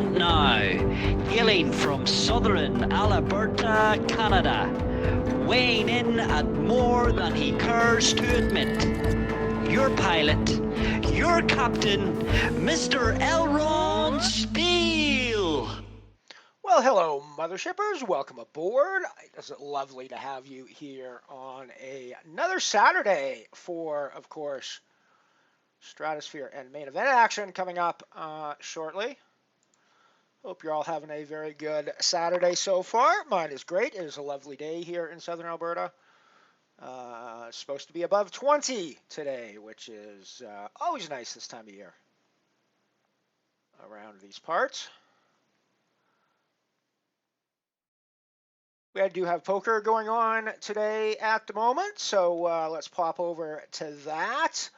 And now, hailing from southern Alberta, Canada, weighing in at more than he cares to admit, your pilot, your captain, Mr. Elron Steele. Well, hello, Mothershippers. Welcome aboard. It's lovely to have you here on another Saturday for, of course, Stratosphere and main event action coming up shortly. Hope you're all having a very good Saturday so far. Mine is great. It is a lovely day here in southern Alberta. It's supposed to be above 20 today, which is always nice this time of year around these parts. We do have poker going on today at the moment, so let's pop over to that.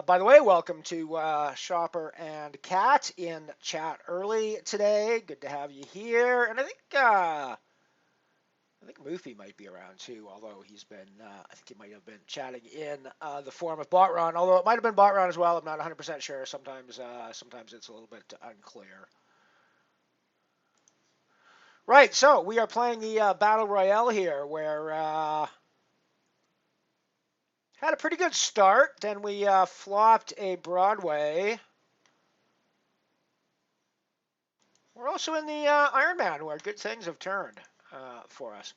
By the way, welcome to Shopper and Cat in chat early today. Good to have you here. And I think Moofy might be around too, although he's been, I think he might have been chatting in the form of Botron, although it might have been Botron as well. I'm not 100% sure. Sometimes it's a little bit unclear. Right, so we are playing the Battle Royale here, where had a pretty good start. Then we flopped a Broadway. We're also in the Ironman, where good things have turned for us.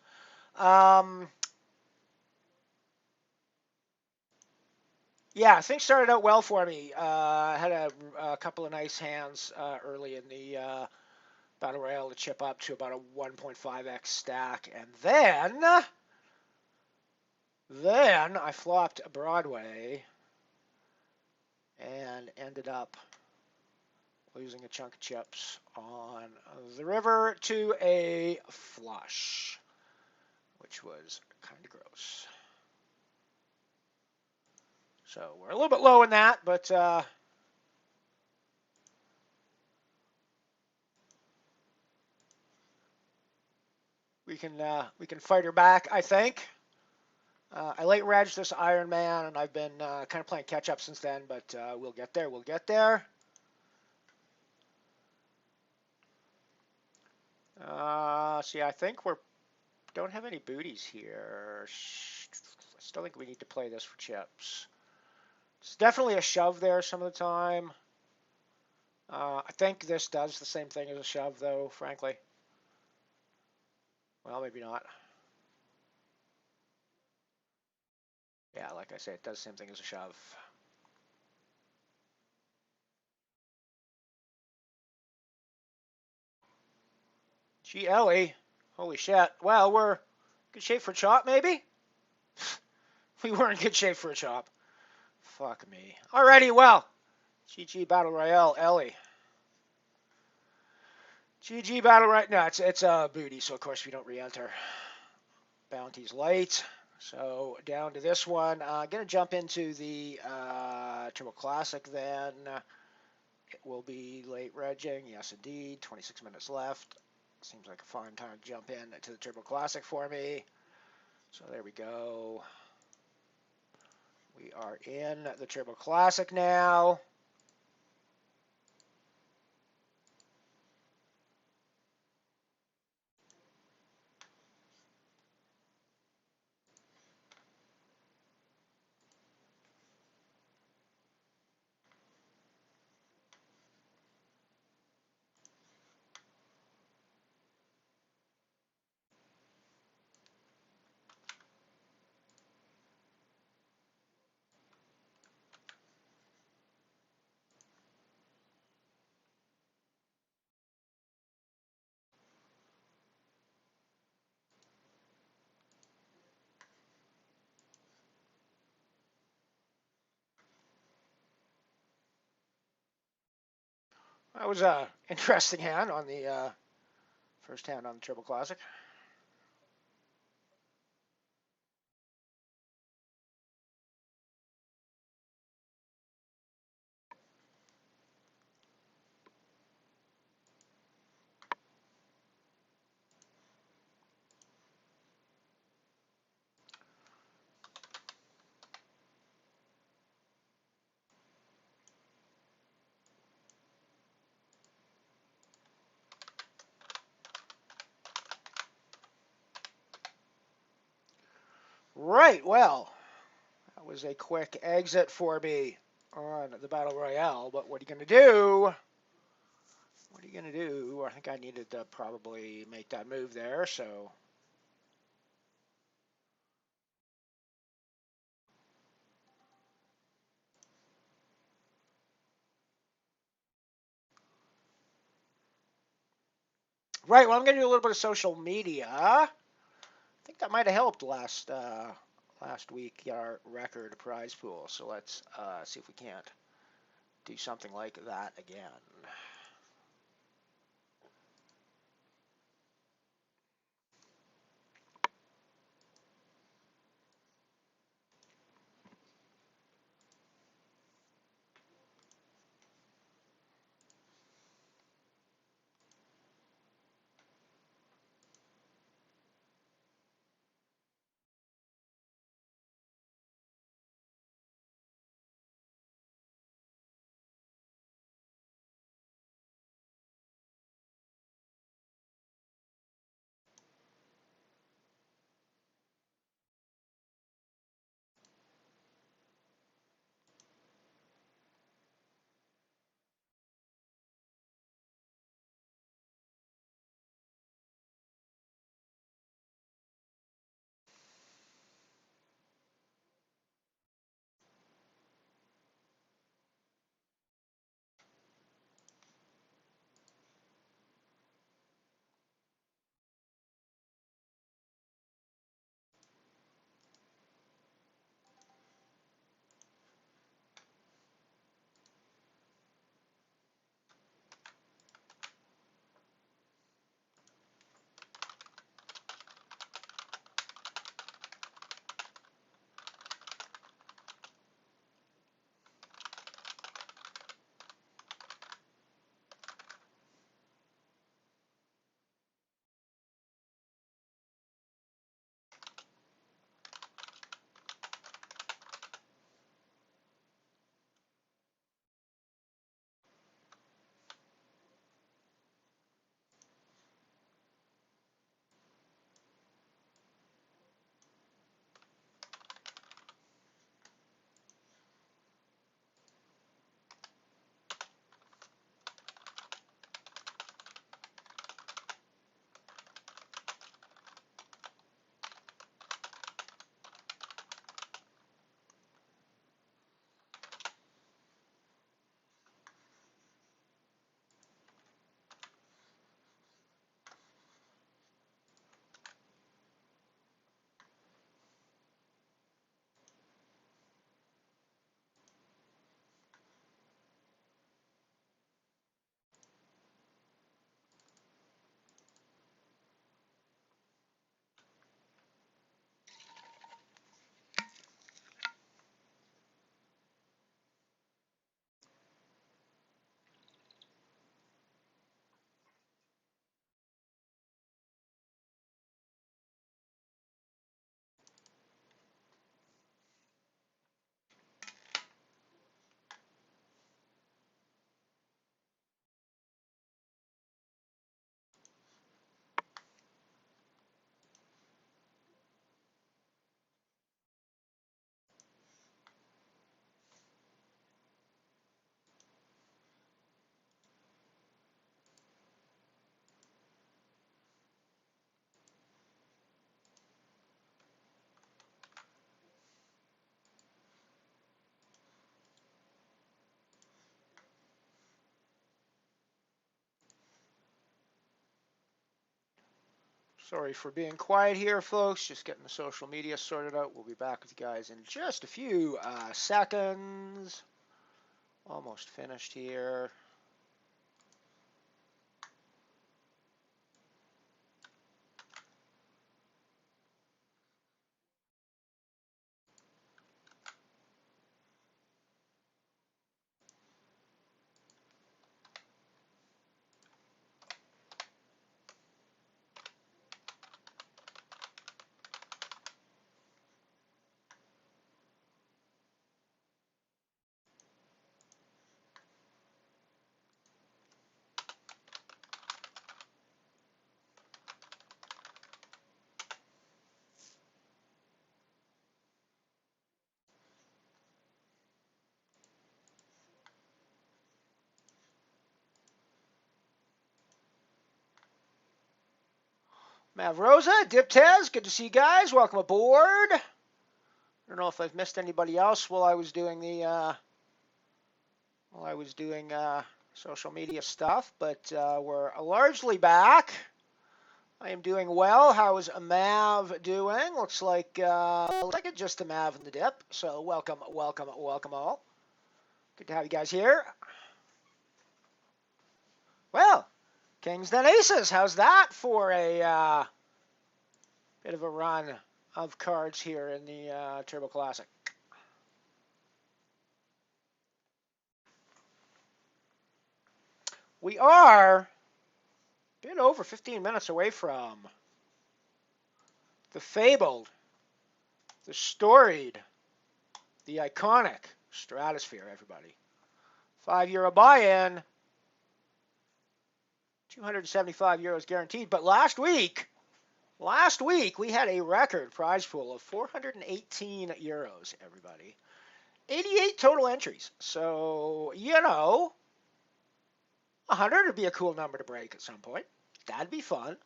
Yeah, things started out well for me. I had a couple of nice hands early in the Battle Royale to chip up to about a 1.5x stack, and then I flopped a Broadway and ended up losing a chunk of chips on the river to a flush, which was kind of gross. So we're a little bit low in that, but we can fight her back, I think. I late regged this Ironman, and I've been kind of playing catch up since then, but we'll get there. We'll get there. See, I think don't have any booties here. I still think we need to play this for chips. It's definitely a shove there some of the time. I think this does the same thing as a shove, though, frankly. Well, maybe not. Yeah, like I said, it does the same thing as a shove. Gee, Ellie. Holy shit. Well, we're in good shape for a chop, maybe? We were in good shape for a chop. Fuck me. Alrighty, well. GG Battle Royale, Ellie. GG Battle Royale. No, it's a booty, so of course we don't re-enter. Bounty's light. So down to this one. Gonna jump into the Turbo Classic then. It will be late regging. Yes, indeed. 26 minutes left. Seems like a fine time to jump in to the Turbo Classic for me. So there we go. We are in the Turbo Classic now. That was an interesting hand on the first hand on the Turbo Classic. Right, well, that was a quick exit for me on the Battle Royale, but what are you going to do? What are you going to do? I think I needed to probably make that move there, so. Right, well, I'm going to do a little bit of social media. I think that might have helped last week get our record prize pool, so let's see if we can't do something like that again. Sorry for being quiet here, folks. Just getting the social media sorted out. We'll be back with you guys in just a few seconds. Almost finished here. Mav Rosa, Diptez, good to see you guys. Welcome aboard. I don't know if I've missed anybody else while I was doing the social media stuff, but we're largely back. I am doing well. How is Mav doing? Looks like it's just a Mav in the dip. So welcome all. Good to have you guys here. Well, Kings then Aces. How's that for a bit of a run of cards here in the Turbo Classic? We are a bit over 15 minutes away from the fabled, the storied, the iconic Stratosphere, everybody. €5 buy-in, 275 euros guaranteed. But last week we had a record prize pool of 418 euros, everybody. 88 total entries. So, 100 would be a cool number to break at some point. That'd be fun.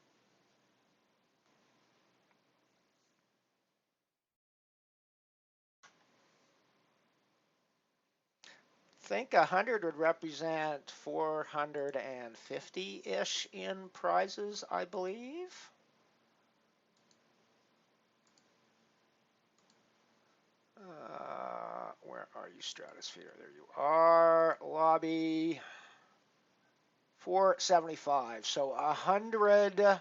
I think 100 would represent 450-ish in prizes, I believe. Where are you, Stratosphere? There you are. Lobby 475. So 100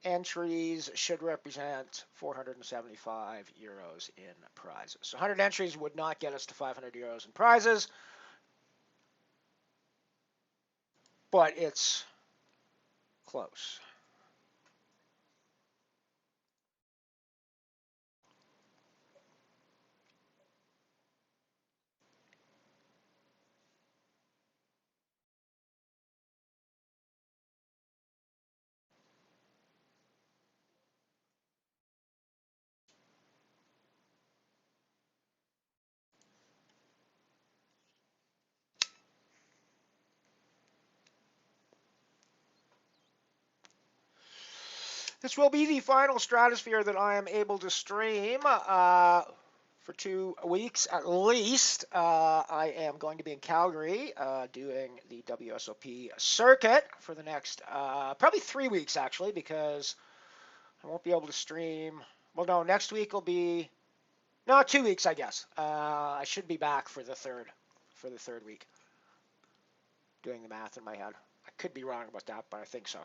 entries should represent 475 euros in prizes. So 100 entries would not get us to 500 euros in prizes, but it's close. This will be the final Stratosphere that I am able to stream for 2 weeks at least. I am going to be in Calgary doing the WSOP circuit for the next probably 3 weeks, actually, because I won't be able to stream. Well, no, next week will be 2 weeks, I guess. I should be back for the third week. Doing the math in my head. I could be wrong about that, but I think so.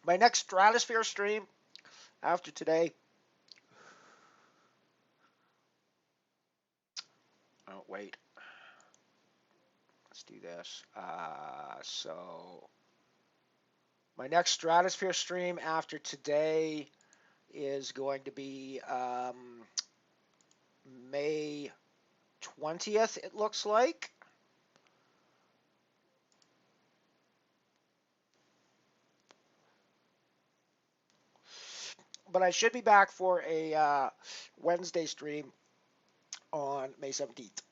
My next Stratosphere stream after today. Oh, wait. Let's do this. So my next Stratosphere stream after today is going to be May 20th, it looks like. But I should be back for a Wednesday stream on May 17th.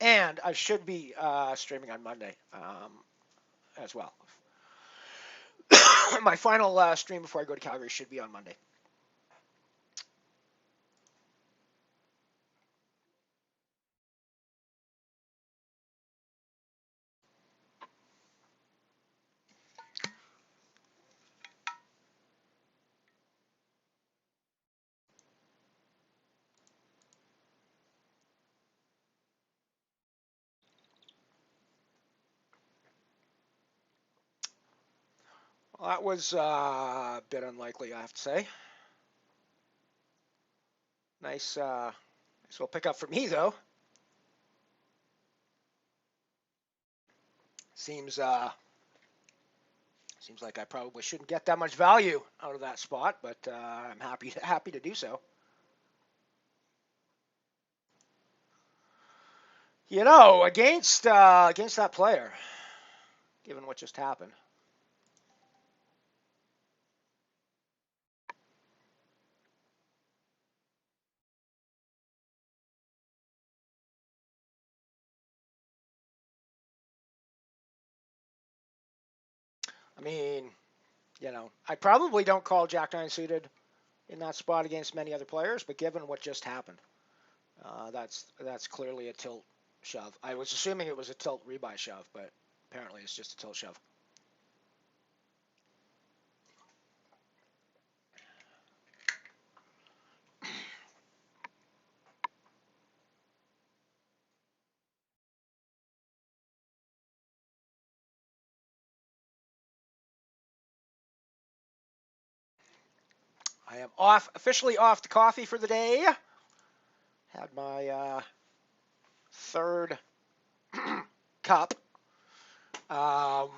And I should be streaming on Monday as well. My final stream before I go to Calgary should be on Monday. Well, that was a bit unlikely, I have to say. Nice little pickup for me, though. Seems like I probably shouldn't get that much value out of that spot, but I'm happy to do so. Against that player, given what just happened. I mean, I probably don't call Jack 9 suited in that spot against many other players, but given what just happened, that's clearly a tilt shove. I was assuming it was a tilt rebuy shove, but apparently it's just a tilt shove. I am officially off the coffee for the day. Had my third cup. Um,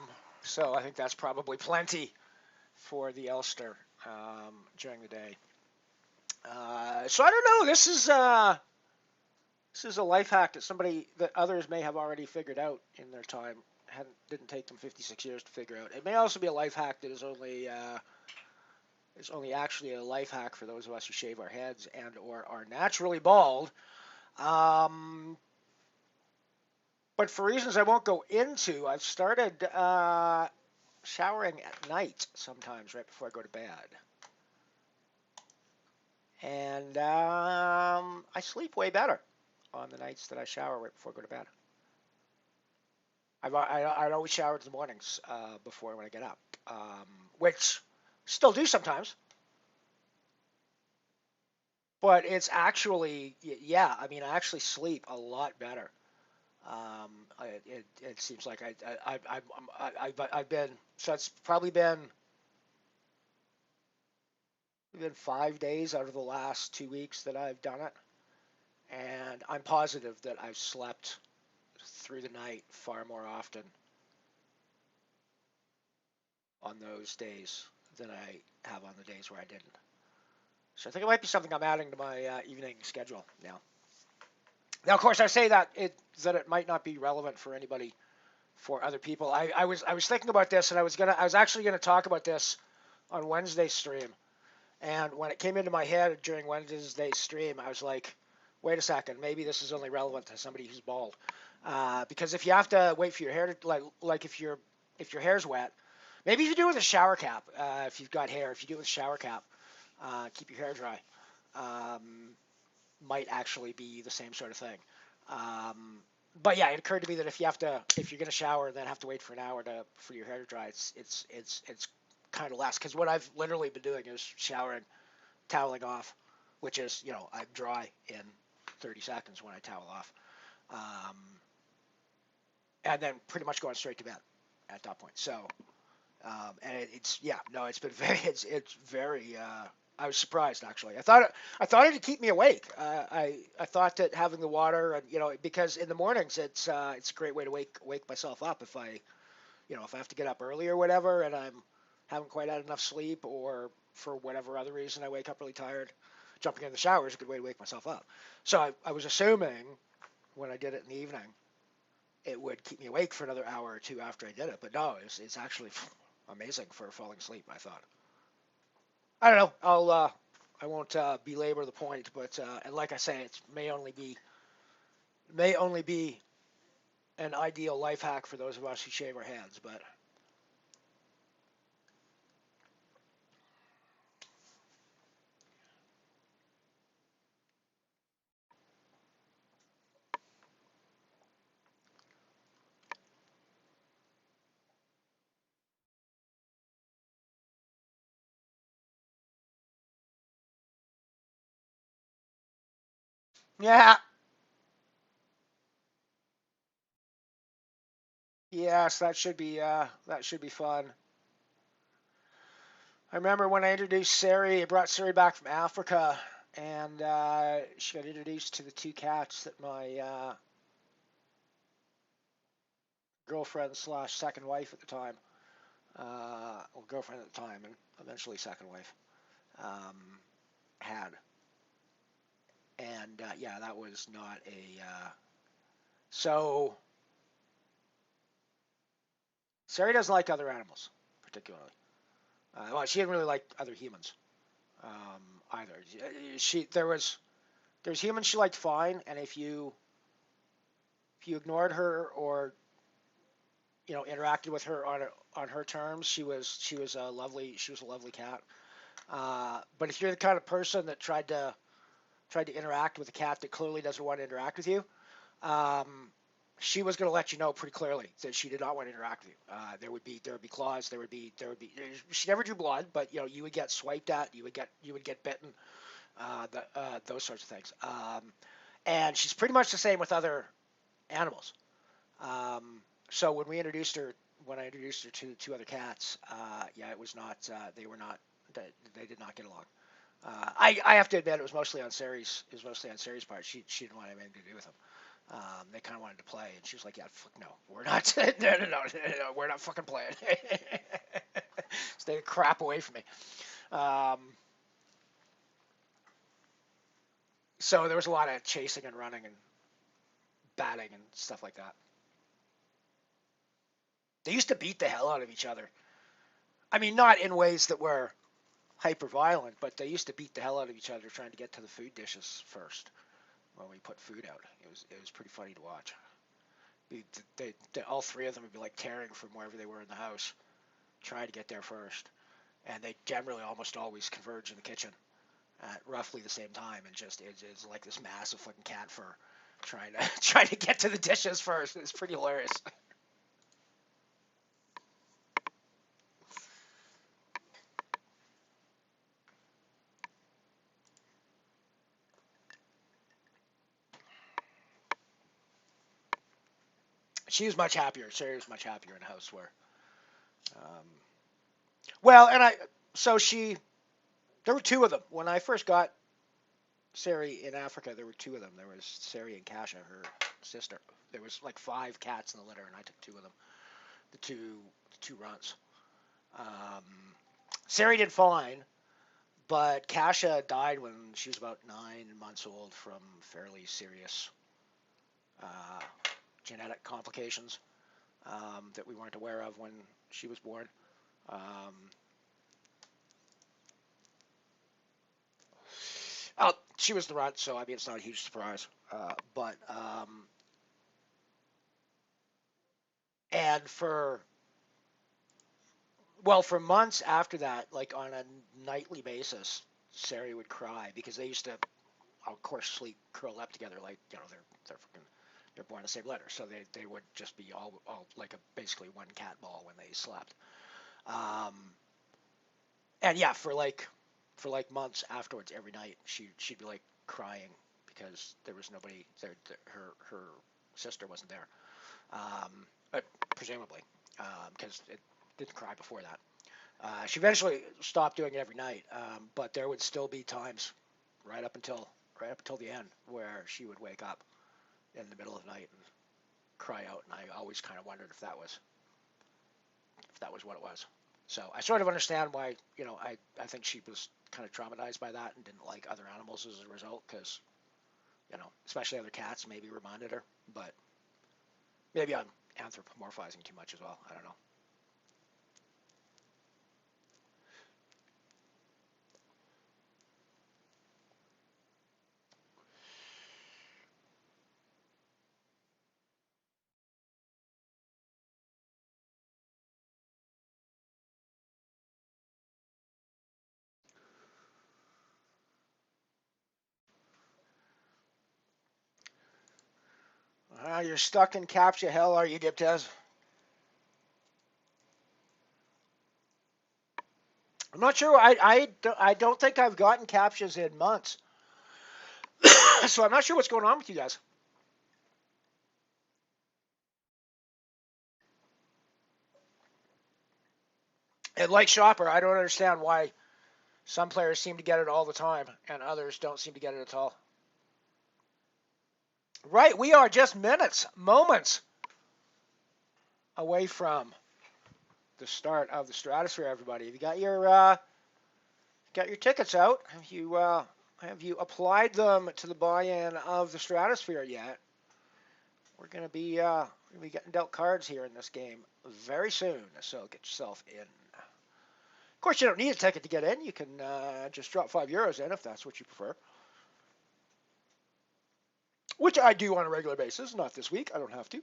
so I think that's probably plenty for the Ulster during the day. So I don't know. This is a life hack that others may have already figured out in their time. Didn't take them 56 years to figure out. It may also be a life hack that is only actually a life hack for those of us who shave our heads and or are naturally bald. But for reasons I won't go into, I've started showering at night sometimes right before I go to bed. And I sleep way better on the nights that I shower right before I go to bed. I'd always shower in the mornings before when I get up, which still do sometimes. But it's actually, yeah, I mean, I actually sleep a lot better. It seems like I've been, so it's probably been 5 days out of the last 2 weeks that I've done it. And I'm positive that I've slept through the night far more often on those days than I have on the days where I didn't. So I think it might be something I'm adding to my evening schedule now. Now, of course, I say that it might not be relevant for anybody, for other people. I was thinking about this, and I was actually gonna talk about this on Wednesday's stream. And when it came into my head during Wednesday's stream, I was like, wait a second, maybe this is only relevant to somebody who's bald. Because if you have to wait for your hair to like if your hair's wet, maybe if you do it with a shower cap, if you've got hair, if you do it with a shower cap, keep your hair dry. Might actually be the same sort of thing. But yeah, it occurred to me that if you're gonna shower and then have to wait for an hour for your hair to dry, it's kind of less. Because what I've literally been doing is showering, toweling off, which is I'm dry in 30 seconds when I towel off, and then pretty much going straight to bed at that point. So and it's been it's very. I was surprised actually. I thought it'd keep me awake. I thought that having the water and because in the mornings it's a great way to wake myself up if I have to get up early or whatever and I'm haven't quite had enough sleep or for whatever other reason I wake up really tired. Jumping in the shower is a good way to wake myself up. So I was assuming when I did it in the evening it would keep me awake for another hour or two after I did it, but no, it's actually amazing for falling asleep, I thought. I don't know. I won't belabor the point, but and like I say, it may only be an ideal life hack for those of us who shave our heads. But yeah, yes, that should be fun. I remember when I introduced Sari, I brought Sari back from Africa, and she got introduced to the two cats that my girlfriend slash second wife at the time, well, girlfriend at the time, and eventually second wife, um, had. And yeah, that was not a. So Sari doesn't like other animals particularly. Well, she didn't really like other humans either. There's humans she liked fine, and if you ignored her or interacted with her on her terms. She was a lovely cat. But if you're the kind of person that tried to interact with a cat that clearly doesn't want to interact with you, um, she was going to let you know pretty clearly that she did not want to interact with you. There would be claws. There would be. She never drew blood, but you would get swiped at. You would get bitten. Those sorts of things. And she's pretty much the same with other animals. So when I introduced her to two other cats, yeah, it was not. They were not. They did not get along. I have to admit it was mostly on Sari's. It was mostly on Sari's part. She didn't want anything to do with them. They kind of wanted to play, and she was like, "Yeah, fuck no, we're not. No, we're not fucking playing. Stay the crap away from me." Um, so there was a lot of chasing and running and batting and stuff like that. They used to beat the hell out of each other. I mean, not in ways that were hyper violent, but they used to beat the hell out of each other trying to get to the food dishes first when we put food out. It was pretty funny to watch. All three of them would be like tearing from wherever they were in the house, trying to get there first, and they generally almost always converge in the kitchen at roughly the same time, and just it's like this massive fucking cat fur trying to trying to get to the dishes first. It's pretty hilarious. She was much happier. Sarah was much happier in a house where, um, well, and I so she there were two of them when I first got Sari in Africa. There were two of them. There was Sari and Kasha, her sister. There was like 5 cats in the litter, and I took two of them. The two runts. Um, Sari did fine, but Kasha died when she was about 9 months old from fairly serious uh, genetic complications that we weren't aware of when she was born. Um, she was the runt, so I mean it's not a huge surprise. But and for months after that, like on a nightly basis, Sari would cry because they used to, of course, sleep curled up together, like they're born the same litter, so they would just be all like basically one cat ball when they slept. Um, and yeah, for like months afterwards, every night she'd be like crying because there was nobody there. Her sister wasn't there, presumably, because it didn't cry before that. She eventually stopped doing it every night, but there would still be times right up until the end where she would wake up in the middle of the night and cry out, and I always kind of wondered if that was what it was. So I sort of understand why, I think she was kind of traumatized by that and didn't like other animals as a result, because, especially other cats maybe reminded her, but maybe I'm anthropomorphizing too much as well. I don't know. You're stuck in captcha hell, are you, Diptez? I'm not sure. I don't think I've gotten captchas in months, so I'm not sure what's going on with you guys. And like Shopper, I don't understand why some players seem to get it all the time and others don't seem to get it at all. Right, we are just moments away from the start of the Stratosphere. Everybody, have you got your tickets out? Have you applied them to the buy-in of the Stratosphere yet? We're gonna be getting dealt cards here in this game very soon, so get yourself in. Of course, you don't need a ticket to get in. You can just drop €5 in if that's what you prefer, which I do on a regular basis. Not this week. I don't have to.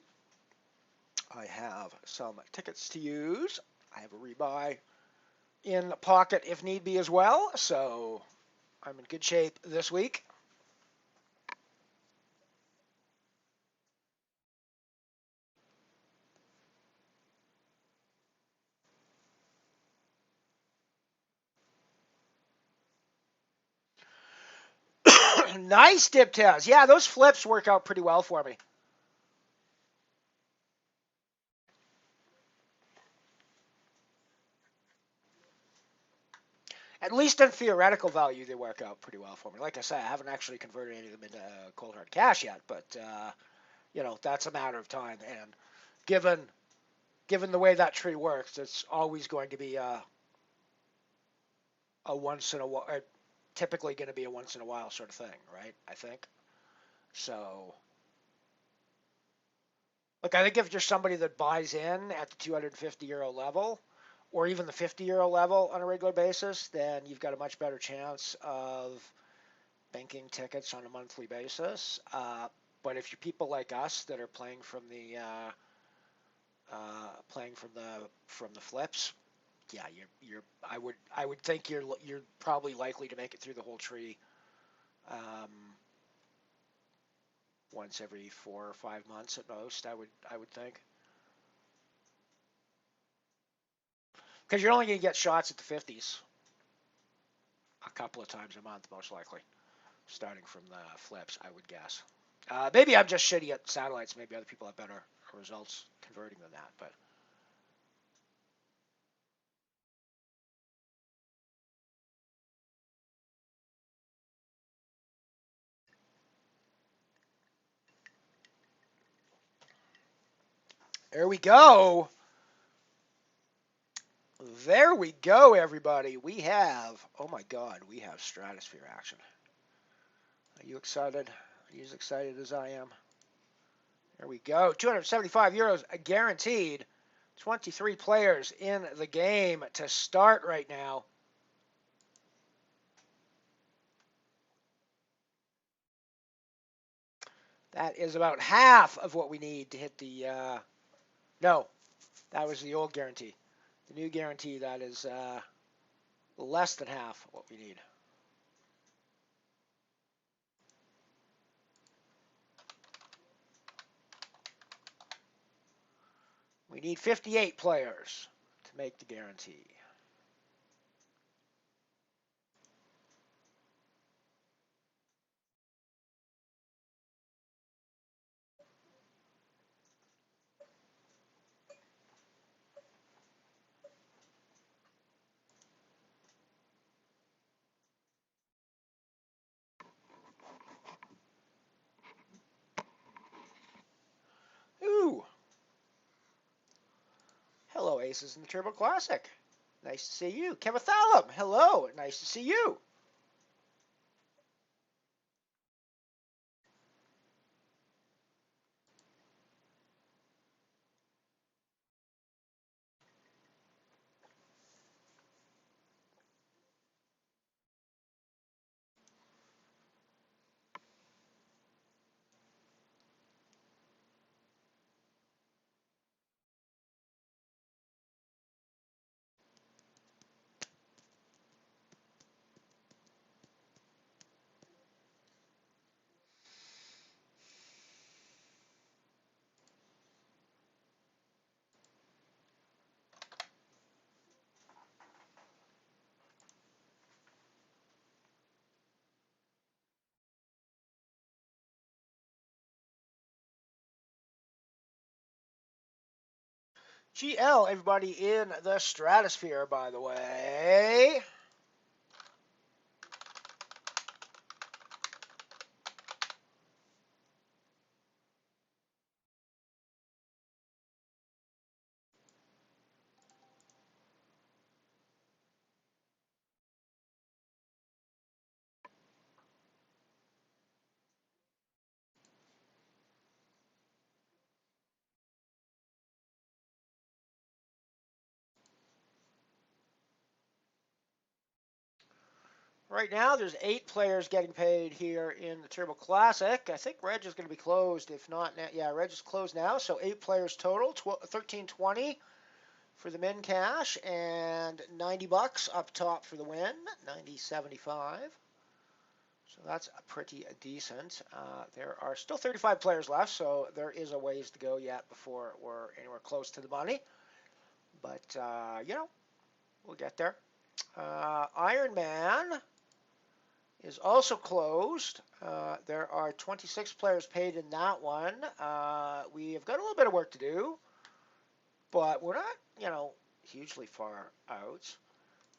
I have some tickets to use. I have a rebuy in pocket if need be as well, so I'm in good shape this week. Nice dip tails. Yeah, those flips work out pretty well for me. At least in theoretical value, they work out pretty well for me. Like I said, I haven't actually converted any of them into cold hard cash yet, but that's a matter of time. And given given the way that tree works, it's always going to be a once in a while, typically going to be a once in a while sort of thing, right? I think so. Look, I think if you're somebody that buys in at the 250 euro level, or even the 50 euro level on a regular basis, then you've got a much better chance of banking tickets on a monthly basis. But if you're people like us that are playing from the flips, yeah, I would think you're probably likely to make it through the whole tree um, once every 4 or 5 months at most. I would think, because you're only going to get shots at the 50s a couple of times a month, most likely, starting from the flips, I would guess. Maybe I'm just shitty at satellites. Maybe other people have better results converting than that. But there we go. There we go, everybody. We have, oh my God, we have stratosphere action. Are you excited? Are you as excited as I am? There we go. 275 euros guaranteed. 23 players in the game to start right now. That is about half of what we need to hit the. No, that was the old guarantee. The new guarantee, that is less than half what we need. We need 58 players to make the guarantee. Ooh. Hello, Aces in the Turbo Classic. Nice to see you. Kevathalum, hello. Nice to see you. GL, everybody in the stratosphere, by the way. Right now, there's 8 players getting paid here in the Turbo Classic. I think Reg is going to be closed. If not, yeah, Reg is closed now. So 8 players total, 1320 for the min cash, and $90 up top for the win, 90.75. So that's pretty decent. There are still 35 players left, so there is a ways to go yet before we're anywhere close to the money. But, we'll get there. Ironman is also closed. There are 26 players paid in that one. We have got a little bit of work to do, but we're not, hugely far out.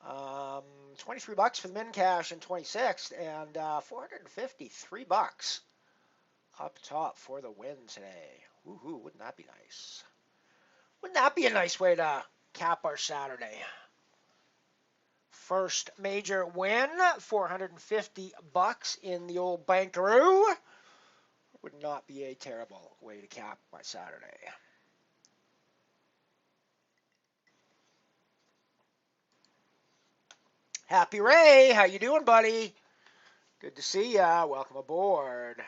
$23 for the min cash in 26th, and $453 up top for the win today. Woohoo! Wouldn't that be nice? Wouldn't that be a nice way to cap our Saturday? First major win, $450 in the old bankaroo. Would not be a terrible way to cap my Saturday. Happy Ray, how you doing, buddy? Good to see ya. Welcome aboard.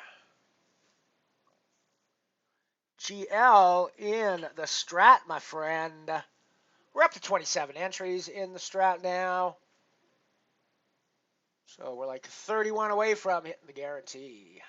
GL in the Strat, my friend. We're up to 27 entries in the Strat now. So we're like 31 away from hitting the guarantee.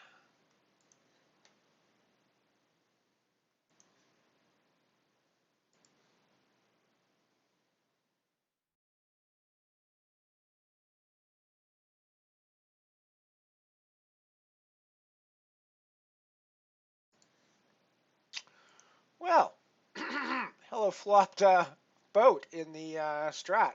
Well, hello flopped boat in the Strat.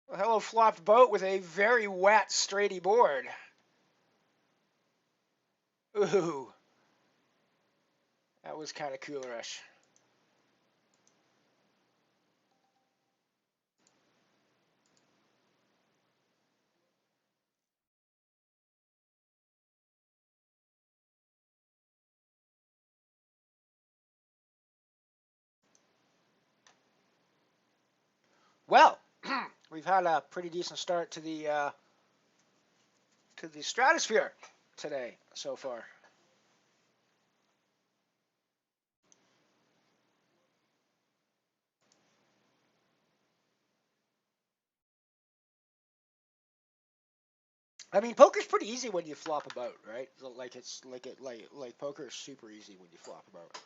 Well, hello flopped boat with a very wet straighty board. Ooh, that was kind of coolerish. Well, we've had a pretty decent start to the stratosphere today so far. I mean, poker's pretty easy when you flop a boat, right? Like it's like poker is super easy when you flop a boat.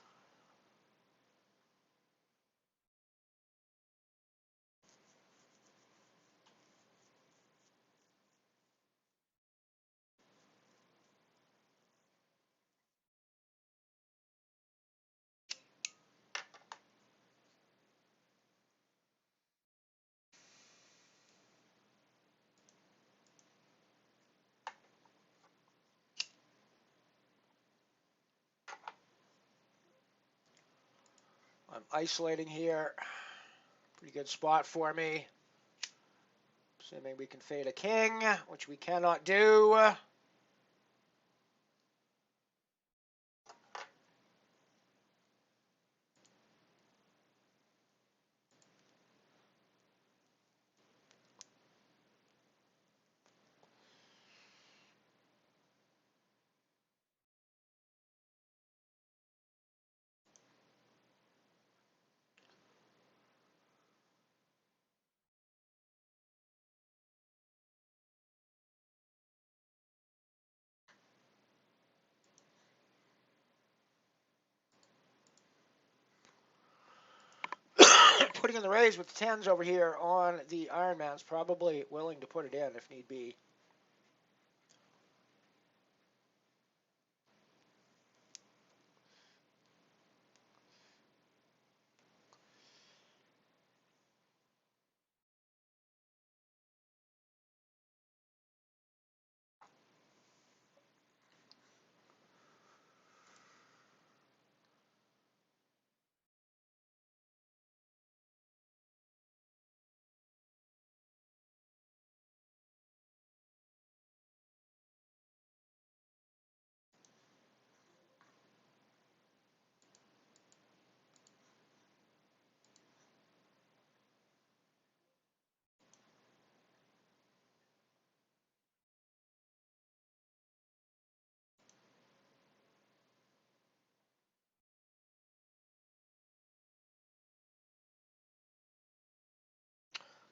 I'm isolating here. Pretty good spot for me. Assuming we can fade a king, which we cannot do. Putting in the raise with the tens over here on the Ironman's probably willing to put it in if need be.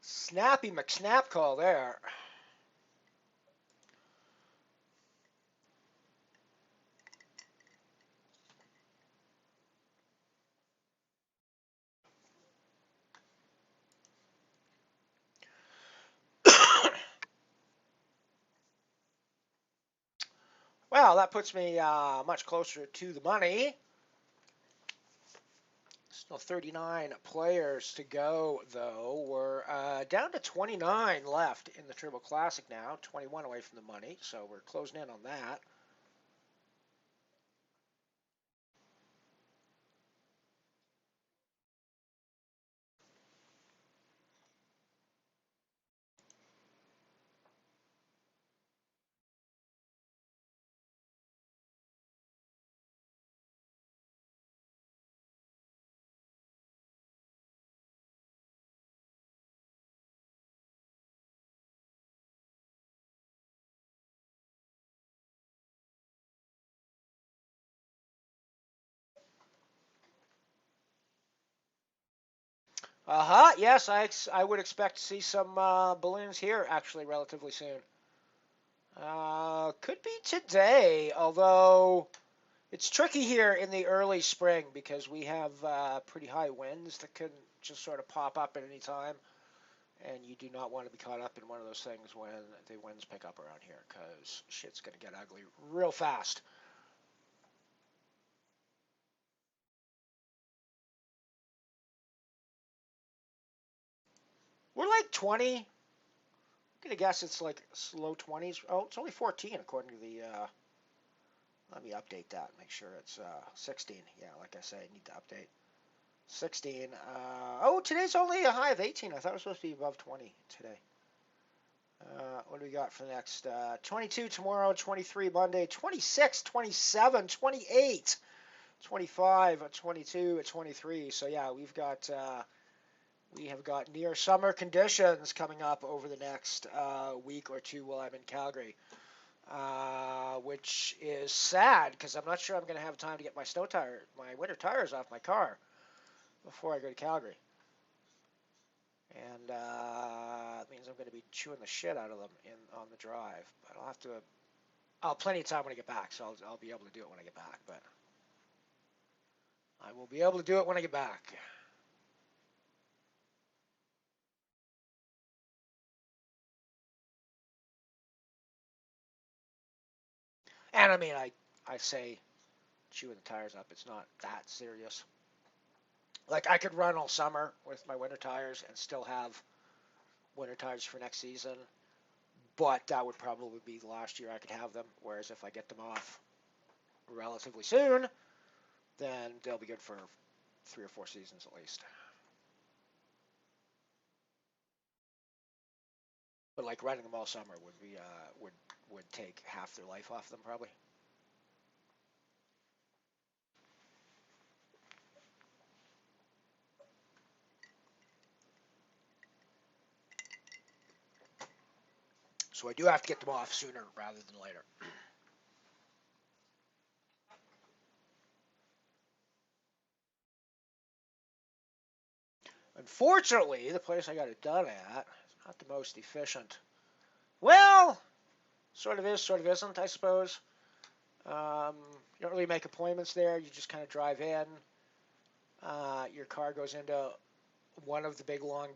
Snappy McSnap call there. Well, that puts me much closer to the money. Still 39 players to go, though. We're down to 29 left in the Turbo Classic now, 21 away from the money, so we're closing in on that. Yes, I would expect to see some balloons here actually relatively soon. Could be today, although it's tricky here in the early spring because we have pretty high winds that can just sort of pop up at any time. And you do not want to be caught up in one of those things when the winds pick up around here because shit's going to get ugly real fast. We're like 20. I'm going to guess it's like low 20s. Oh, it's only 14 according to the... let me update that and make sure it's 16. Yeah, like I say, I need to update. 16. Oh, today's only a high of 18. I thought it was supposed to be above 20 today. What do we got for the next? 22 tomorrow, 23 Monday, 26, 27, 28, 25, 22, 23. So yeah, we have got near summer conditions coming up over the next week or two while I'm in Calgary, which is sad because I'm not sure I'm going to have time to get my winter tires off my car before I go to Calgary. And it means I'm going to be chewing the shit out of them on the drive. But I'll have plenty of time when I get back, so I'll be able to do it when I get back. But I will be able to do it when I get back. And I mean, I say chewing the tires up. It's not that serious. Like I could run all summer with my winter tires and still have winter tires for next season. But that would probably be the last year I could have them. Whereas if I get them off relatively soon, then they'll be good for 3 or 4 seasons at least. But like running them all summer would be would take half their life off them probably. So I do have to get them off sooner rather than later. Unfortunately, the place I got it done at is not the most efficient. Well, sort of is, sort of isn't, I suppose. You don't really make appointments there. You just kind of drive in. Your car goes into one of the big long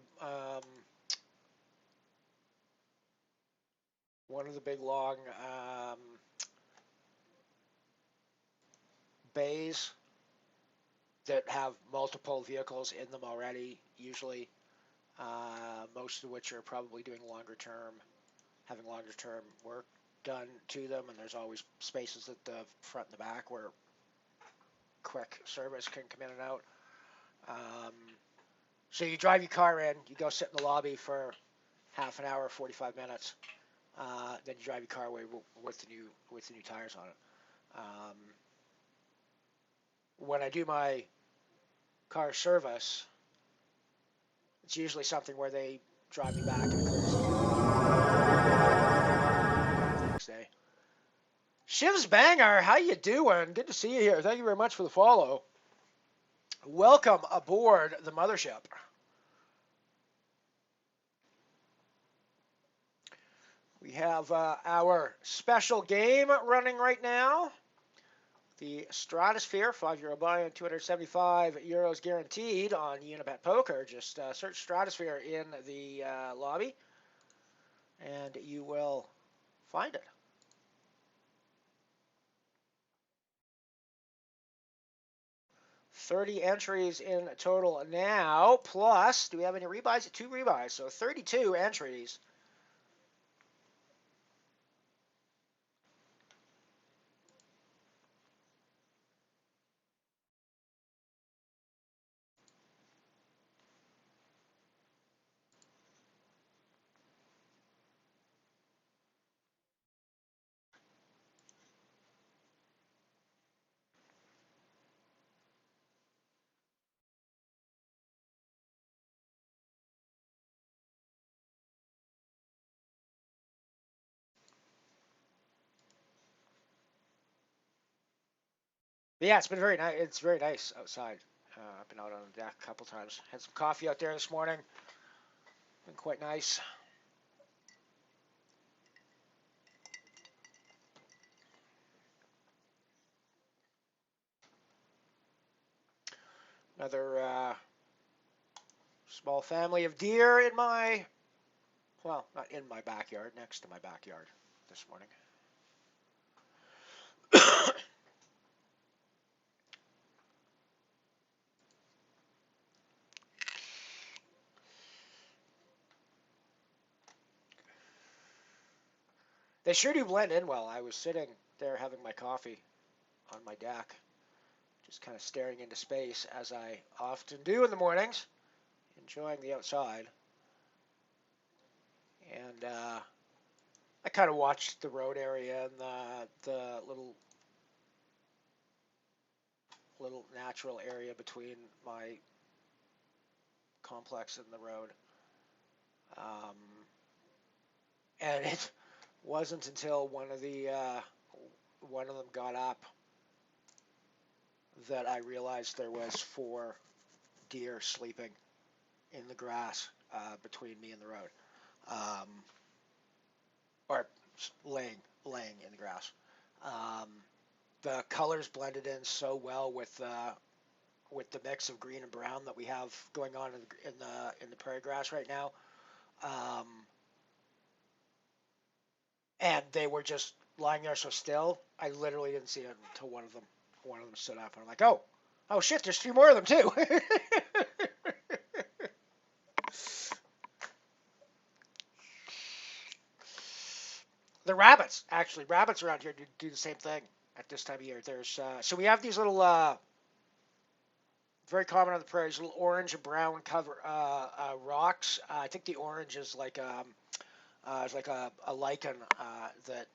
bays that have multiple vehicles in them already, usually, most of which are probably doing having longer term work done to them, and there's always spaces at the front and the back where quick service can come in and out. So you drive your car in, you go sit in the lobby for half an hour, 45 minutes, then you drive your car away with the new tires on it. When I do my car service, it's usually something where they drive me back and the next day. Shiv's Banger, how you doing? Good to see you here. Thank you very much for the follow. Welcome aboard the mothership. We have our special game running right now. The Stratosphere, €5 buy-in, €275 guaranteed on Unibet Poker. Just search Stratosphere in the lobby, and you will find it. $30 entries in total now, plus, do we have any rebuys? 2 rebuys, so 32 entries. But yeah, it's been very nice. It's very nice outside. I've been out on the deck a couple times. Had some coffee out there this morning. Been quite nice. Another small family of deer in my, well, not in my backyard, next to my backyard this morning. They sure do blend in well. I was sitting there having my coffee on my deck, just kind of staring into space, as I often do in the mornings, enjoying the outside. And I kind of watched the road area and the little natural area between my complex and the road. And it wasn't until one of them got up that I realized there was 4 deer sleeping in the grass between me and the road, or laying in the grass. The colors blended in so well with the mix of green and brown that we have going on in the prairie grass right now. And they were just lying there so still. I literally didn't see it until one of them stood up, and I'm like, oh shit, there's 3 more of them too. The rabbits around here do the same thing at this time of year. There's so we have these little very common on the prairies, little orange and brown cover rocks. I think the orange is like it's like a lichen that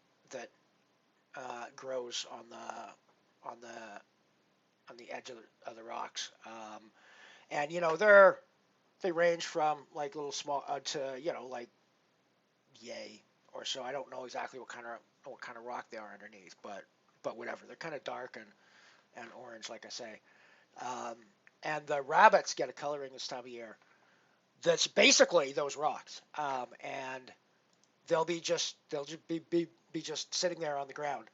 grows on the edge of the rocks. And they range from like little small to like yay or so. I don't know exactly what kind of rock they are underneath, but whatever. They're kind of dark and orange, like I say. And the rabbits get a coloring this time of year that's basically those rocks. And they'll just be just sitting there on the ground.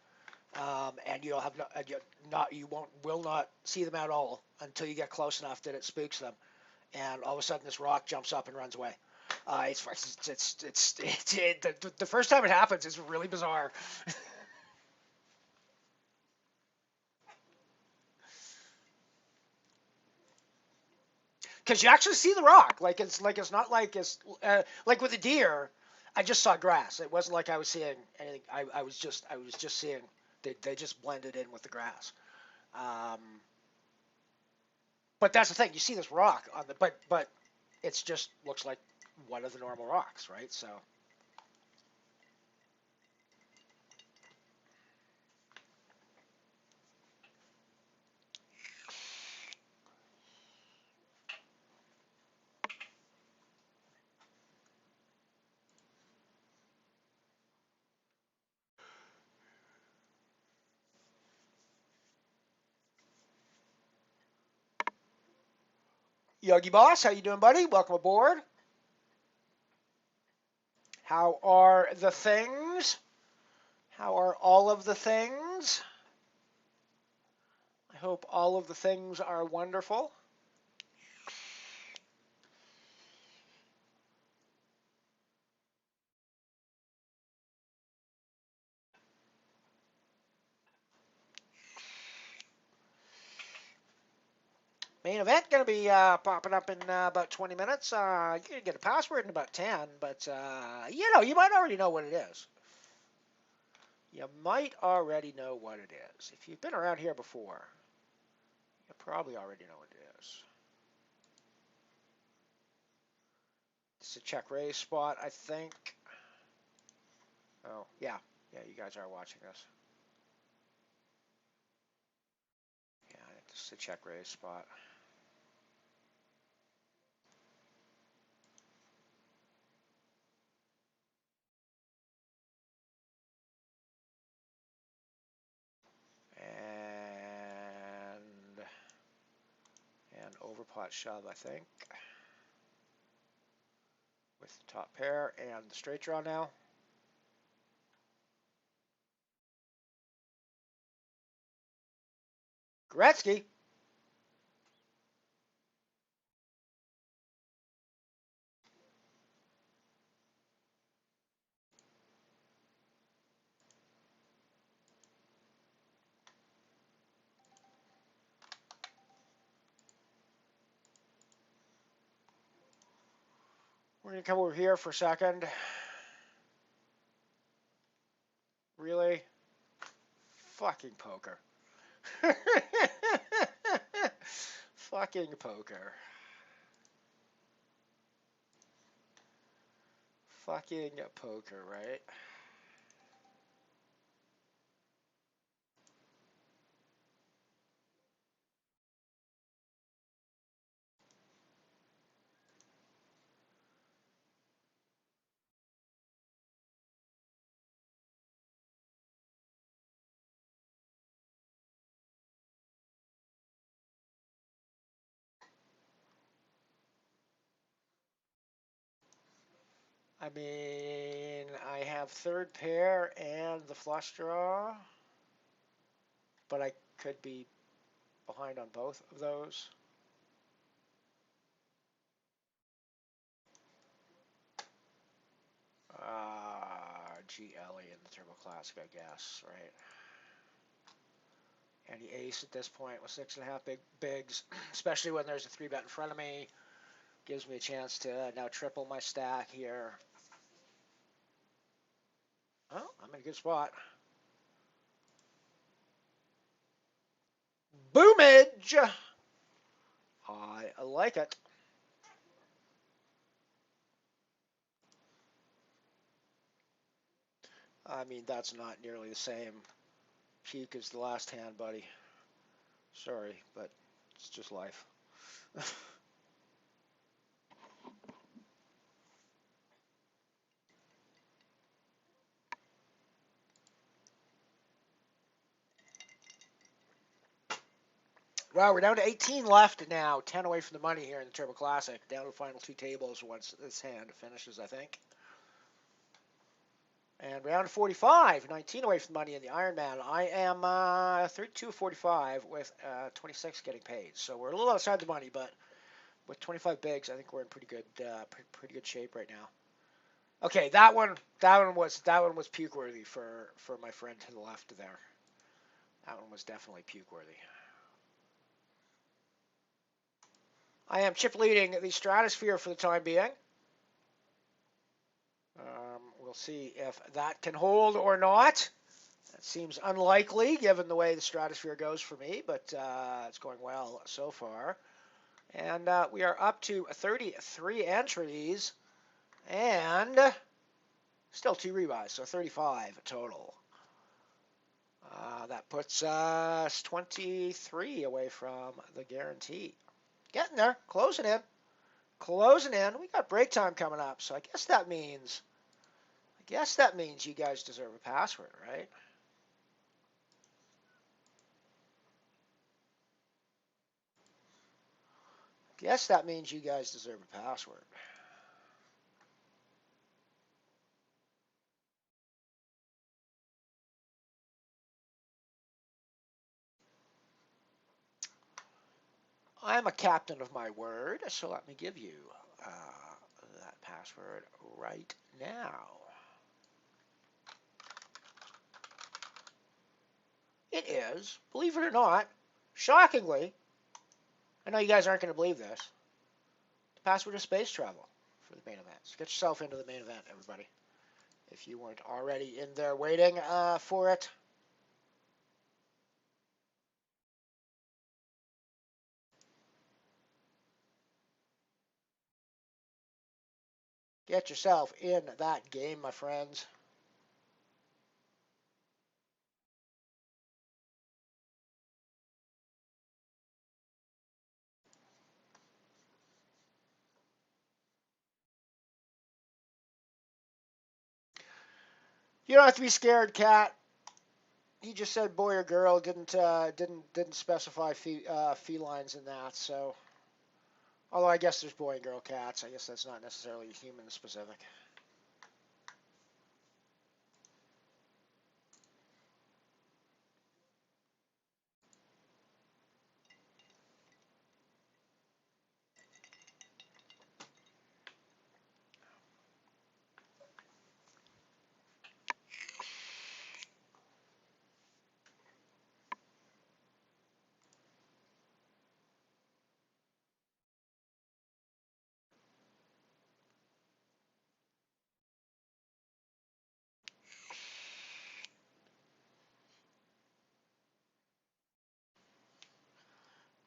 And you'll have will not see them at all until you get close enough that it spooks them, and all of a sudden this rock jumps up and runs away. The first time it happens is really bizarre. Because you actually see the rock, it's not like it's like with a deer. I just saw grass. It wasn't like I was seeing anything. I was just seeing they just blended in with the grass. But that's the thing. You see this rock on the but it's just looks like one of the normal rocks, right? So. Yogi Boss, how you doing, buddy? Welcome aboard. How are the things? How are all of the things? I hope all of the things are wonderful. Main event going to be popping up in about 20 minutes. You're going to get a password in about 10, but you might already know what it is. You might already know what it is. If you've been around here before, you probably already know what it is. It's a check raise spot, I think. Oh, yeah. Yeah, you guys are watching this. Yeah, it's a check raise spot. And overpot shove, I think. With the top pair and the straight draw now. Gretzky. We're going to come over here for a second. Really? Fucking poker. Fucking poker. Fucking poker, right? I mean, I have third pair and the flush draw, but I could be behind on both of those. GLE in the Turbo Classic, I guess, right? Any ace at this point with 6.5 bigs, especially when there's a 3-bet in front of me, gives me a chance to now triple my stack here. Oh, I'm in a good spot. Boomage! I like it. I mean, that's not nearly the same peak as the last hand, buddy. Sorry, but it's just life. Well, we're down to 18 left now. 10 away from the money here in the Turbo Classic. Down to the final 2 tables once this hand finishes, I think. And we're down to 45. 19 away from the money in the Ironman. I am 32.45 with 26 getting paid. So we're a little outside the money, but with 25 bigs, I think we're in pretty good shape right now. Okay, that one was puke worthy for my friend to the left there. That one was definitely puke worthy. I am chip leading the Stratosphere for the time being. We'll see if that can hold or not. That seems unlikely given the way the Stratosphere goes for me, but it's going well so far. And we are up to 33 entries and still 2 rebuys, so 35 total. That puts us 23 away from the guarantee. Getting there, closing in. Closing in. We got break time coming up, so I guess that means you guys deserve a password, right? Guess that means you guys deserve a password. I'm a captain of my word, so let me give you that password right now. It is, believe it or not, shockingly, I know you guys aren't going to believe this, the password is space travel for the main event. So get yourself into the main event, everybody, if you weren't already in there waiting for it. Get yourself in that game, my friends. You don't have to be scared, Cat. He just said boy or girl. Didn't specify felines in that. So, although I guess there's boy and girl cats. I guess that's not necessarily human specific.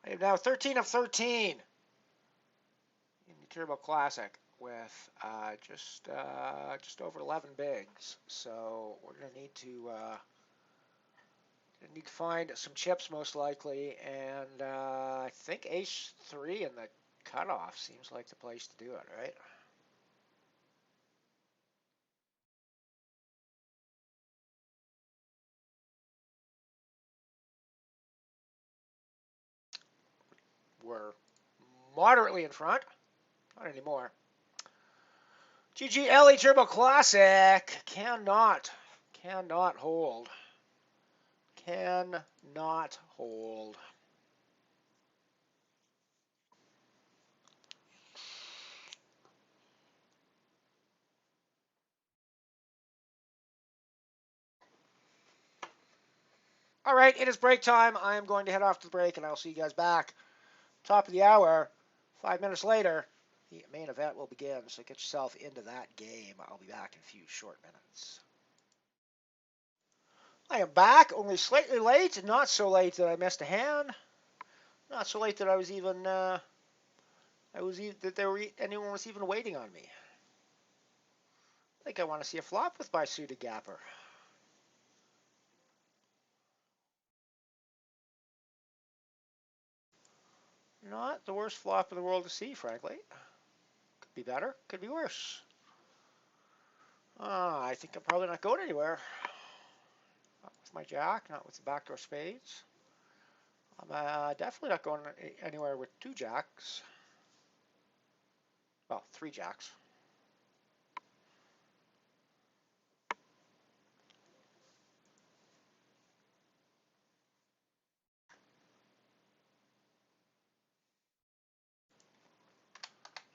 I am now 13 of 13 in the Turbo Classic with just over 11 bigs. So we're gonna need to find some chips most likely, and I think Ace 3 in the cutoff seems like the place to do it, right? We're moderately in front, not anymore. GG Turbo Classic cannot hold. Cannot hold. All right, it is break time. I am going to head off to the break, and I'll see you guys back. Top of the hour, 5 minutes later, the main event will begin. So get yourself into that game. I'll be back in a few short minutes. I am back, only slightly late. Not so late that I missed a hand. Not so late that I was even anyone was even waiting on me. I think I want to see a flop with my suited gapper. Not the worst flop in the world to see, frankly. Could be better, could be worse. I think I'm probably not going anywhere. Not with my jack, not with the backdoor spades. I'm definitely not going anywhere with two jacks. Well, three jacks.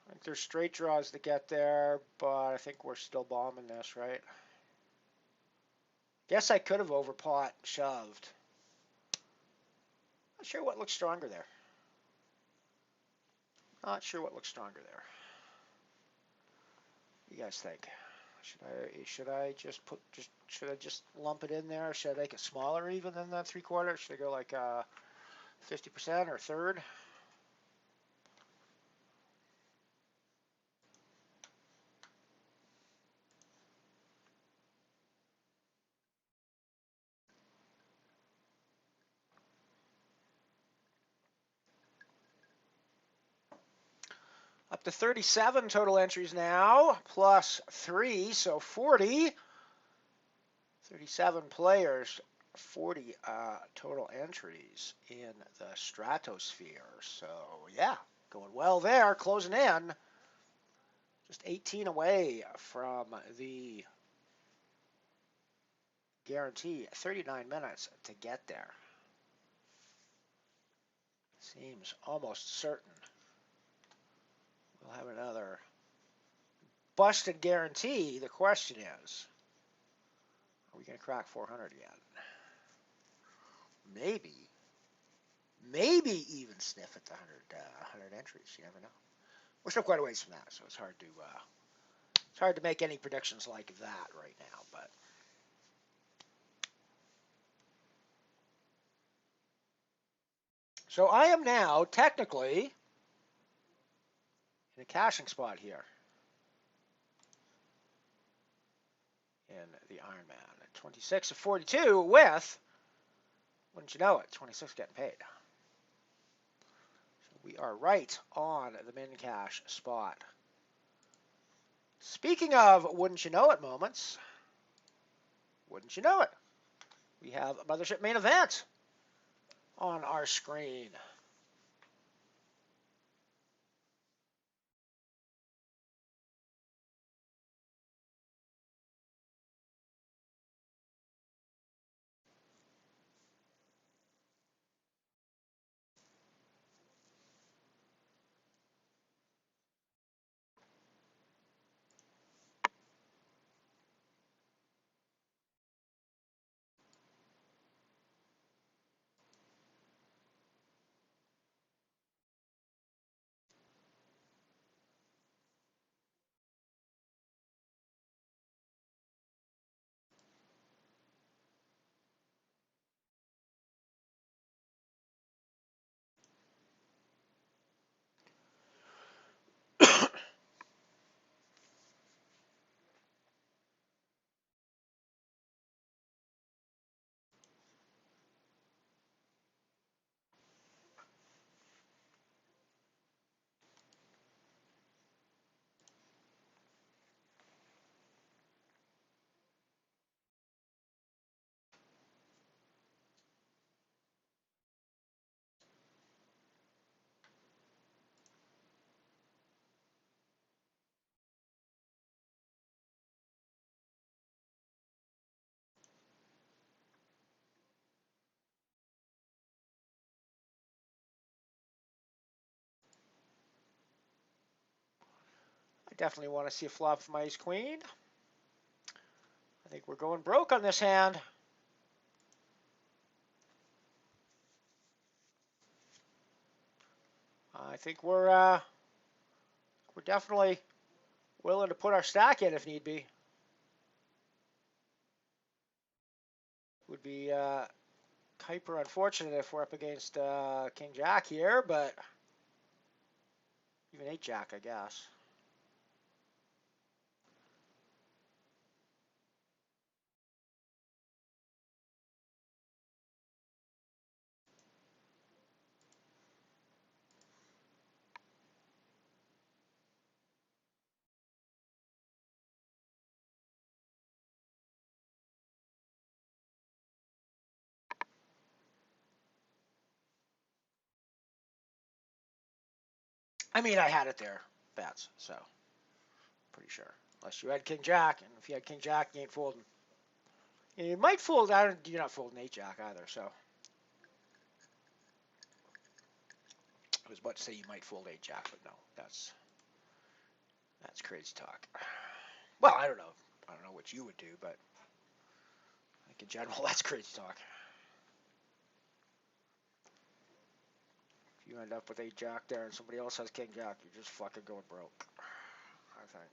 I think there's straight draws to get there, but I think we're still bombing this, right? Guess I could have overpot shoved. Not sure what looks stronger there. Not sure what looks stronger there. What do you guys think? Should I just lump it in there? Should I make it smaller even than the 3/4? Should I go like 50% or third? Up to 37 total entries now, plus 3, so 40. 37 players, 40 total entries in the stratosphere. So, yeah, going well there, closing in. Just 18 away from the guarantee. 39 minutes to get there. Seems almost certain we'll have another busted guarantee. The question is, are we going to crack 400 yet? Maybe even sniff at the 100 entries. You never know. We're still quite a ways from that, so it's hard to make any predictions like that right now. But so I am now technically in a cashing spot here in the Ironman at 26 of 42 with, wouldn't you know it, 26 getting paid. So we are right on the min cash spot. Speaking of wouldn't you know it moments, wouldn't you know it, we have a Mothership main event on our screen. I definitely want to see a flop for my ace queen. I think we're going broke on this hand. I think we're definitely willing to put our stack in if need be. Would be hyper unfortunate if we're up against King Jack here, but even 8 Jack, I guess. I mean, I had it there, bets, so pretty sure. Unless you had King Jack, and if you had King Jack, you ain't folding. You might fold. You're not folding 8 Jack either, so. I was about to say you might fold 8 Jack, but no, that's crazy talk. Well, I don't know. I don't know what you would do, but I think in general, that's crazy talk. If you end up with 8 Jack there and somebody else has King Jack, you're just fucking going broke, I think.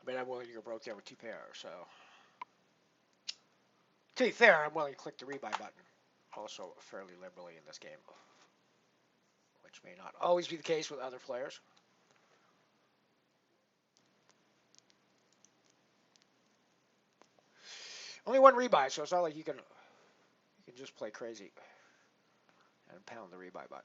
I mean, I'm willing to go broke there with 2 pairs, so. To be fair, I'm willing to click the rebuy button also fairly liberally in this game, which may not always be the case with other players. Only 1 rebuy, so it's not like you can just play crazy and pound the rebuy button.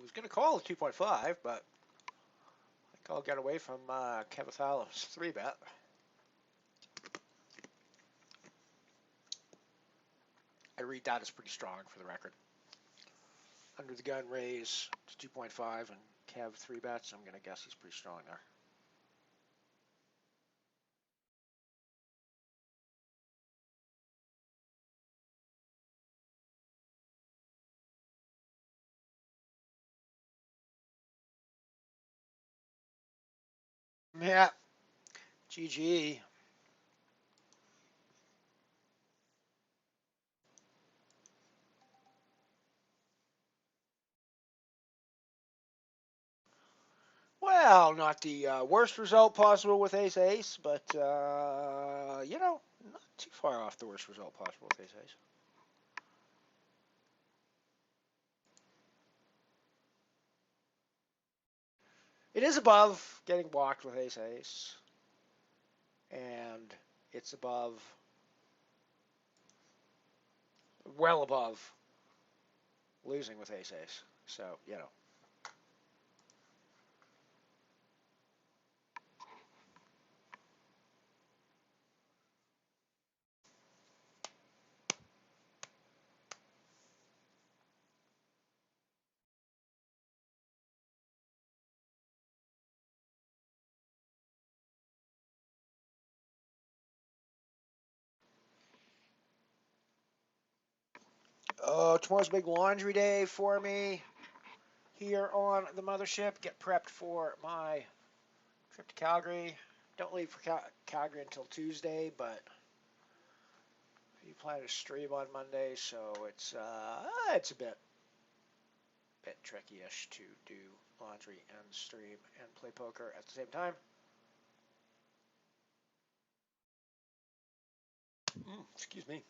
was going to call the 2.5, but I think I'll get away from Kevin Thallam's 3-bet. I read that as pretty strong for the record. Under the gun raise to 2.5 and Kev 3-bets. I'm going to guess he's pretty strong there. Yeah. GG. Well, not the worst result possible with ace-ace, but, you know, not too far off the worst result possible with ace-ace. It is above getting blocked with ace-ace, and it's above, well above, losing with ace-ace. So, you know. Oh, tomorrow's a big laundry day for me here on the mothership. Get prepped for my trip to Calgary. Don't leave for Calgary until Tuesday, but you plan to stream on Monday, so it's a bit tricky-ish to do laundry and stream and play poker at the same time. Excuse me.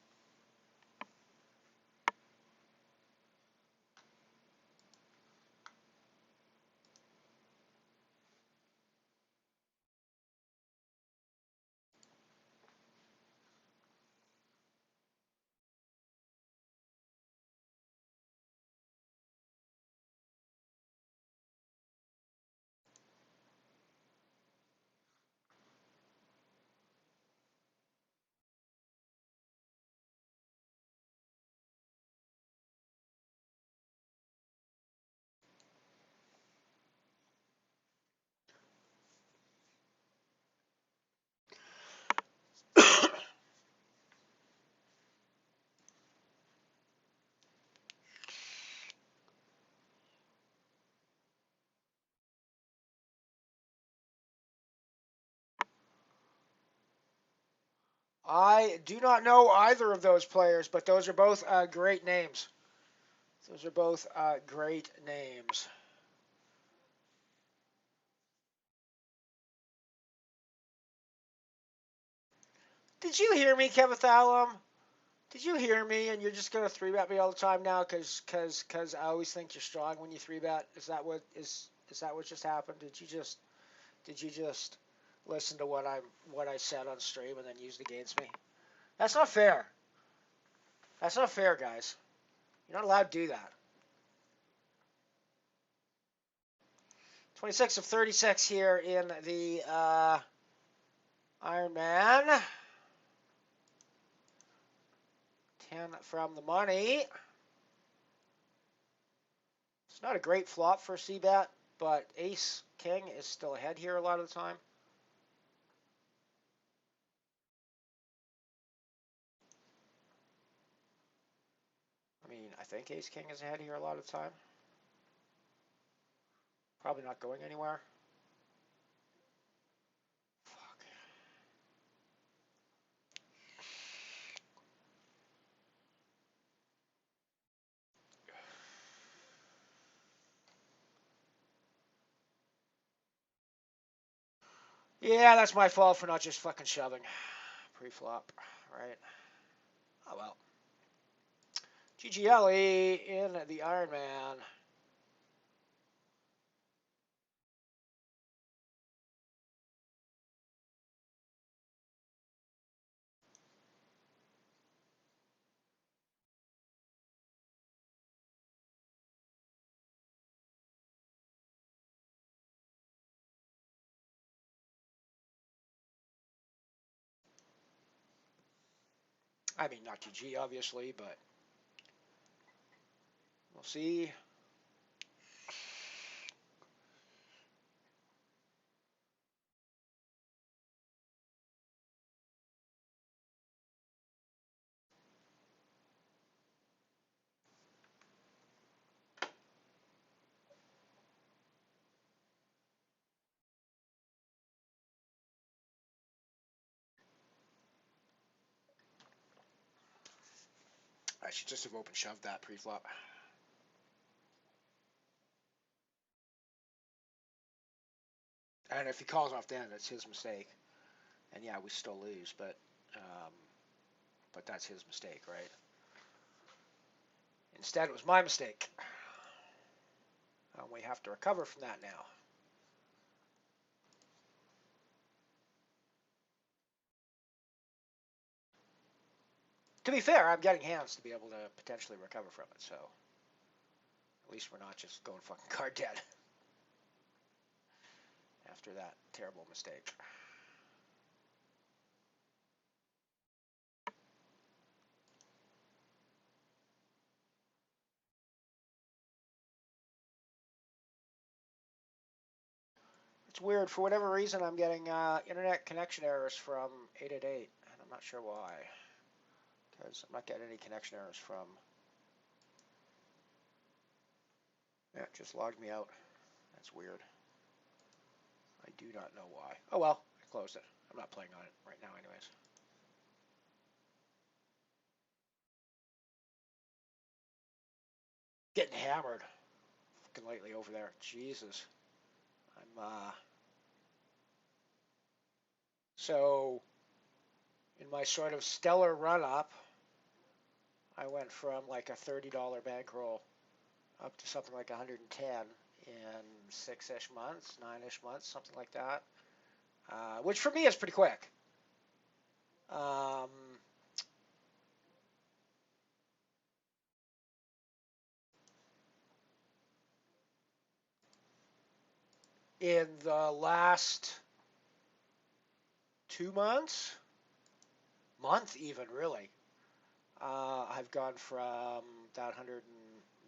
I do not know either of those players, but those are both great names. Those are both great names. Did you hear me, Kevin Thallam? Did you hear me? And you're just gonna 3-bet me all the time now, cause I always think you're strong when you 3-bet. Is that what just happened? Did you just listen to what I said on stream and then use it against me? That's not fair. That's not fair, guys. You're not allowed to do that. 26 of 36 here in the Ironman. 10 from the money. It's not a great flop for a C-bet, but Ace King is still ahead here a lot of the time. I mean, I think Ace King is ahead here a lot of the time. Probably not going anywhere. Fuck. Yeah, that's my fault for not just fucking shoving pre-flop, right? Oh well. GGLE in the Ironman. I mean, not GG, obviously, but we'll see. I should just have open shoved that pre-flop. And if he calls off then, it's his mistake. And yeah, we still lose, but that's his mistake, right? Instead, it was my mistake. And we have to recover from that now. To be fair, I'm getting hands to be able to potentially recover from it, so at least we're not just going fucking card dead after that terrible mistake. It's weird. For whatever reason, I'm getting internet connection errors from 888, and I'm not sure why. Because I'm not getting any connection errors from... Yeah, it just logged me out. That's weird. I do not know why. Oh well, I closed it. I'm not playing on it right now anyways. Getting hammered fucking lately over there. Jesus. I'm so in my sort of stellar run up, I went from like a $30 bankroll up to something like 110 in 6-ish months, 9-ish months, something like that. Which for me is pretty quick. In the last 2 months, month even really, I've gone from that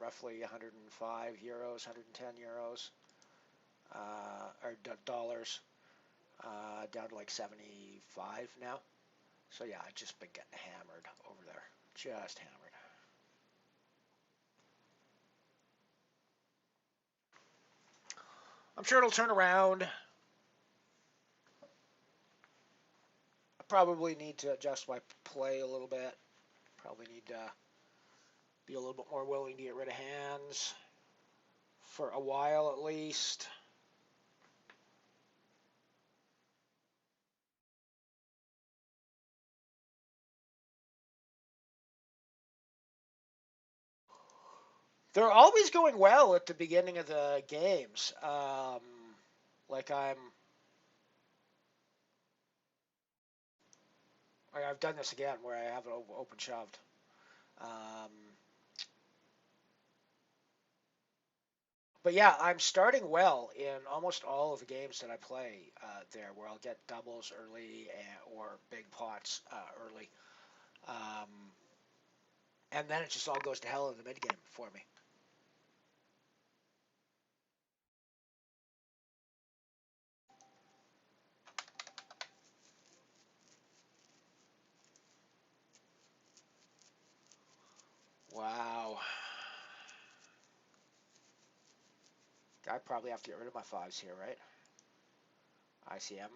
roughly 105 euros, 110 euros, or dollars, down to like 75 now. So yeah, I've just been getting hammered over there, just hammered. I'm sure it'll turn around. I probably need to adjust my play a little bit. Probably need to be a little bit more willing to get rid of hands for a while at least. They're always going well at the beginning of the games. Like I've done this again where I have it open shoved. But yeah, I'm starting well in almost all of the games that I play there, where I'll get doubles early or big pots early. And then it just all goes to hell in the mid game for me. Wow. I probably have to get rid of my fives here, right? ICM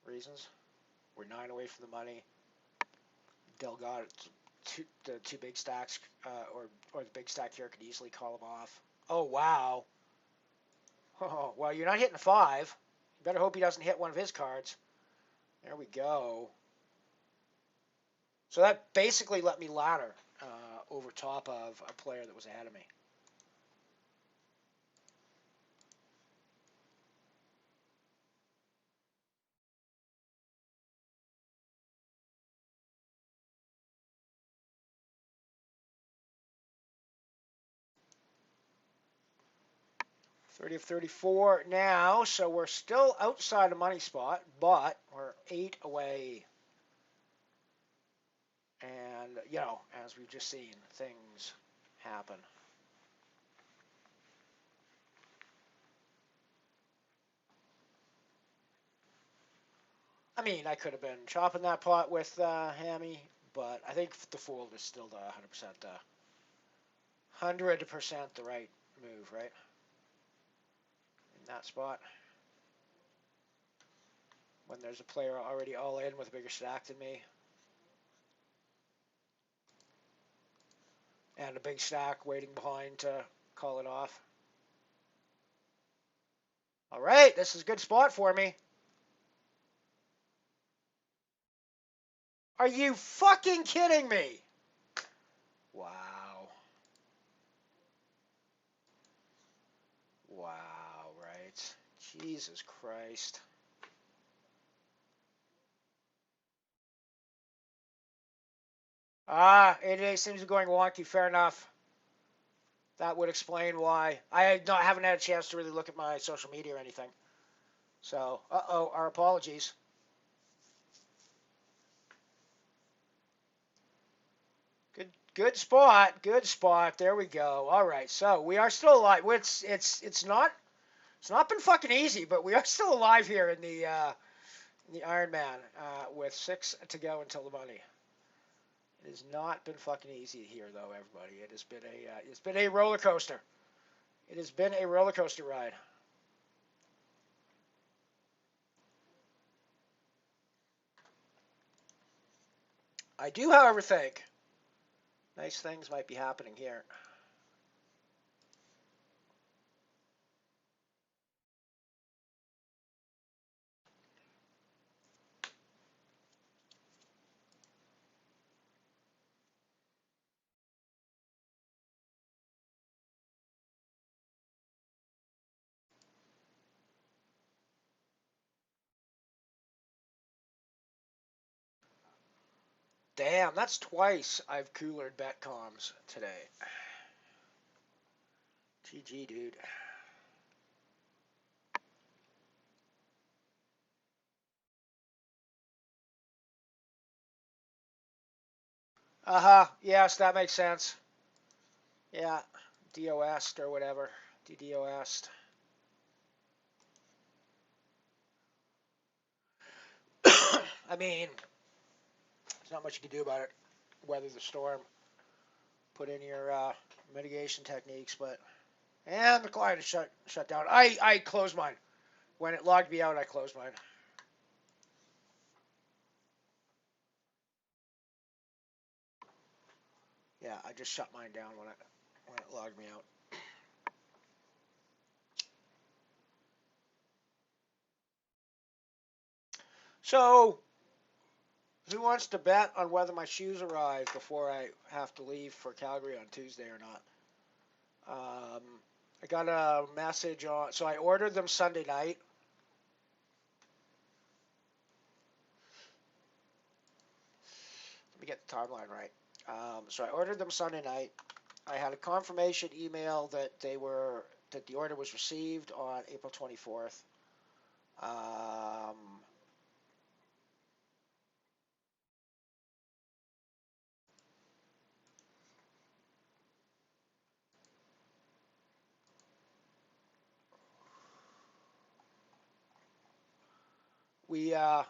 reasons. We're 9 away from the money. Delgado, the two big stacks, or the big stack here could easily call them off. Oh, wow. Oh, well, you're not hitting a 5. You better hope he doesn't hit one of his cards. There we go. So that basically let me ladder over top of a player that was ahead of me. $30 of 34 now, so we're still outside a money spot, but we're 8 away. And, as we've just seen, things happen. I mean, I could have been chopping that pot with Hammy, but I think the fold is still the 100% the right move, right? In that spot. When there's a player already all in with a bigger stack than me. And a big stack waiting behind to call it off. All right, this is a good spot for me. Are you fucking kidding me? Wow. Wow, right. Jesus Christ. It seems to be going wonky. Fair enough. That would explain why. I haven't had a chance to really look at my social media or anything. So, our apologies. Good spot. Good spot. There we go. All right. So we are still alive. It's not been fucking easy, but we are still alive here in the Ironman with 6 to go until the money. It has not been fucking easy here, though, everybody. It's been a roller coaster. It has been a roller coaster ride. I do, however, think nice things might be happening here. Damn, that's twice I've coolered betcoms today. GG, dude. Uh-huh. Yes, that makes sense. Yeah. DOS or whatever. DDoS. I mean, there's not much you can do about it. Weather the storm. Put in your mitigation techniques, but... And the client is shut down. I closed mine. When it logged me out, I closed mine. Yeah, I just shut mine down when it logged me out. So, who wants to bet on whether my shoes arrive before I have to leave for Calgary on Tuesday or not? I got a message on, so I ordered them Sunday night. Let me get the timeline right. So I ordered them Sunday night. I had a confirmation email that the order was received on April 24th. We on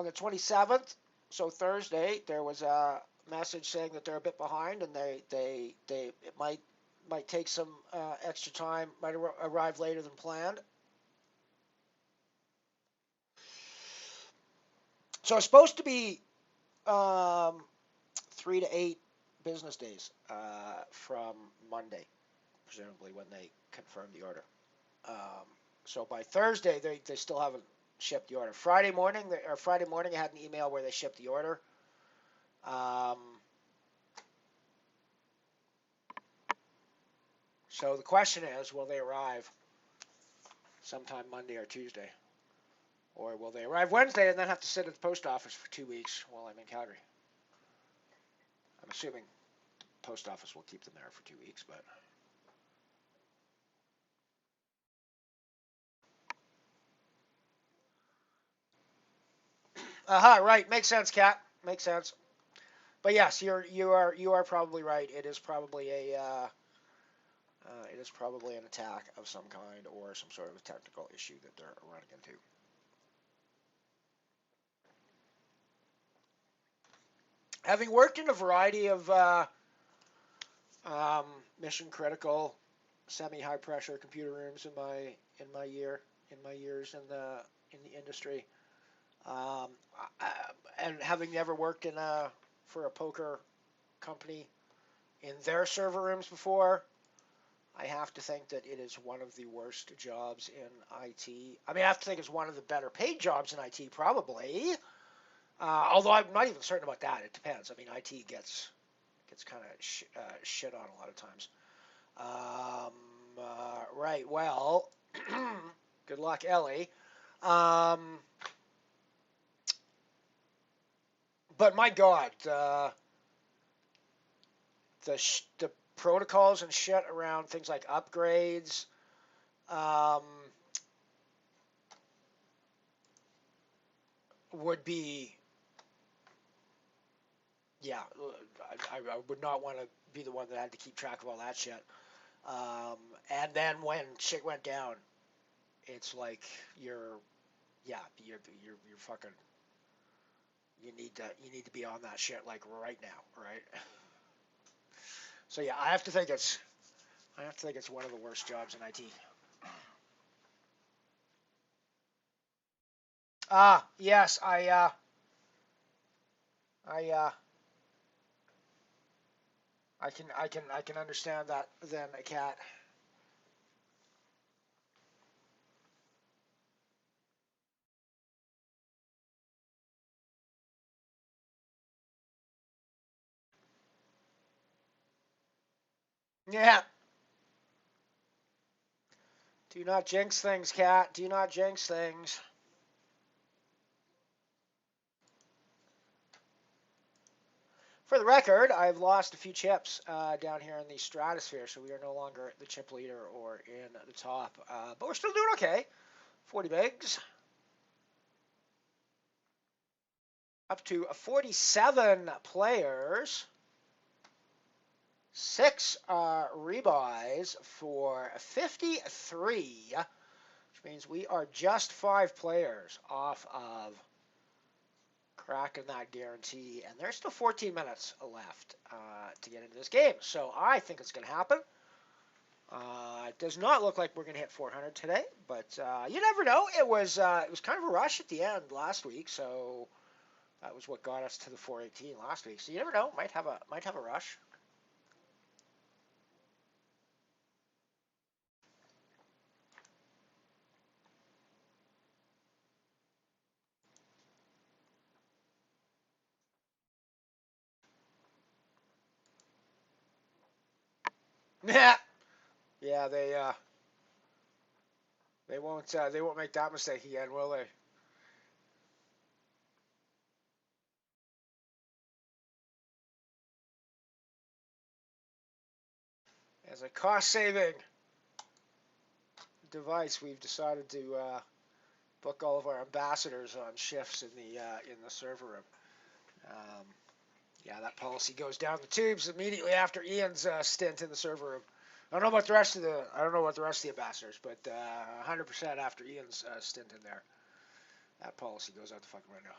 the 27th, so Thursday, there was a message saying that they're a bit behind and it might take some extra time, might arrive later than planned. So it's supposed to be 3 to 8 business days from Monday, presumably when they confirm the order. So by Thursday, they still haven't shipped the order. Friday morning, I had an email where they shipped the order. So the question is, will they arrive sometime Monday or Tuesday? Or will they arrive Wednesday and then have to sit at the post office for 2 weeks while I'm in Calgary? I'm assuming the post office will keep them there for 2 weeks, but... Aha, right. Makes sense, Cat. Makes sense. But yes, you are probably right. It is probably an attack of some kind or some sort of a technical issue that they're running into. Having worked in a variety of um, mission critical, semi high pressure computer rooms in my years in the industry, um, and having never worked for a poker company in their server rooms before, I have to think that it is one of the worst jobs in IT. I mean, I have to think it's one of the better paid jobs in IT, probably. Although I'm not even certain about that. It depends. I mean, IT gets kind of shit on a lot of times. Right. Well, good luck, Ellie. Um, but my God, the protocols and shit around things like upgrades. Um, would be, yeah, I would not want to be the one that had to keep track of all that shit. Um, and then when shit went down, it's like yeah, you're fucking, you need to be on that shit like right now, right? So yeah, I have to think it's one of the worst jobs in IT. Ah, yes, I, I can understand that then, a cat. Yeah. Do not jinx things, cat. Do not jinx things. For the record, I've lost a few chips down here in the stratosphere, so we are no longer the chip leader or in the top. But we're still doing okay. 40 bigs. Up to 47 players. 6 rebuys for 53, which means we are just 5 players off of cracking that guarantee. And there's still 14 minutes left to get into this game. So I think it's going to happen. It does not look like we're going to hit 400 today, but you never know. It was kind of a rush at the end last week, so that was what got us to the 418 last week. So you never know. Might have a rush. Yeah, yeah. They won't make that mistake again, will they? As a cost-saving device, we've decided to book all of our ambassadors on shifts in the server room. Um, yeah, that policy goes down the tubes immediately after Ian's stint in the server room. I don't know what the rest of the ambassadors, but 100% after Ian's stint in there, that policy goes out the fucking window.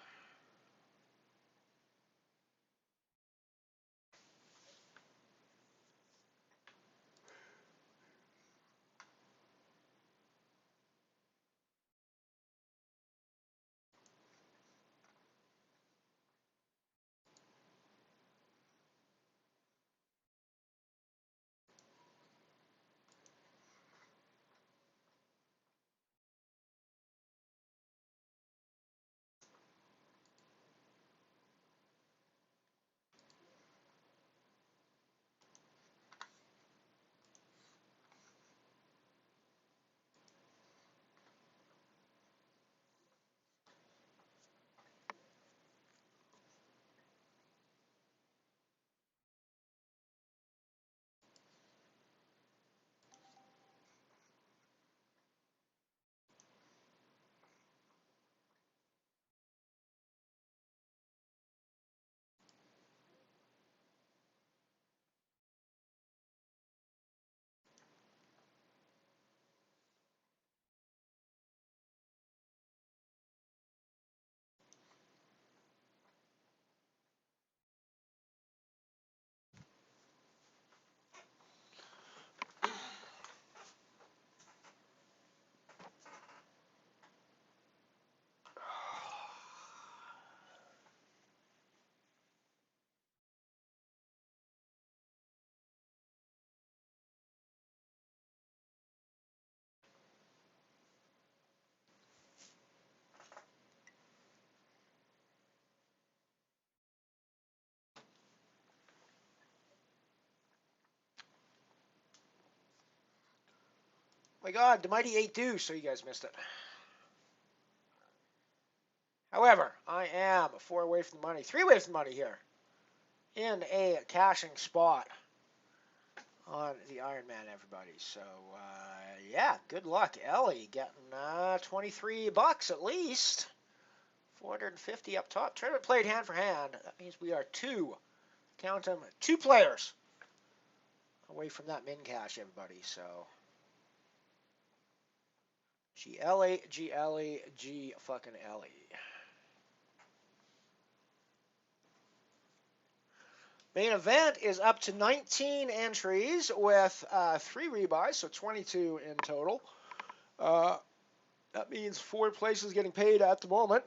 My God, the mighty 8 deuce, so you guys missed it. However, I am 4 away from the money, 3 away from the money here in a cashing spot on the Ironman, everybody. So, yeah, good luck, Ellie, getting 23 bucks at least. 450 up top. Tournament played hand for hand. That means we are 2, count them, 2 players away from that min cash, everybody. So, G-Ellie, G-Ellie, G-fucking Ellie. Main event is up to 19 entries with 3 rebuys, so 22 in total. That means 4 places getting paid at the moment,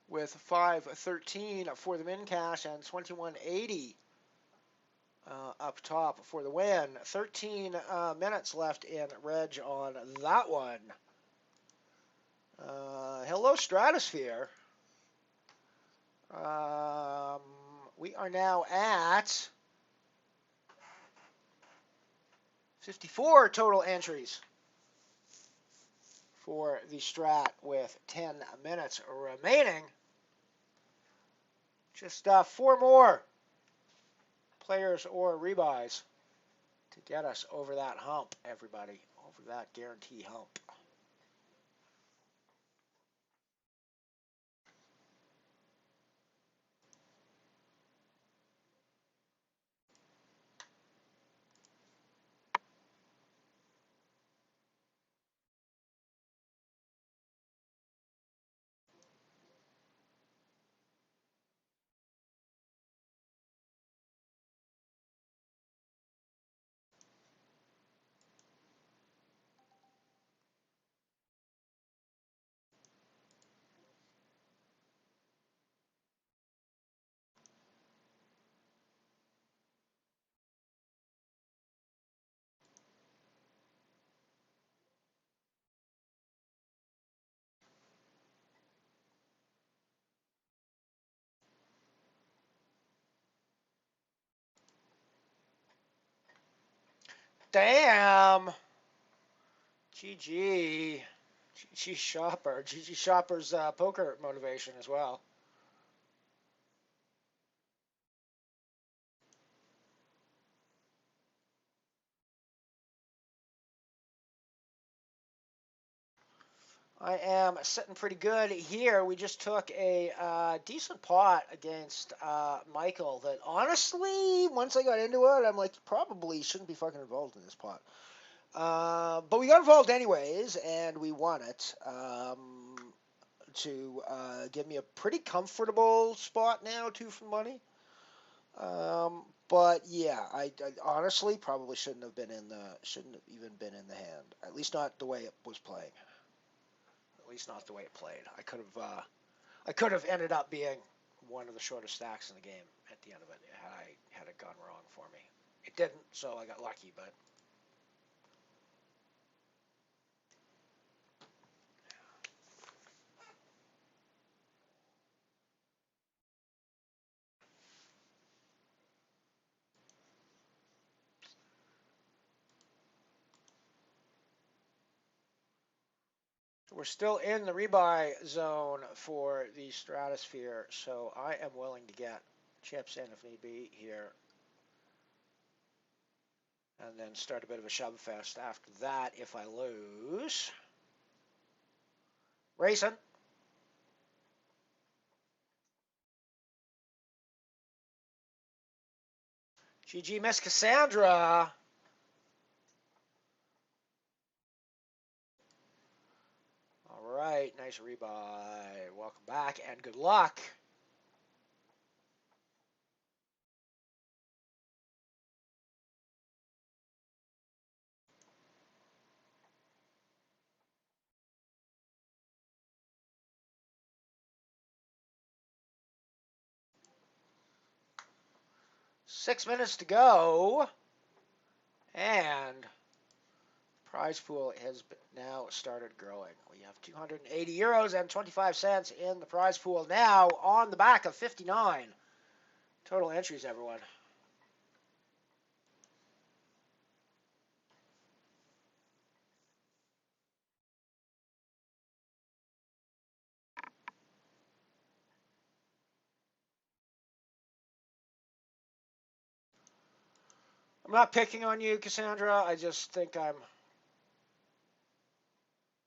with 513 for the min cash and 2180 up top for the win. 13 minutes left in reg on that one. Hello, Stratosphere. We are now at 54 total entries for the strat with 10 minutes remaining. Just 4 more players or rebuys to get us over that hump, everybody. Over that guarantee hump. Damn! GG. GG Shopper. GG Shopper's poker motivation as well. I am sitting pretty good here. We just took a decent pot against Michael that honestly, once I got into it, I'm like, probably shouldn't be fucking involved in this pot. But we got involved anyways, and we won it to give me a pretty comfortable spot now, 2 for money. But yeah, I honestly probably shouldn't have even been in the hand. At least not the way it was playing. At least not the way it played. I could have ended up being one of the shortest stacks in the game at the end of it had it gone wrong for me. It didn't, so I got lucky, but we're still in the rebuy zone for the Stratosphere, so I am willing to get chips in if need be here. And then start a bit of a shove fest after that if I lose. Racing. GG Miss Cassandra. All right, nice rebuy. Welcome back and good luck. Six minutes to go. And prize pool has now started growing. We have 280 euros and 25 cents in the prize pool now on the back of 59 total entries, everyone. I'm not picking on you, Cassandra. I just think I'm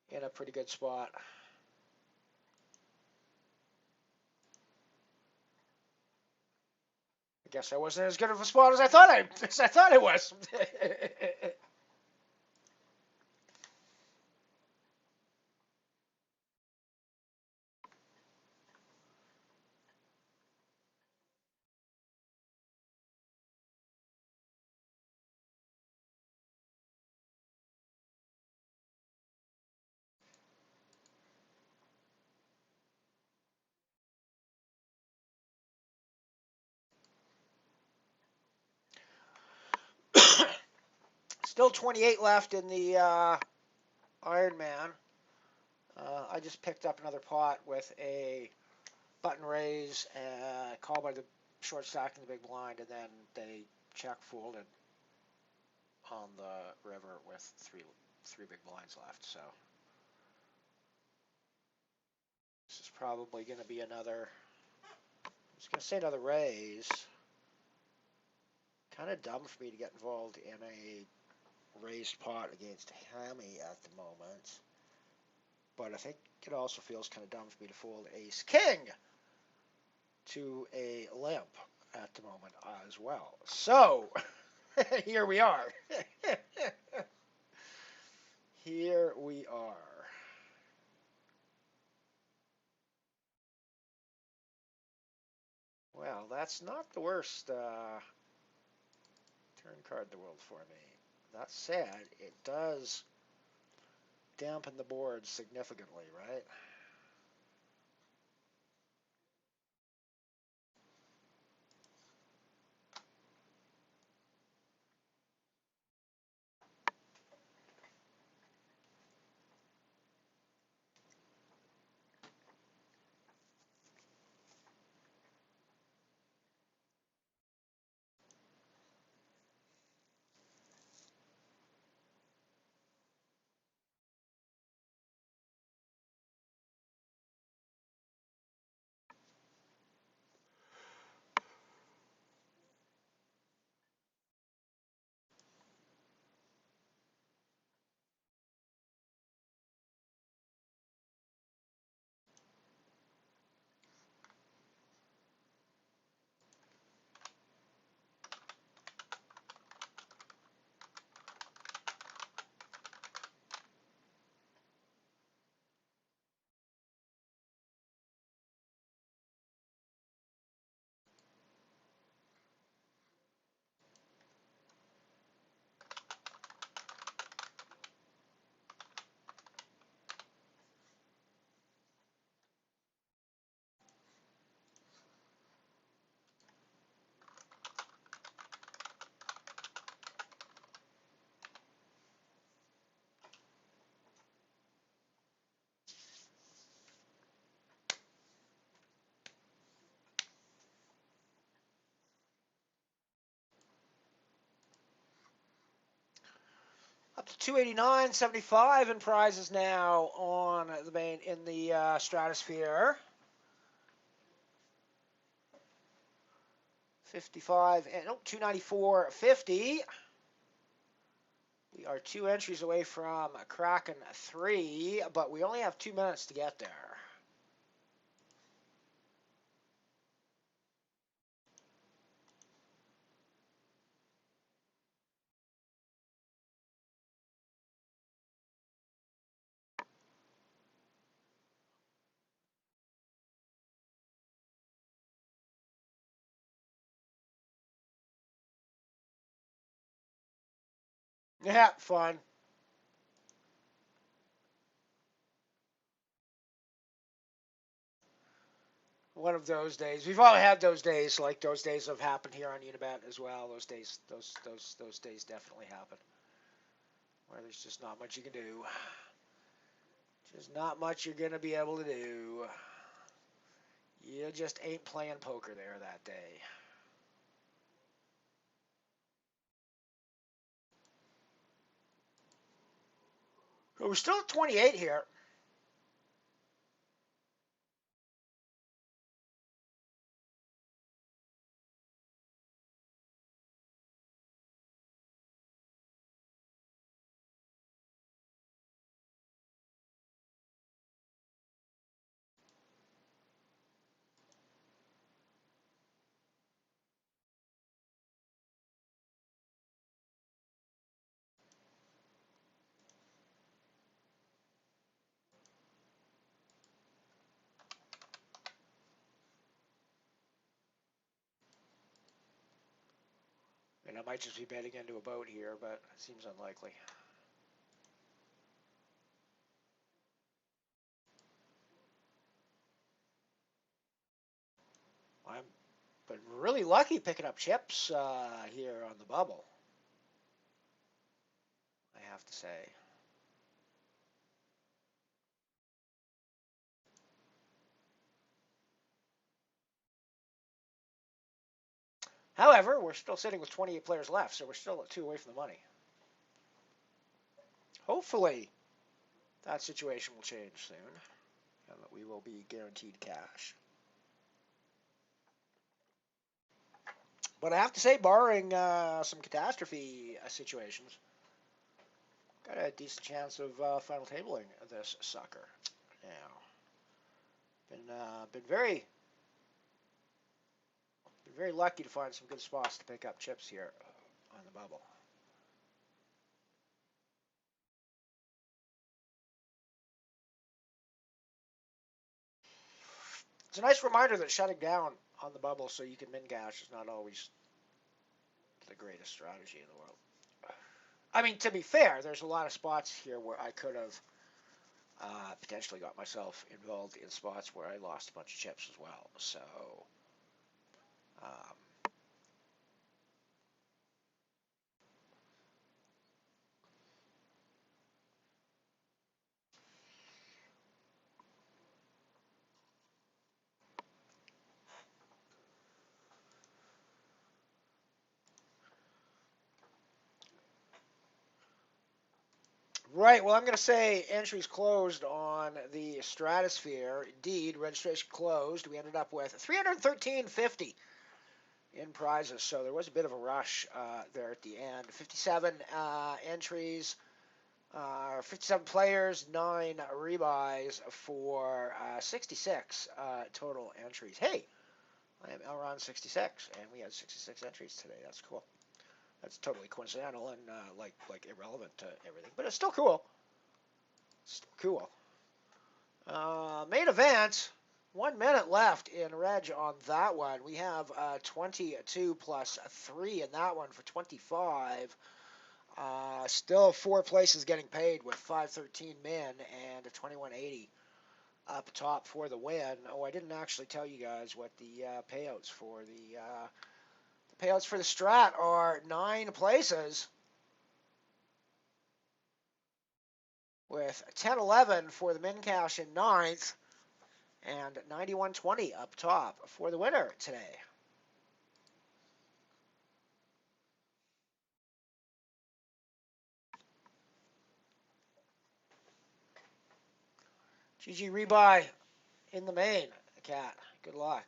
in a pretty good spot. I guess I wasn't as good of a spot as I thought I was. Still 28 left in the Ironman. I just picked up another pot with a button raise, called by the short stack in the big blind, and then they check folded on the river with three big blinds left. So this is probably going to be another. I was going to say another raise. Kind of dumb for me to get involved in a raised pot against Hammy at the moment. But I think it also feels kind of dumb for me to fold Ace King to a limp at the moment as well. So here we are. Here we are. Well, that's not the worst turn card in the world for me. That said, it does dampen the board significantly, right? Up to 289.75 in prizes now on the main in the stratosphere. 55 and 294.50. We are 2 entries away from cracking 3, but we only have 2 minutes to get there. Yeah, fun. One of those days. We've all had those days, like those days have happened here on Unibet as well. Those days, those days definitely happen. Where there's just not much you can do. Just not much you're gonna be able to do. You just ain't playing poker there that day. But we're still at 28 here. I might just be betting into a boat here, but it seems unlikely. I've been really lucky picking up chips here on the bubble, I have to say. However, we're still sitting with 28 players left, so we're still at 2 away from the money. Hopefully, that situation will change soon, and that we will be guaranteed cash. But I have to say, barring some catastrophe situations, got a decent chance of final tabling this sucker. Now, been very lucky to find some good spots to pick up chips here on the bubble. It's a nice reminder that shutting down on the bubble so you can min cash is not always the greatest strategy in the world. I mean, to be fair, there's a lot of spots here where I could have potentially got myself involved in spots where I lost a bunch of chips as well. So, um, right, well, I'm going to say entries closed on the Stratosphere. Indeed, registration closed. We ended up with 313.50 in prizes, so there was a bit of a rush there at the end. 57 entries, 57 players, 9 rebuys for 66 total entries. Hey, I am Elron 66, and we had 66 entries today. That's cool. That's totally coincidental and like irrelevant to everything, but it's still cool. Still cool. Main event. 1 minute left in reg on that one. We have 22 plus 3 in that one for 25. Still 4 places getting paid with 513 min and a 2180 up top for the win. Oh, I didn't actually tell you guys what the payouts for the strat are. 9 places with 1011 for the min cash in ninth and 9120 up top for the winner today. GG rebuy in the main, Cat. Good luck.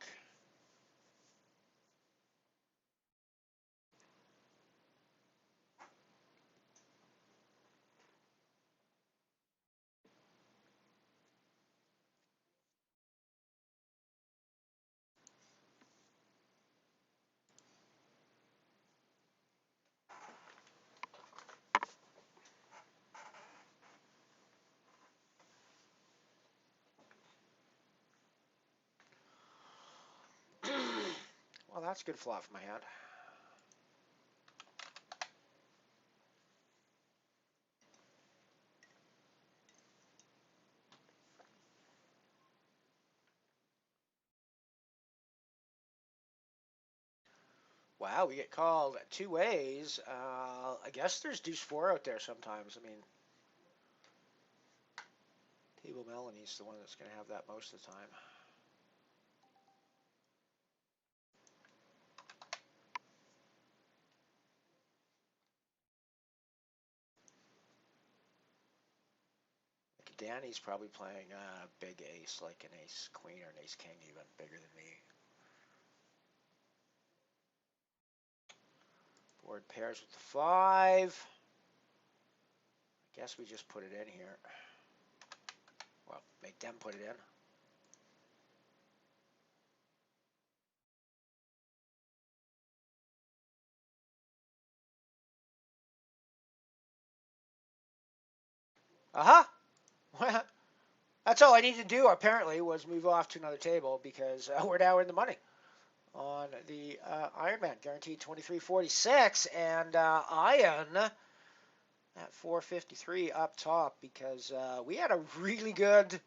Well, that's good flop from my hand. Wow, we get called 2 ways. I guess there's deuce 4 out there sometimes. I mean, Table Melanie's the one that's going to have that most of the time. Like Danny's probably playing a big ace, like an ace queen or an ace king, even bigger than me. Board pairs with the 5. I guess we just put it in here. Well, make them put it in. Aha! That's all I need to do, apparently, was move off to another table because we're now in the money. on the Ironman, guaranteed 23.46, and Iron at 4.53 up top because we had a really good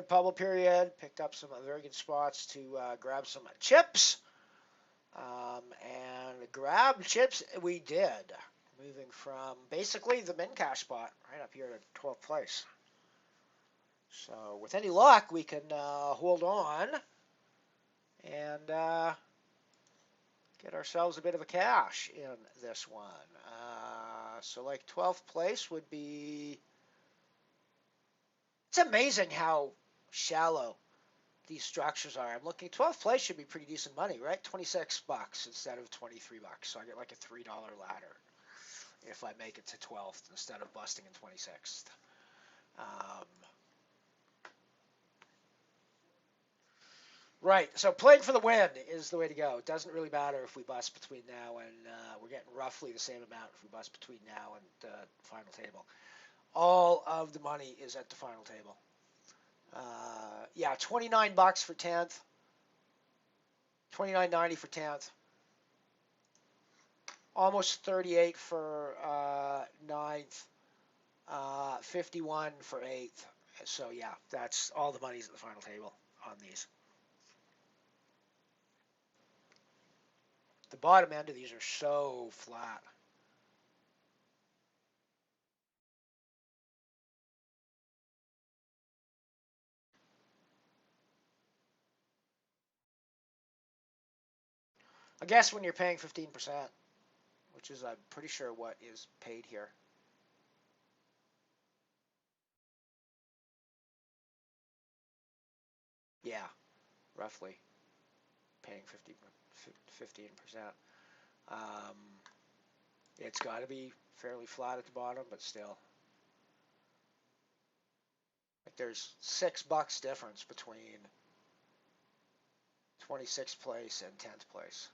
bubble period. Picked up some very good spots to grab some chips, and grab chips we did, moving from basically the min cash spot right up here to 12th place. So with any luck, we can hold on and get ourselves a bit of a cash in this one. So like 12th place would be. It's amazing how shallow these structures are. I'm looking. 12th place should be pretty decent money, right? $26 instead of $23. So I get like a $3 ladder if I make it to 12th instead of busting in 26th. Right, so playing for the win is the way to go. It doesn't really matter if we bust between now and we're getting roughly the same amount if we bust between now and the final table. All of the money is at the final table. Yeah, $29 for 10th, $29.90 for 10th, almost 38 for 9th, 51 for 8th. So yeah, that's all the money's at the final table on these. The bottom end of these are so flat. I guess when you're paying 15%, which is I'm pretty sure what is paid here. Yeah, roughly paying 15%. It's got to be fairly flat at the bottom, but still. Like there's $6 difference between 26th place and 10th place.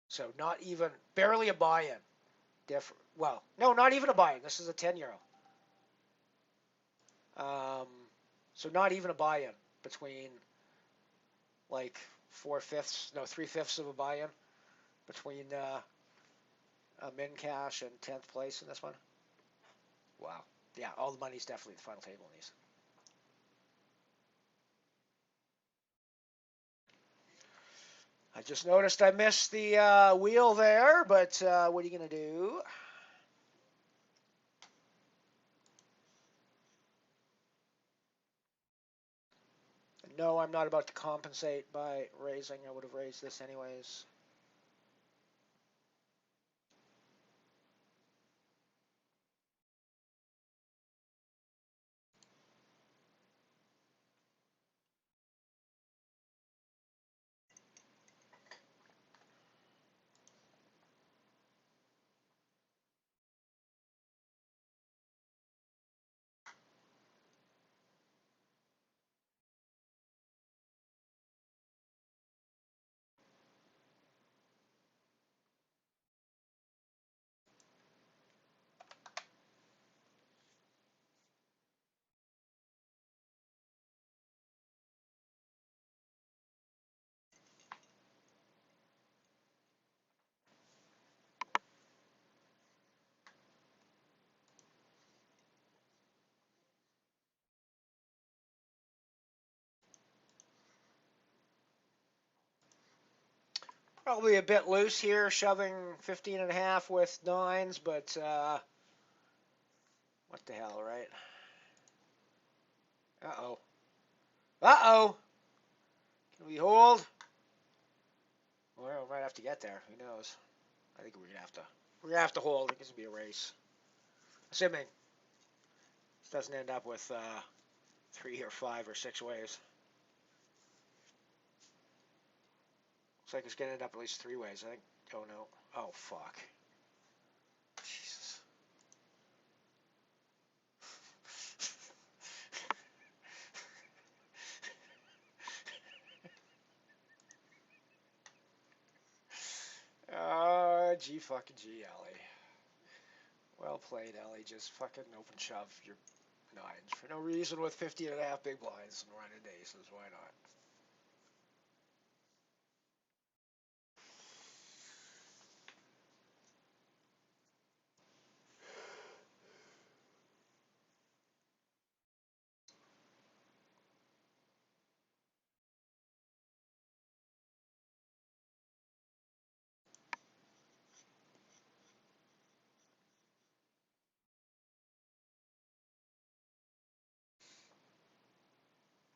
So not even, barely a buy-in. Well, no, not even a buy-in. This is a 10-euro. So not even a buy-in between like 3/5 of a buy-in between min cash and 10th place in this one. Wow. Yeah, all the money's definitely at the final table in these. I just noticed I missed the wheel there, but what are you going to do? No, I'm not about to compensate by raising. I would have raised this anyways. Probably a bit loose here, shoving 15.5 with nines, but what the hell, right? Uh-oh. Uh-oh! Can we hold? Well, we might have to get there. Who knows? I think we're gonna have to hold. I think this will be a race. Assuming this doesn't end up with 3 or 5 or 6 ways. Looks like it's gonna end up at least 3 ways, I think. Oh no. Oh fuck. Jesus. G fucking G, Ellie. Well played, Ellie. Just fucking open shove your nines for no reason with 50.5 big blinds and running aces. Why not?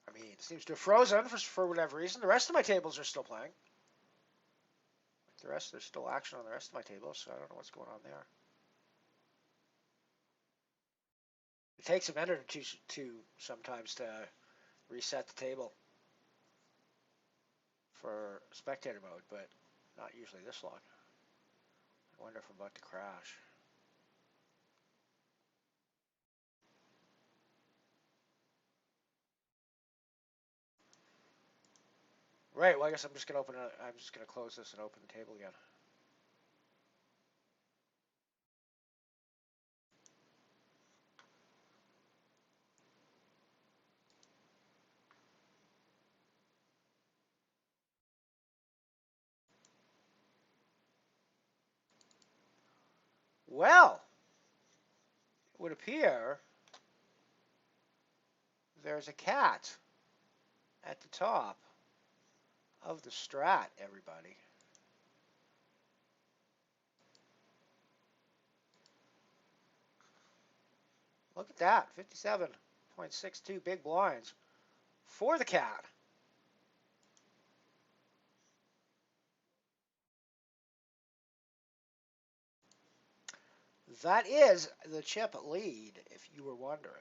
I mean, it seems to have frozen for whatever reason. The rest of my tables are still playing. There's still action on the rest of my tables, so I don't know what's going on there. It takes a minute or two sometimes to reset the table for spectator mode, but not usually this long. I wonder if I'm about to crash. Right. Well, I guess I'm just gonna close this and open the table again. Well, it would appear there's a cat at the top of the strat, everybody. Look at that, 57.62 big blinds for the cat. That is the chip lead, if you were wondering.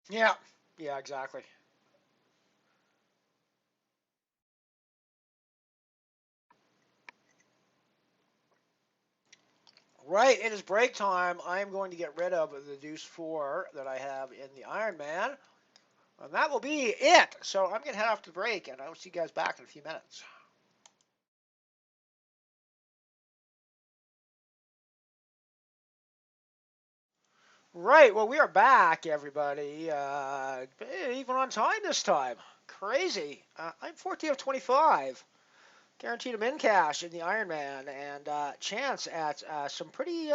Yeah, yeah, exactly. Right, it is break time. I am going to get rid of the deuce 4 that I have in the Ironman, and that will be it. So I'm going to head off to the break, and I will see you guys back in a few minutes. Right, well, we are back, everybody. Even on time this time. Crazy. I'm 14 of 25. Guaranteed a min cash in the Ironman, and chance at some pretty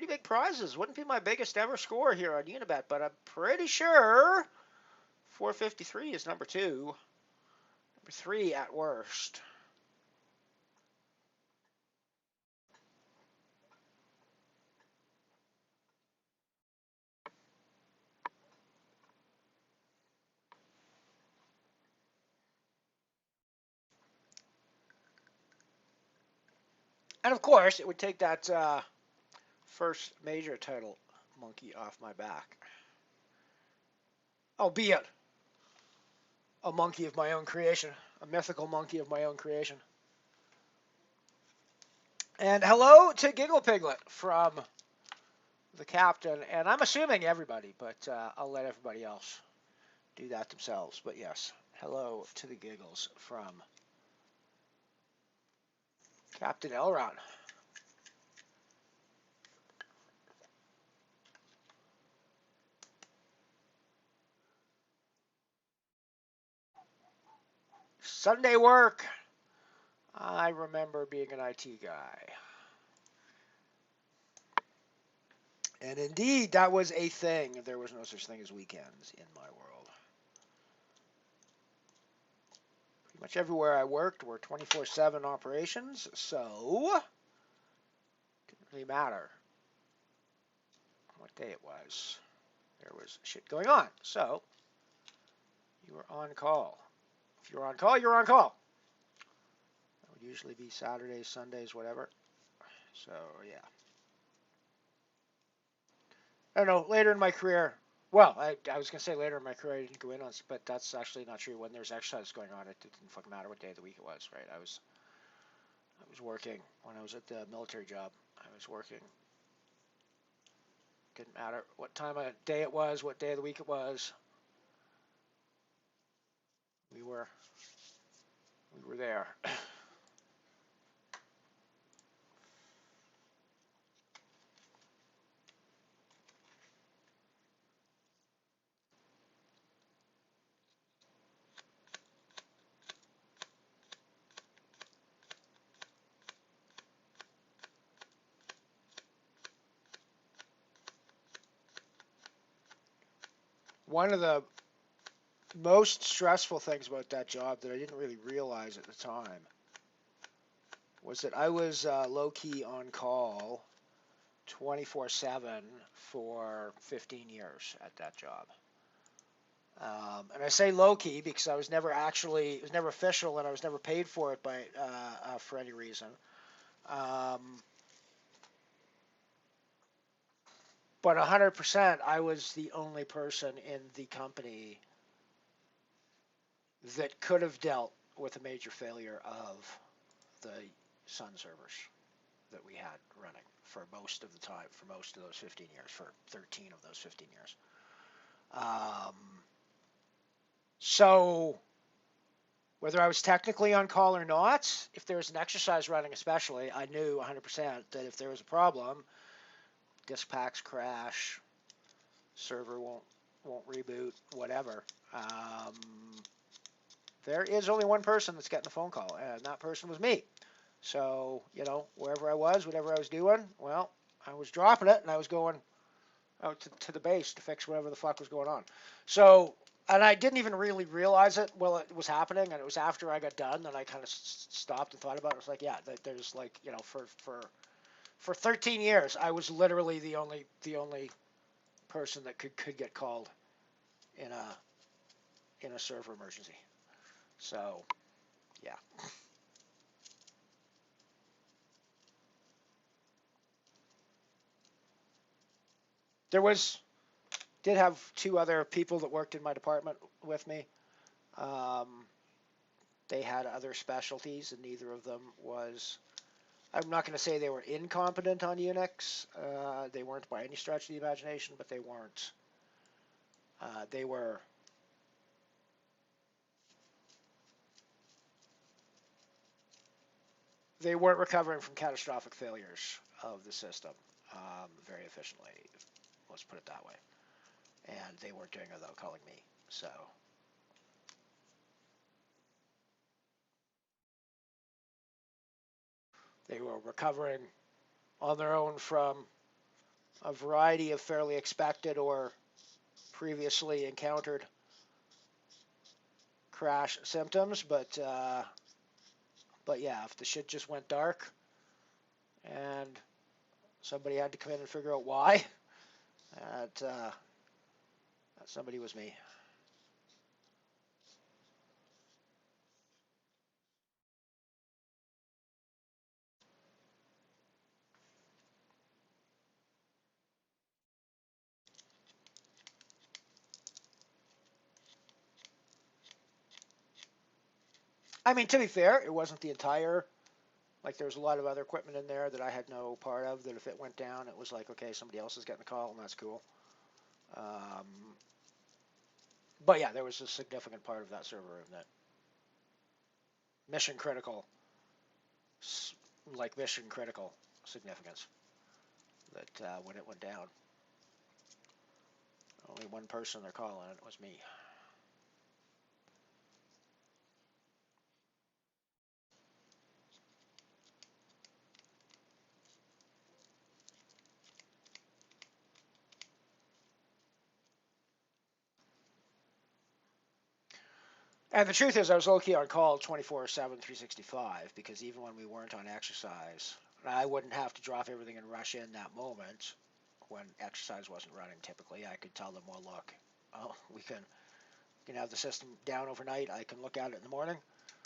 big prizes. Wouldn't be my biggest ever score here on Unibet, but I'm pretty sure 453 is number 2. Number 3 at worst. And of course, it would take that first major title monkey off my back. Albeit a monkey of my own creation, a mythical monkey of my own creation. And hello to Giggle Piglet from the captain, and I'm assuming everybody, but I'll let everybody else do that themselves. But yes, hello to the giggles from Captain Elron. Sunday work. I remember being an IT guy. And indeed, that was a thing. There was no such thing as weekends in my world. Pretty much everywhere I worked were 24/7 operations, so it didn't really matter what day it was. There was shit going on. So you were on call. If you're on call, you're on call. would usually be Saturdays, Sundays, whatever. So, yeah. I don't know, later in my career, well, I was going to say later in my career I didn't go in on, but that's actually not true. When there's exercise going on, it didn't fucking matter what day of the week it was, right? I was working when I was at the military job. I was working. Didn't matter what time of day it was, what day of the week it was. We were there. One of the most stressful things about that job that I didn't really realize at the time was that I was low-key on call 24/7 for 15 years at that job. And I say low-key because I was never actually, it was never official, and I was never paid for it for any reason. But 100%, I was the only person in the company that could have dealt with a major failure of the Sun servers that we had running for most of the time, for most of those 15 years, for 13 of those 15 years. So whether I was technically on call or not, if there was an exercise running especially, I knew 100% that if there was a problem, disk packs crash, server won't reboot, whatever. There is only one person that's getting the phone call, and that person was me. So, wherever I was, whatever I was doing, well, I was dropping it, and I was going out to the base to fix whatever the fuck was going on. So, and I didn't even really realize it while it was happening, and it was after I got done that I kind of stopped and thought about it. It was like, yeah, there's like, for 13 years, I was literally the only person that could get called in a server emergency. So, yeah. Did have two other people that worked in my department with me. They had other specialties, and neither of them was. I'm not going to say they were incompetent on Unix. They weren't by any stretch of the imagination, but they weren't. They were. They weren't recovering from catastrophic failures of the system very efficiently. Let's put it that way. And they weren't doing it without calling me. So. They were recovering on their own from a variety of fairly expected or previously encountered crash symptoms, but yeah, if the shit just went dark and somebody had to come in and figure out why, that somebody was me. I mean, to be fair, it wasn't the entire. Like, there was a lot of other equipment in there that I had no part of. That if it went down, it was like, okay, somebody else is getting the call, and that's cool. But yeah, there was a significant part of that server room that mission critical, like mission critical significance. That when it went down, only one person they're calling, and it was me. And the truth is, I was low-key on call 24/7, 365, because even when we weren't on exercise, I wouldn't have to drop everything and rush in that moment when exercise wasn't running typically. I could tell them, well, look, we can have the system down overnight. I can look at it in the morning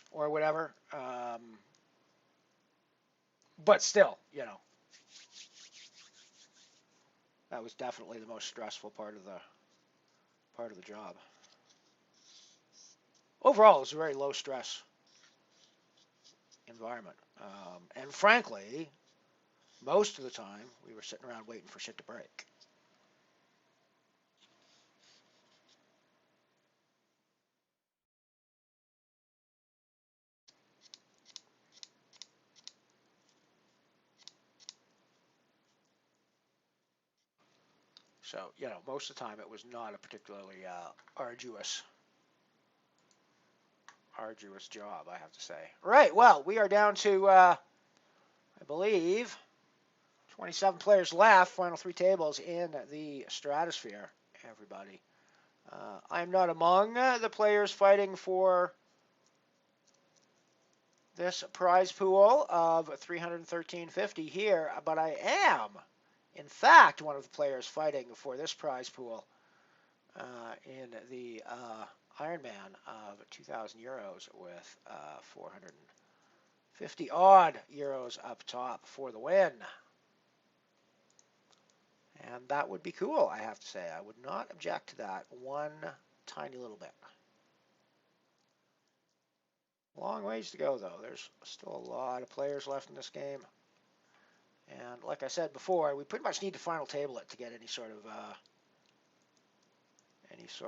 or whatever. But still, that was definitely the most stressful part of the job. Overall, it was a very low stress environment, and frankly, most of the time we were sitting around waiting for shit to break. So, most of the time it was not a particularly arduous job, I have to say. Right, well, we are down to, I believe, 27 players left, final three tables in the stratosphere, everybody. I'm not among the players fighting for this prize pool of $313.50 here, but I am, in fact, one of the players fighting for this prize pool in the Ironman of 2,000 euros with 450 odd euros up top for the win. And that would be cool, I have to say. I would not object to that one tiny little bit. Long ways to go, though. There's still a lot of players left in this game. And like I said before, we pretty much need to final table it to get any sort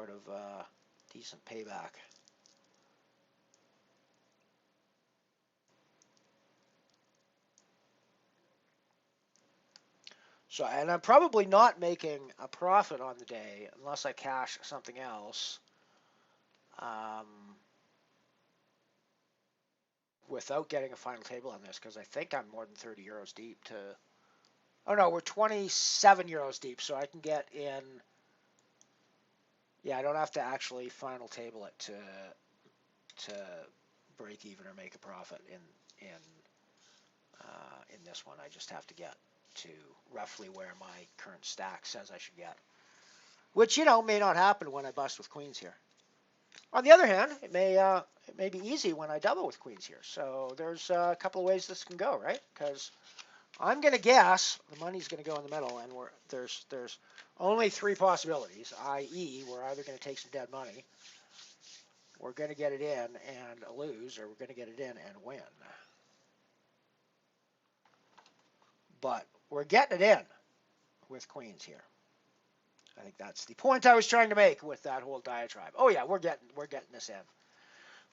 of decent payback. So, and I'm probably not making a profit on the day unless I cash something else without getting a final table on this, because I think I'm more than 30 euros deep to... Oh no, we're 27 euros deep, so I can get in... Yeah, I don't have to actually final table it to break even or make a profit in this one. I just have to get to roughly where my current stack says I should get, which may not happen when I bust with queens here. On the other hand, it may be easy when I double with queens here. So there's a couple of ways this can go, right? Because I'm going to guess the money's going to go in the middle, and there's only three possibilities, i.e., we're either going to take some dead money, we're going to get it in and lose, or we're going to get it in and win. But we're getting it in with queens here. I think that's the point I was trying to make with that whole diatribe. Oh yeah, we're getting this in.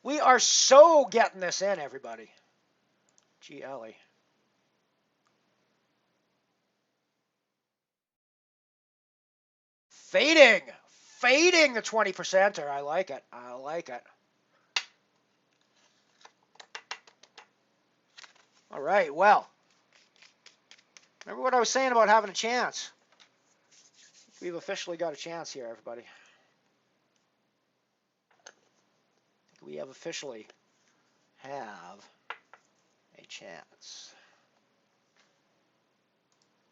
We are so getting this in, everybody. Gee, Ellie. Fading the 20%er. I like it. I like it. All right, well, remember what I was saying about having a chance? We've officially got a chance here, everybody. We have officially have a chance.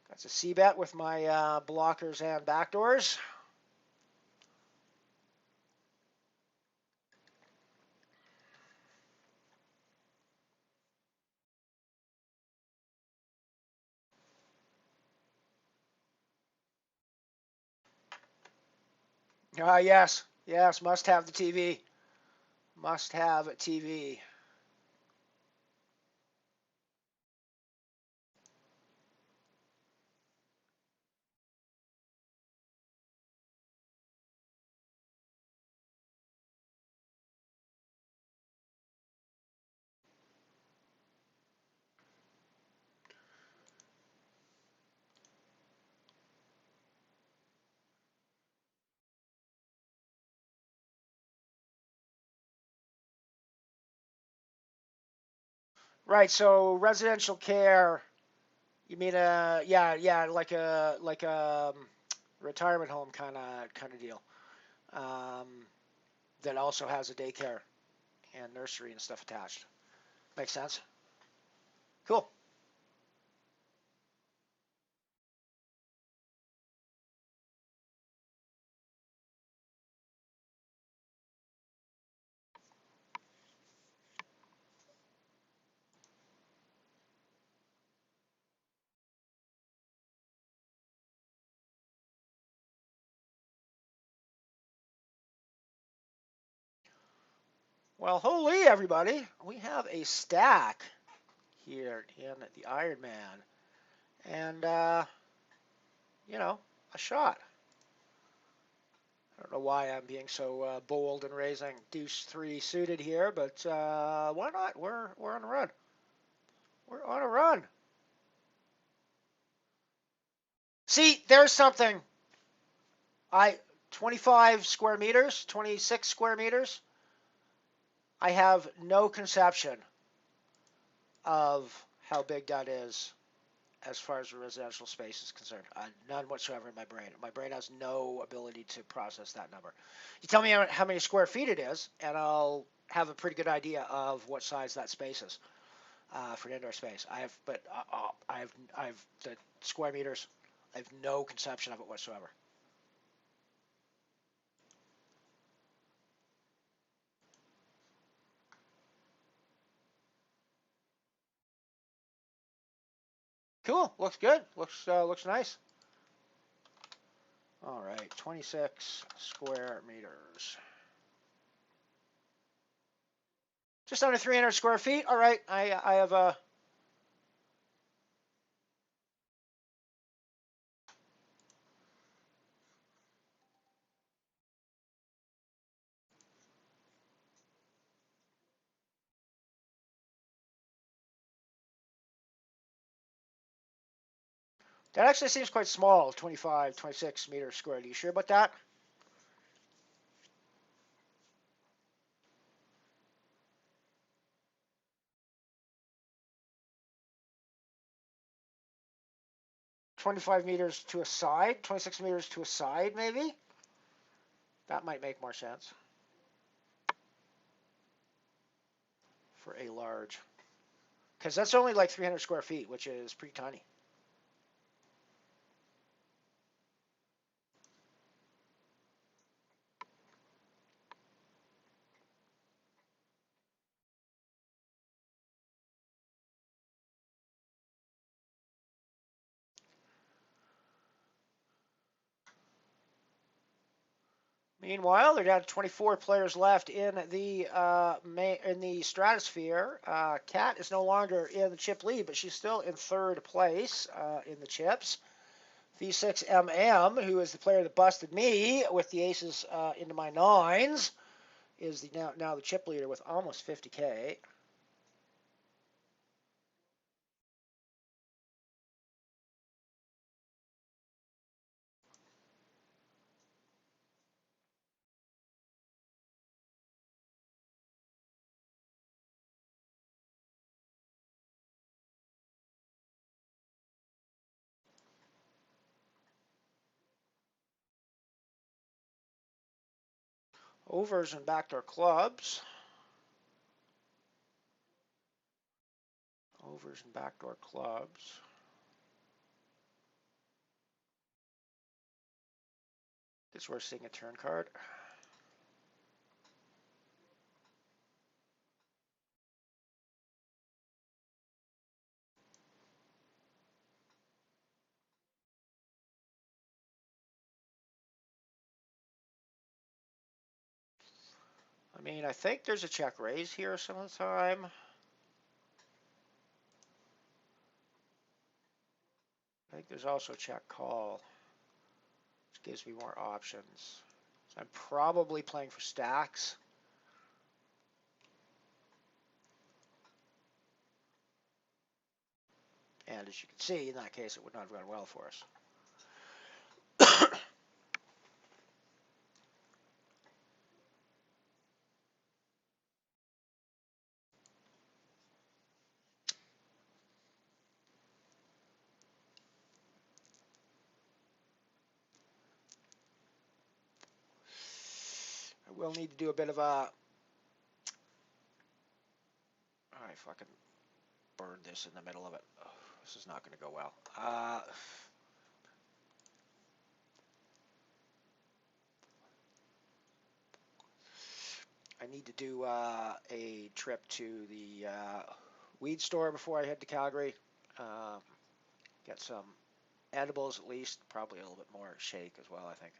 That's a C-bet with my blockers and backdoors. Yes, must have the TV. Must have a TV. Right, so residential care, you mean like a retirement home kind of deal. That also has a daycare and nursery and stuff attached. Makes sense? Cool. Well, holy everybody, we have a stack here in the Ironman, and a shot. I don't know why I'm being so bold and raising deuce 3 suited here, but why not? We're on a run. We're on a run. See, there's something. 25 square meters, 26 square meters. I have no conception of how big that is as far as the residential space is concerned. None whatsoever in my brain. My brain has no ability to process that number. You tell me how many square feet it is, and I'll have a pretty good idea of what size that space is for an indoor space. I have the square meters. I have no conception of it whatsoever. Cool. Looks good. Looks nice. All right, 26 square meters. Just under 300 square feet. All right, I have a. That actually seems quite small, 25, 26 meters squared. Are you sure about that? $25 meters to a side, 26 meters to a side, maybe? That might make more sense for a large. Because that's only like 300 square feet, which is pretty tiny. Meanwhile, they're down to 24 players left in the stratosphere. Kat is no longer in the chip lead, but she's still in third place in the chips. V6MM, who is the player that busted me with the aces into my nines, is now the chip leader with almost 50K. Overs and backdoor clubs. Overs and backdoor clubs. Guess we're seeing a turn card. I mean, I think there's a check raise here some of the time. I think there's also a check call, which gives me more options. So I'm probably playing for stacks. And as you can see, in that case, it would not have gone well for us. I will need to do a bit of a... I fucking burned this in the middle of it. Oh, this is not going to go well. I need to do a trip to the weed store before I head to Calgary. Get some edibles at least, probably a little bit more shake as well, I think.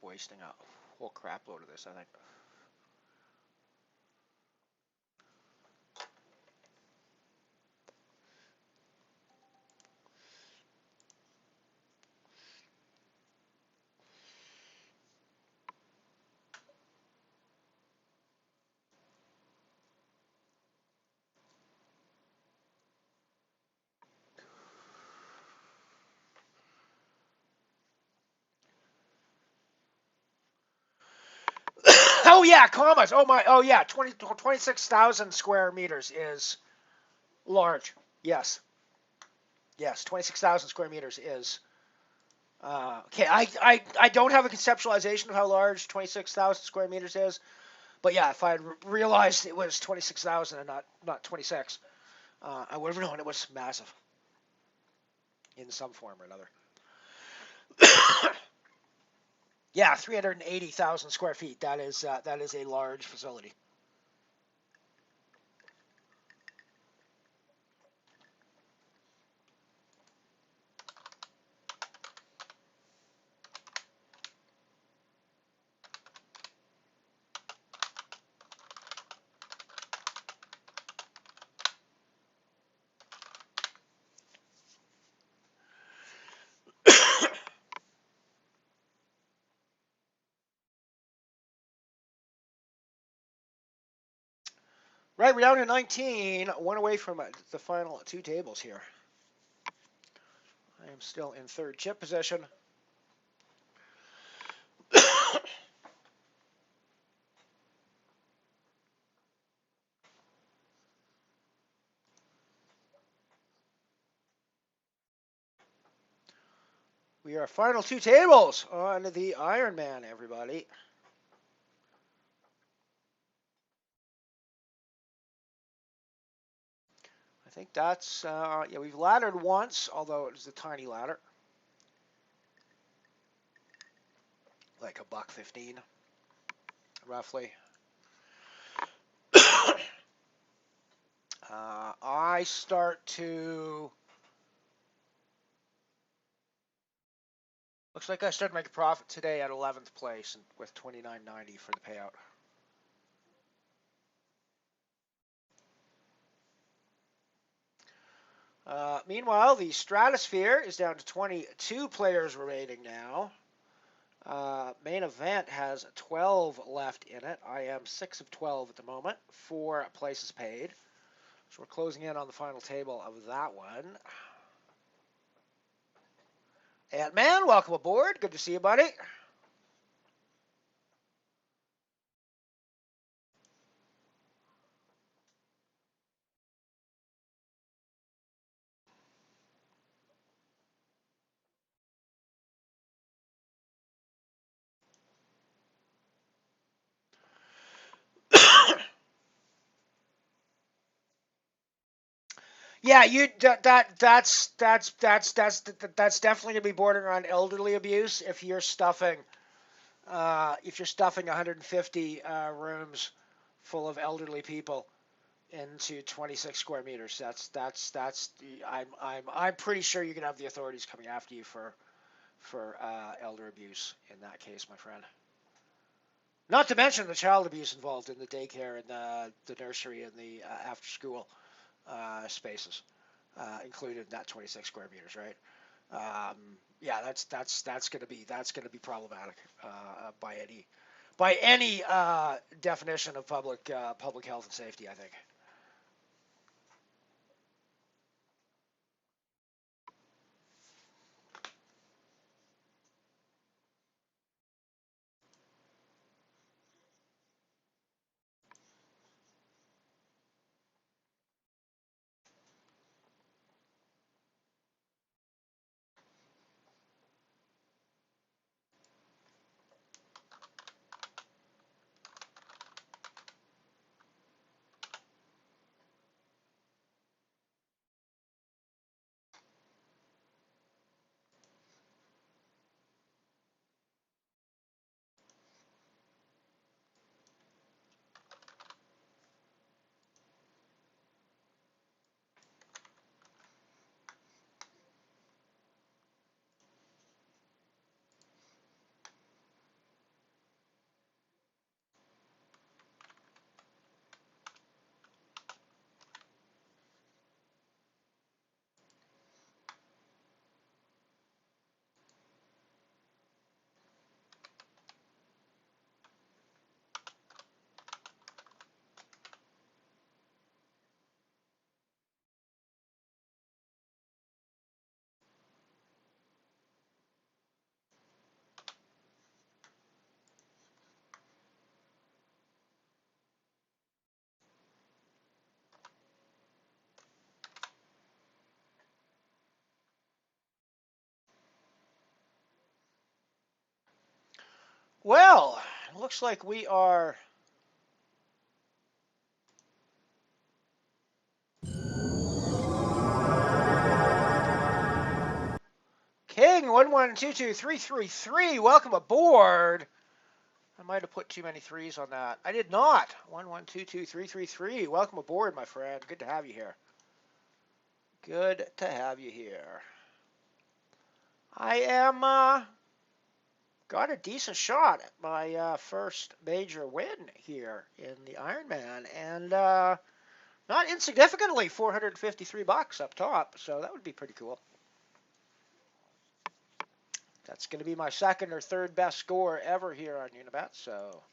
wasting a whole crap load of this, I think. Oh yeah, commas. Oh my. Oh yeah, 26,000 square meters is large. Yes. Yes, 26,000 square meters is. Okay, I don't have a conceptualization of how large 26,000 square meters is, but yeah, if I had realized it was 26,000 and not 26, I would have known it was massive in some form or another. Yeah, 380,000 square feet. That is a large facility. Right, we're down to 19, one away from the final two tables here. I am still in third chip position. We are final two tables on the Ironman, everybody. I think that's, yeah, we've laddered once, although it was a tiny ladder. Like $1.15, roughly. I start to, looks like I started making profit today at 11th place with $29.90 for the payout. Meanwhile, the Stratosphere is down to 22 players remaining now. Main event has 12 left in it. I am 6 of 12 at the moment. 4 places paid. So we're closing in on the final table of that one. Ant-Man, welcome aboard. Good to see you, buddy. Yeah, that's definitely gonna be bordering on elderly abuse if you're stuffing 150 rooms full of elderly people into 26 square meters. I'm pretty sure you're gonna have the authorities coming after you for elder abuse in that case, my friend. Not to mention the child abuse involved in the daycare and the nursery and the after school spaces, included in that 26 square meters, right? Yeah, that's gonna be problematic by any definition of public health and safety, I think. Well, it looks like we are King 1122333. Welcome aboard. I might have put too many threes on that. I did not. 1122333. Welcome aboard, my friend. Good to have you here. Good to have you here. I am got a decent shot at my first major win here in the Ironman, and not insignificantly, 453 bucks up top. So that would be pretty cool. That's going to be my second or third best score ever here on Unibet. So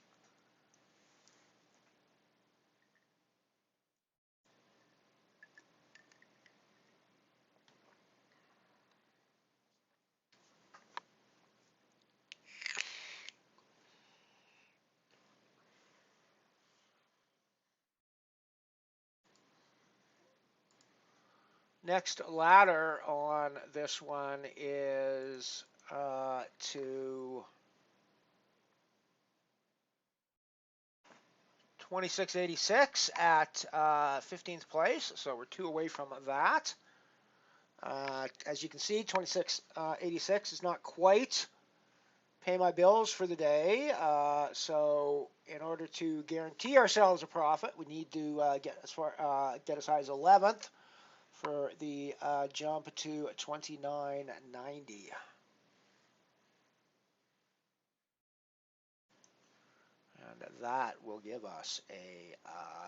next ladder on this one is to 2686 at 15th place. So we're two away from that. As you can see, 2686 is not quite pay my bills for the day. So in order to guarantee ourselves a profit, we need to get as high as 11th for the jump to 2990. And that will give us a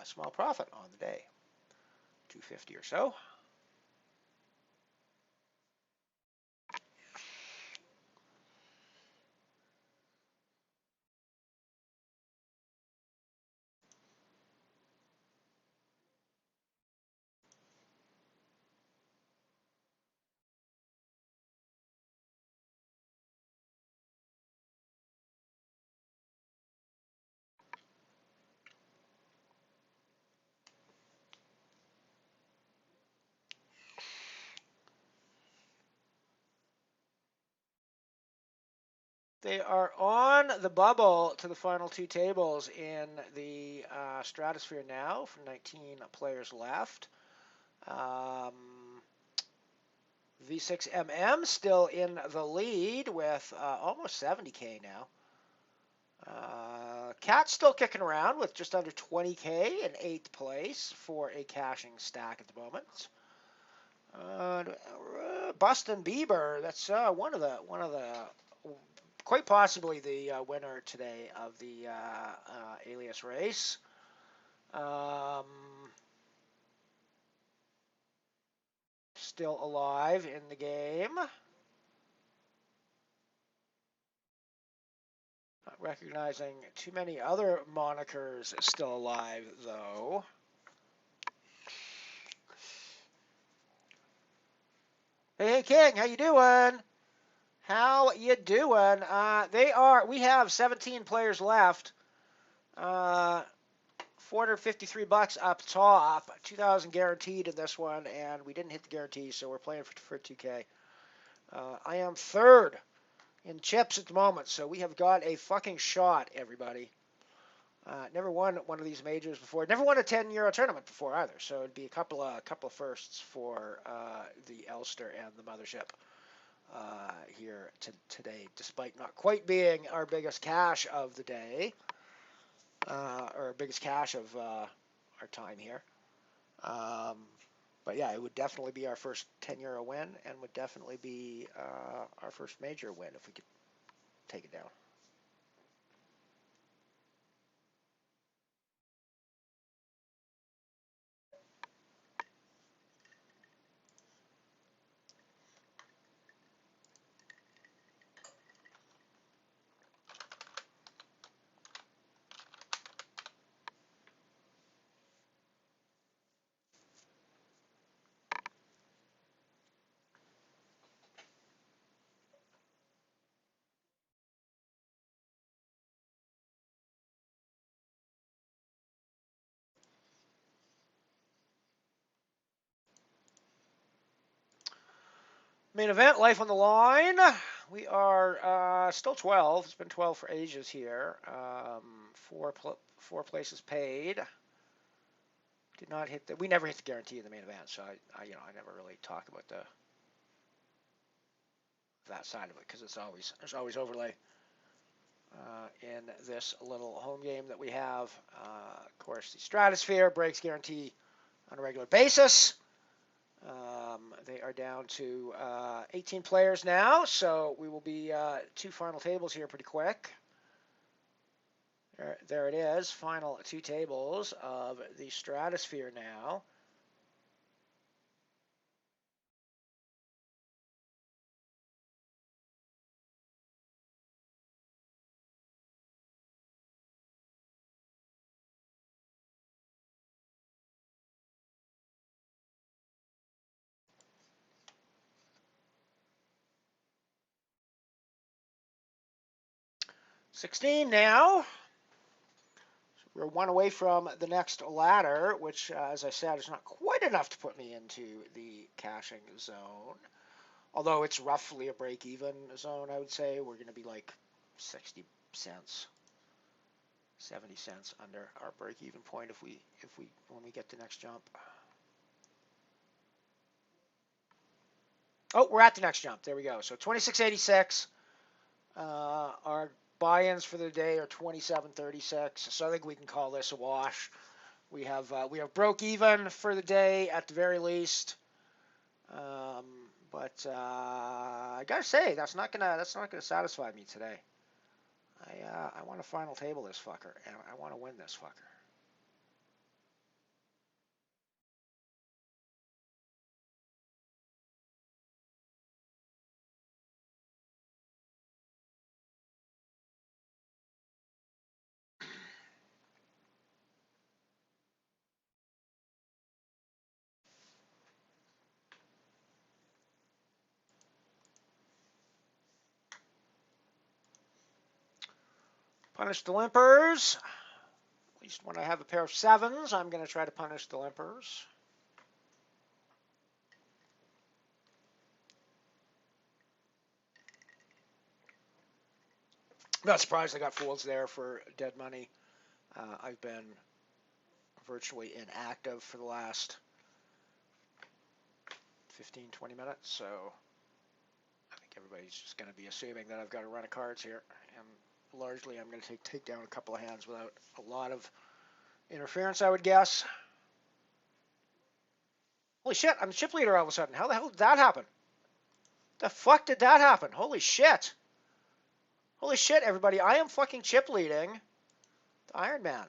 small profit on the day, 250 or so. They are on the bubble to the final two tables in the stratosphere now, for 19 players left. V6MM still in the lead with almost 70K now. Cat's still kicking around with just under 20K in 8th place for a cashing stack at the moment. Bustin' Bieber, that's one of the quite possibly the winner today of the alias race. Still alive in the game. Not recognizing too many other monikers still alive, though. Hey, King, how you doing? How you doing? We have 17 players left. 453 bucks up top, 2,000 guaranteed in this one, and we didn't hit the guarantee, so we're playing for 2K. I am third in chips at the moment, so we have got a fucking shot, everybody. Never won one of these majors before. Never won a 10-euro tournament before either, so it'd be a couple of firsts for the Elster and the Mothership here today, despite not quite being our biggest cash of the day. Or biggest cash of our time here. But yeah, it would definitely be our first 10-euro win, and would definitely be our first major win if we could take it down. Main event, life on the line. We are still 12. It's been 12 for ages here. Four places paid. Did not hit the. We never hit the guarantee in the main event, so I never really talk about that side of it because there's always overlay in this little home game that we have. Of course, the Stratosphere breaks guarantee on a regular basis. They are down to 18 players now, so we will be 2 final tables here pretty quick. There it is, final 2 tables of the Stratosphere now. $16 now. We're 1 away from the next ladder, which, as I said, is not quite enough to put me into the cashing zone. Although it's roughly a break-even zone, I would say. We're going to be like 60 cents, 70 cents under our break-even point when we get the next jump. Oh, we're at the next jump. There we go. So 26.86. Our buy-ins for the day are 27.36. So I think we can call this a wash. We have broke even for the day at the very least. But I gotta say that's not gonna satisfy me today. I want to final table this fucker, and I want to win this fucker. Punish the limpers. At least when I have a pair of 7s, I'm going to try to punish the limpers. Not surprised I got fools there for dead money. I've been virtually inactive for the last 15, 20 minutes, so I think everybody's just going to be assuming that I've got a run of cards here, and largely I'm going to take down a couple of hands without a lot of interference, I would guess. Holy shit, I'm chip leader all of a sudden. How the hell did that happen? The fuck did that happen? Holy shit. Holy shit, everybody. I am fucking chip leading the Ironman.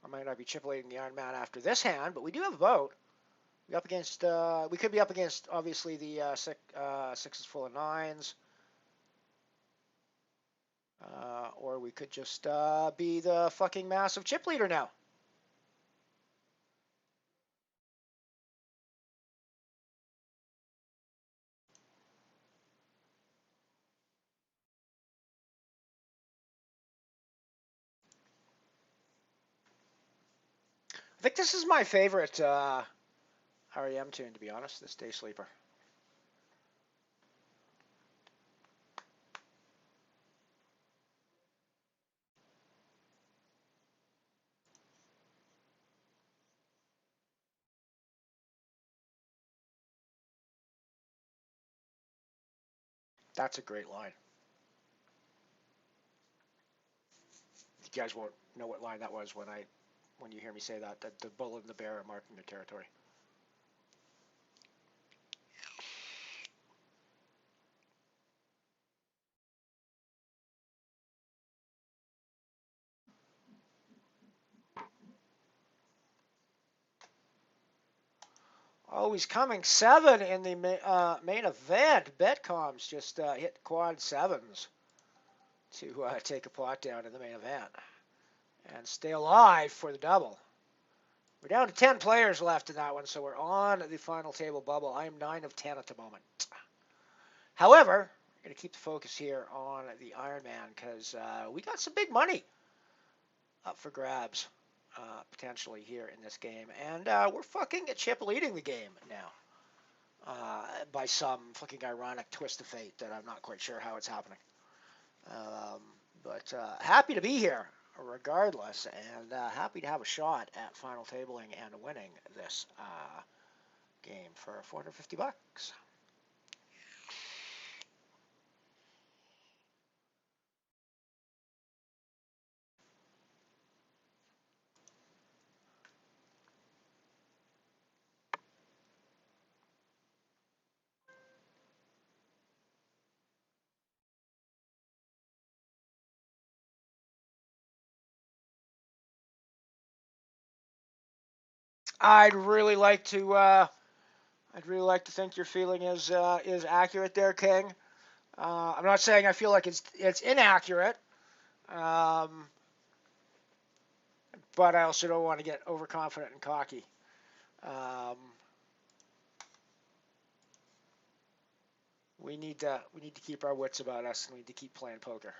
I might not be chip leading the Ironman after this hand, but we do have a vote. We could be up against, obviously, the 6s full of 9s. Or we could just be the fucking massive chip leader now. I think this is my favorite REM tune, to be honest, this Day Sleeper. That's a great line. You guys won't know what line that was when you hear me say that the bull and the bear are marking the territory. Oh, he's coming 7 in the main event. Betcoms just hit quad 7s to take a pot down in the main event and stay alive for the double. We're down to 10 players left in that one, so we're on the final table bubble. I am 9 of 10 at the moment. However, we're going to keep the focus here on the Ironman because we got some big money up for grabs. potentially here in this game. And we're fucking chip leading the game now by some fucking ironic twist of fate that I'm not quite sure how it's happening. But happy to be here regardless, and happy to have a shot at final tabling and winning this game for $450. I'd really like to. I'd really like to think your feeling is accurate there, King. I'm not saying I feel like it's inaccurate, um, but I also don't want to get overconfident and cocky. We need to keep our wits about us, and we need to keep playing poker.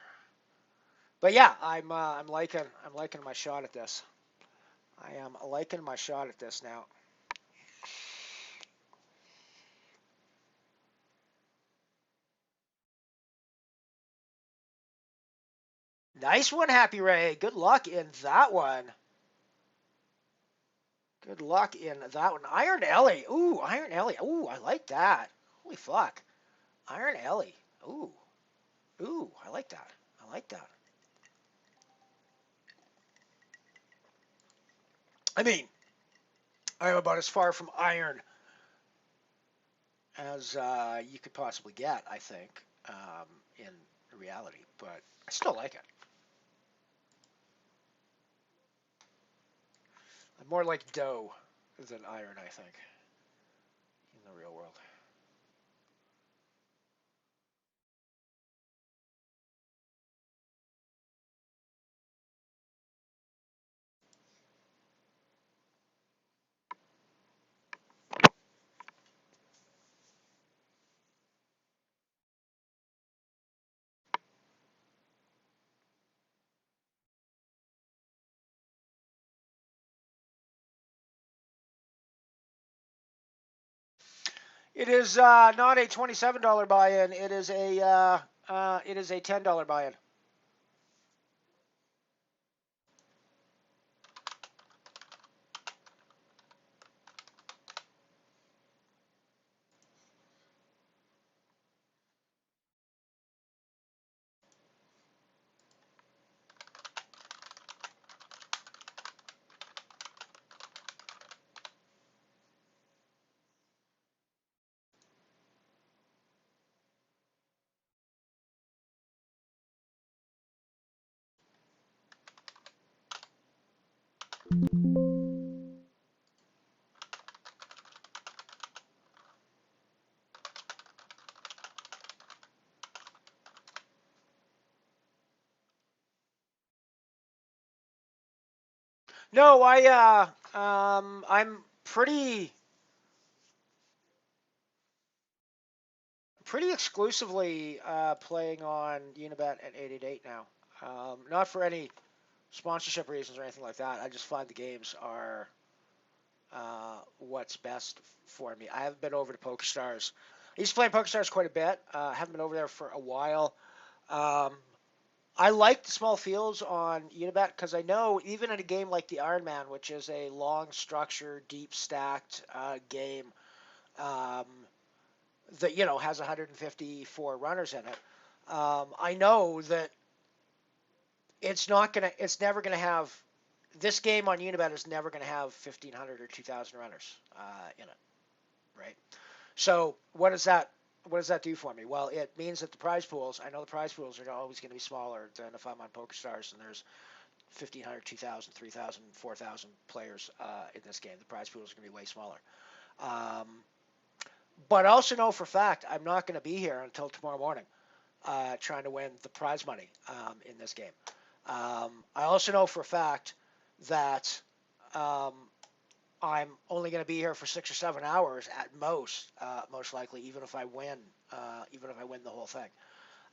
But yeah, I'm liking my shot at this. I am liking my shot at this now. Nice one, Happy Ray. Good luck in that one. Good luck in that one. Iron Ellie. Ooh, Iron Ellie. Ooh, I like that. Holy fuck. Iron Ellie. Ooh. Ooh, I like that. I like that. I mean, I'm about as far from iron as you could possibly get, I think, in reality. But I still like it. I'm more like dough than iron, I think, in the real world. It is not a $27 buy-in. It is a $10 buy-in. No, I'm pretty exclusively playing on Unibet at 888 now. Not for any sponsorship reasons or anything like that. I just find the games are what's best for me. I haven't been over to PokerStars. I used to play in PokerStars quite a bit. Haven't been over there for a while. Um, I like the small fields on Unibet because I know even in a game like the Ironman, which is a long, structured, deep stacked game um, that has 154 runners in it, I know that it's never gonna have. This game on Unibet is never gonna have 1,500 or 2,000 runners in it, right? So what does that do for me? Well, it means that the prize pools, I know the prize pools are always going to be smaller than if I'm on PokerStars and there's 1,500, 2,000, 3,000, 4,000 players in this game. The prize pools are going to be way smaller. Um, but I also know for a fact I'm not going to be here until tomorrow morning trying to win the prize money in this game. I also know for a fact that um, I'm only going to be here for 6 or 7 hours at most likely, even if I win the whole thing.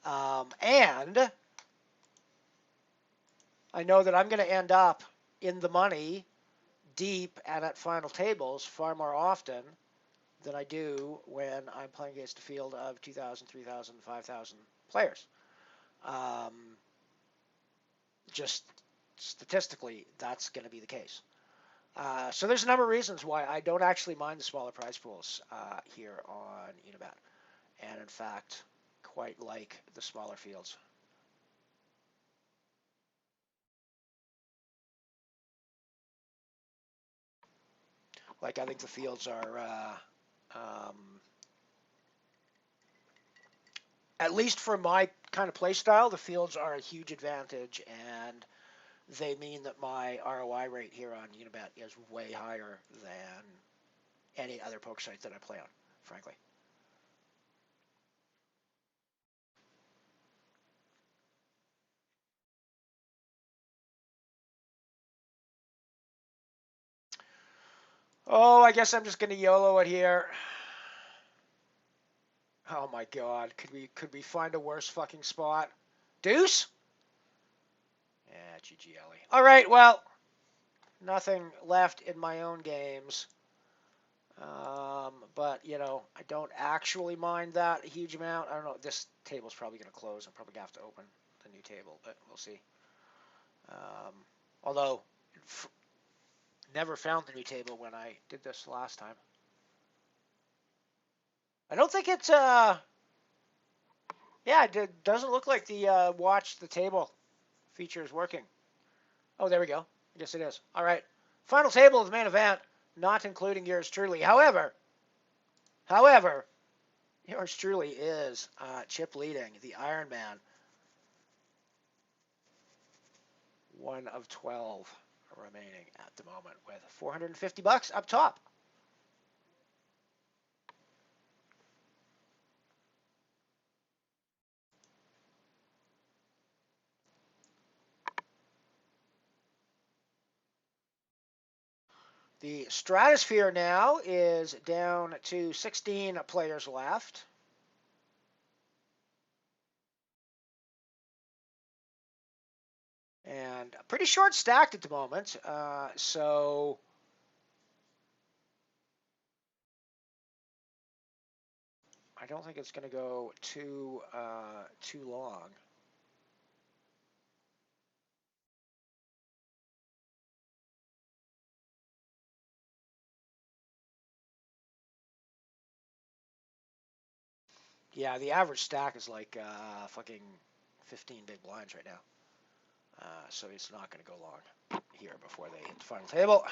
And I know that I'm going to end up in the money, deep, and at final tables far more often than I do when I'm playing against a field of 2,000, 3,000, 5,000 players. Um, just statistically, that's going to be the case. So there's a number of reasons why I don't actually mind the smaller prize pools here on Unibet, and in fact, quite like the smaller fields. Like, I think the fields are, at least for my kind of play style, the fields are a huge advantage, and they mean that my ROI rate here on Unibet is way higher than any other poker site that I play on, frankly. Oh, I guess I'm just going to YOLO it here. Oh my God, could we find a worse fucking spot? Deuce? Yeah, GG Ellie. All right, well, nothing left in my own games. But, I don't actually mind that a huge amount. I don't know. This table's probably going to close. I'm probably going to have to open the new table, but we'll see. Although, never found the new table when I did this last time. I don't think it's, yeah, it doesn't look like the watch the table feature is working. Oh, there we go. I guess it is. All right. Final table of the main event, not including yours truly. However, yours truly is chip leading the Ironman. 1 of 12 remaining at the moment with $450 up top. The stratosphere now is down to 16 players left. And pretty short stacked at the moment. So I don't think it's going to go too long. Yeah, the average stack is like fucking 15 big blinds right now. So it's not going to go long here before they hit the final table.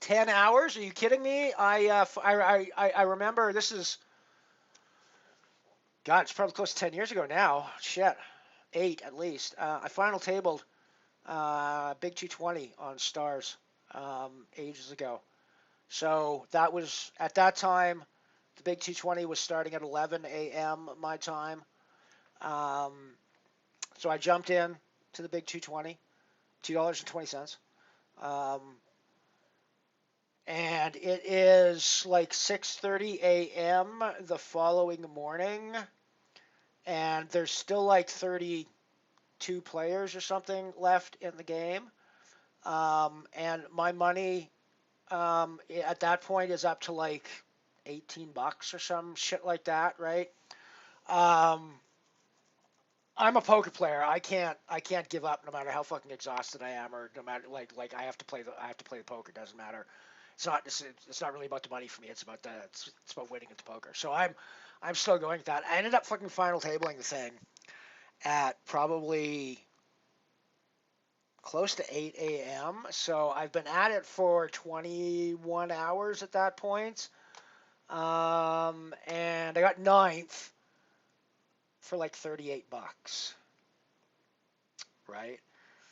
$10? Are you kidding me? I remember this is, God, it's probably close to 10 years ago now. Shit, 8 at least. I final tabled Big 220 on Stars ages ago. So that was, at that time, the Big 220 was starting at 11 a.m. my time. So I jumped in to the Big 220, $2.20. And it is like 6:30 a.m. the following morning, and there's still like 32 players or something left in the game. And my money at that point is up to like $18 or some shit like that, right? Um, I'm a poker player. I can't give up no matter how fucking exhausted I am, or no matter like I have to play the poker. Doesn't matter. It's not really about the money for me. It's about winning at the poker. So I'm still going with that. I ended up fucking final tabling the thing at probably close to 8 a.m. So I've been at it for 21 hours at that point. And I got ninth for like $38, right?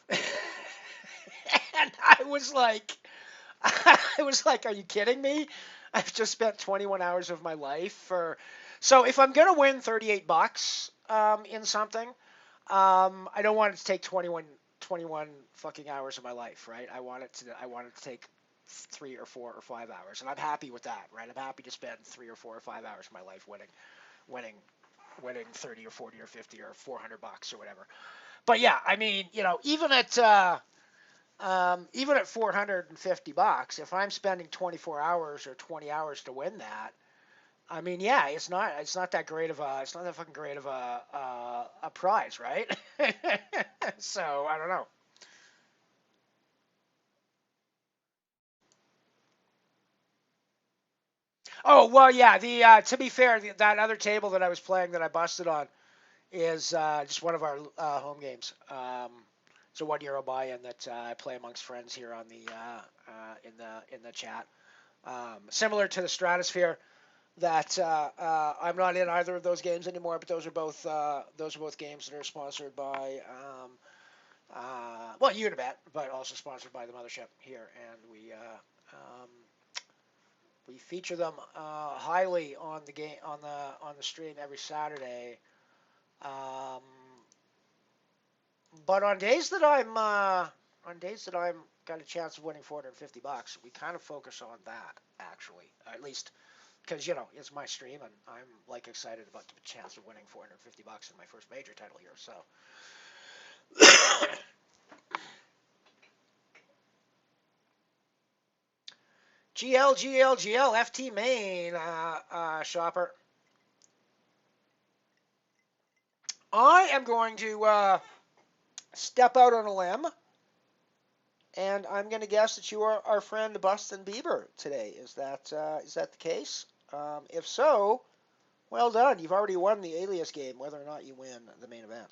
And I was like, are you kidding me? I've just spent 21 hours of my life for. So if I'm gonna win $38 in something, I don't want it to take 21 fucking hours of my life, right? I want it to take 3 or 4 or 5 hours, and I'm happy with that, right? I'm happy to spend 3 or 4 or 5 hours of my life winning, winning 30 or 40 or 50 or $400 or whatever. But yeah, I mean, even at $450, if I'm spending 24 hours or 20 hours to win that, I mean, yeah, it's not that great of a it's not that fucking great of a prize, right? So I don't know. Oh well, yeah. The To be fair, that other table that I was playing that I busted on is just one of our home games. It's a €1 buy-in that I play amongst friends here on the in the chat. Similar to the Stratosphere, that I'm not in either of those games anymore, but those are both games that are sponsored by well, Unibet, but also sponsored by the Mothership here, and we feature them highly on the game on the stream every Saturday. Um, but on days that I'm got a chance of winning $450, we kind of focus on that actually, at least because it's my stream and I'm like excited about the chance of winning $450 in my first major title here. So GL FT main shopper. I am going to step out on a limb, and I'm going to guess that you are our friend Bustin Bieber today. Is that the case? If so, well done. You've already won the alias game, whether or not you win the main event.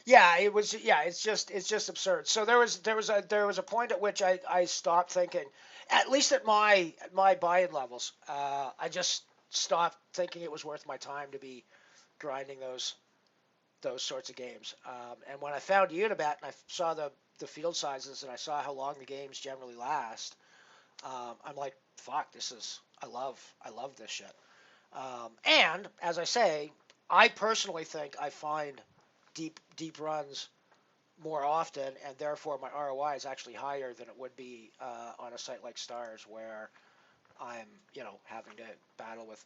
Yeah, it was. Yeah, it's just absurd. So there was a point at which I stopped thinking, at least at my buy-in levels. I just stopped thinking it was worth my time to be grinding those sorts of games. And when I found Unibet and I saw the field sizes and I saw how long the games generally last, I'm like, fuck, I love this shit. And as I say, I personally think I find deep runs more often, and therefore my ROI is actually higher than it would be on a site like Stars, where I'm having to battle with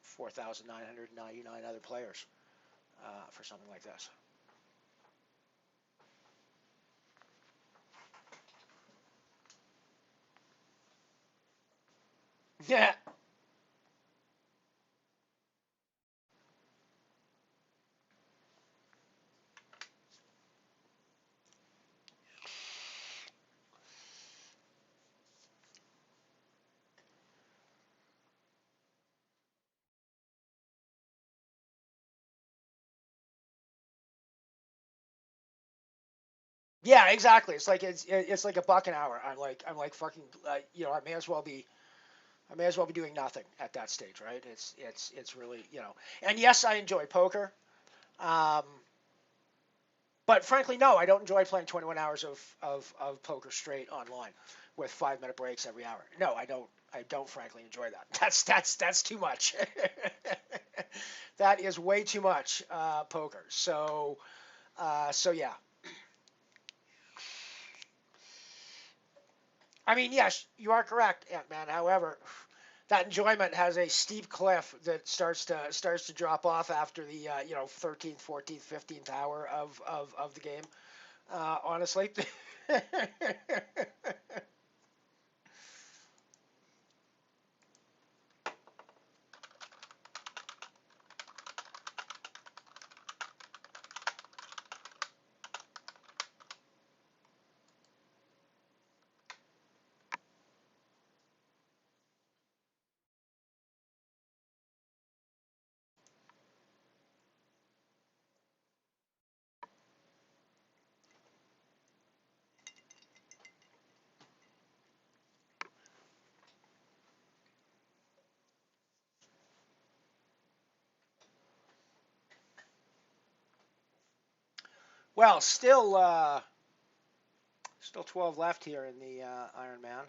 4,999 other players for something like this. Yeah. Yeah, exactly. It's like a buck an hour. I'm like fucking I may as well be doing nothing at that stage, right? It's really And yes, I enjoy poker. Um, but frankly, no, I don't enjoy playing 21 hours of poker straight online with 5 minute breaks every hour. No, I don't. I don't frankly enjoy that. That's too much. That is way too much poker. So yeah. I mean, yes, you are correct, Ant-Man. However, that enjoyment has a steep cliff that starts to drop off after the 13th, 14th, 15th hour of the game. Honestly. Well, still 12 left here in the Ironman.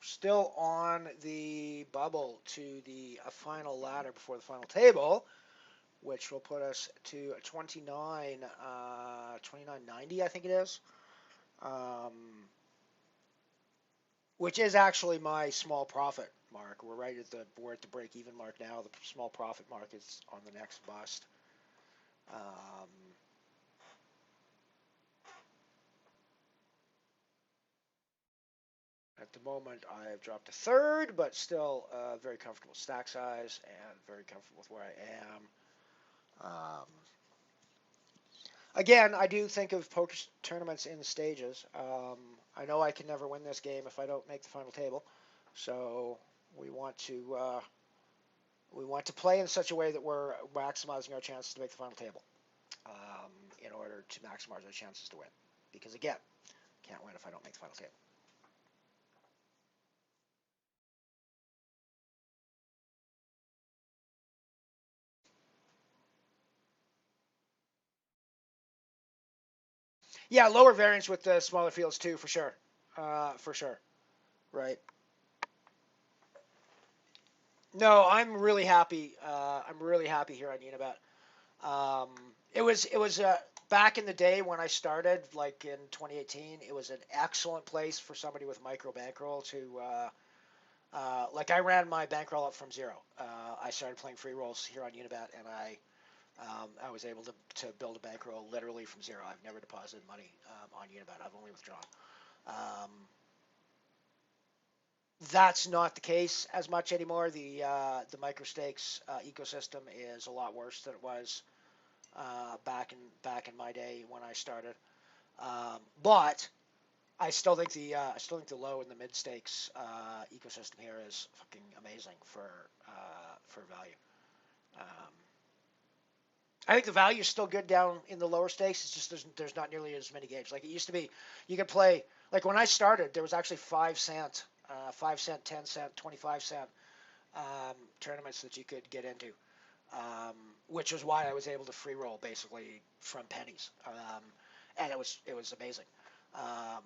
Still on the bubble to the final ladder before the final table, which will put us to 29.90, I think it is. Which is actually my small profit mark. We're at the break even mark now. The small profit mark is on the next bust. At the moment, I have dropped to third, but still very comfortable stack size and very comfortable with where I am. Again, I do think of poker tournaments in stages. I know I can never win this game if I don't make the final table, so we want to play in such a way that we're maximizing our chances to make the final table in order to maximize our chances to win. Because again, can't win if I don't make the final table. Yeah, lower variance with the smaller fields too, for sure. For sure. Right. No, I'm really happy. I'm really happy here on Unibet. It was back in the day when I started, like in 2018. It was an excellent place for somebody with micro bankroll to. Like I ran my bankroll up from zero. I started playing free rolls here on Unibet, and I was able to build a bankroll literally from zero. I've never deposited money on Unibet. I've only withdrawn. Um, that's not the case as much anymore. The micro stakes ecosystem is a lot worse than it was back in my day when I started. But I still think the low and the mid stakes ecosystem here is fucking amazing for value. Um, I think the value is still good down in the lower stakes. It's just there's not nearly as many games. Like it used to be, you could play, like when I started, there was actually 5 cent, 5 cent, 10 cent, 25 cent tournaments that you could get into, which was why I was able to free roll basically from pennies, and it was amazing. Um,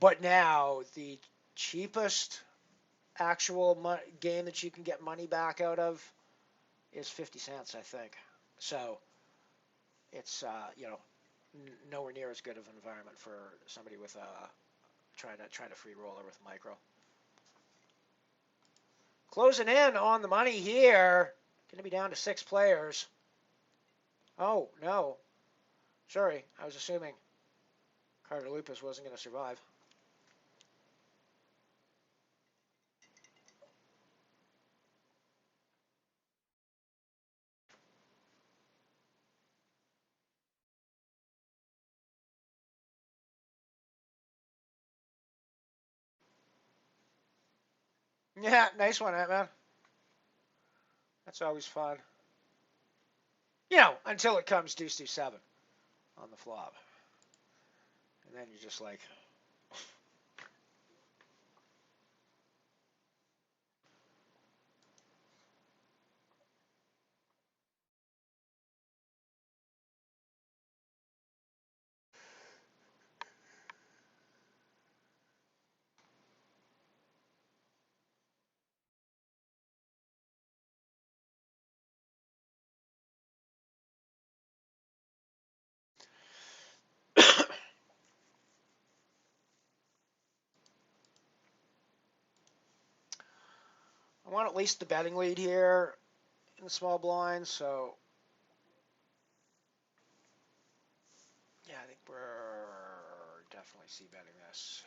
but now the cheapest actual game that you can get money back out of is 50 cents, I think. So it's nowhere near as good of an environment for somebody with trying to free roller with micro. Closing in on the money here. Going to be down to 6 players. Oh no, sorry, I was assuming Carter Lupus wasn't going to survive. Yeah, nice one, man. That's always fun. Until it comes deuce 7 on the flop, and then you're just like, I want at least the betting lead here in the small blind, so yeah, I think we're definitely c-betting this.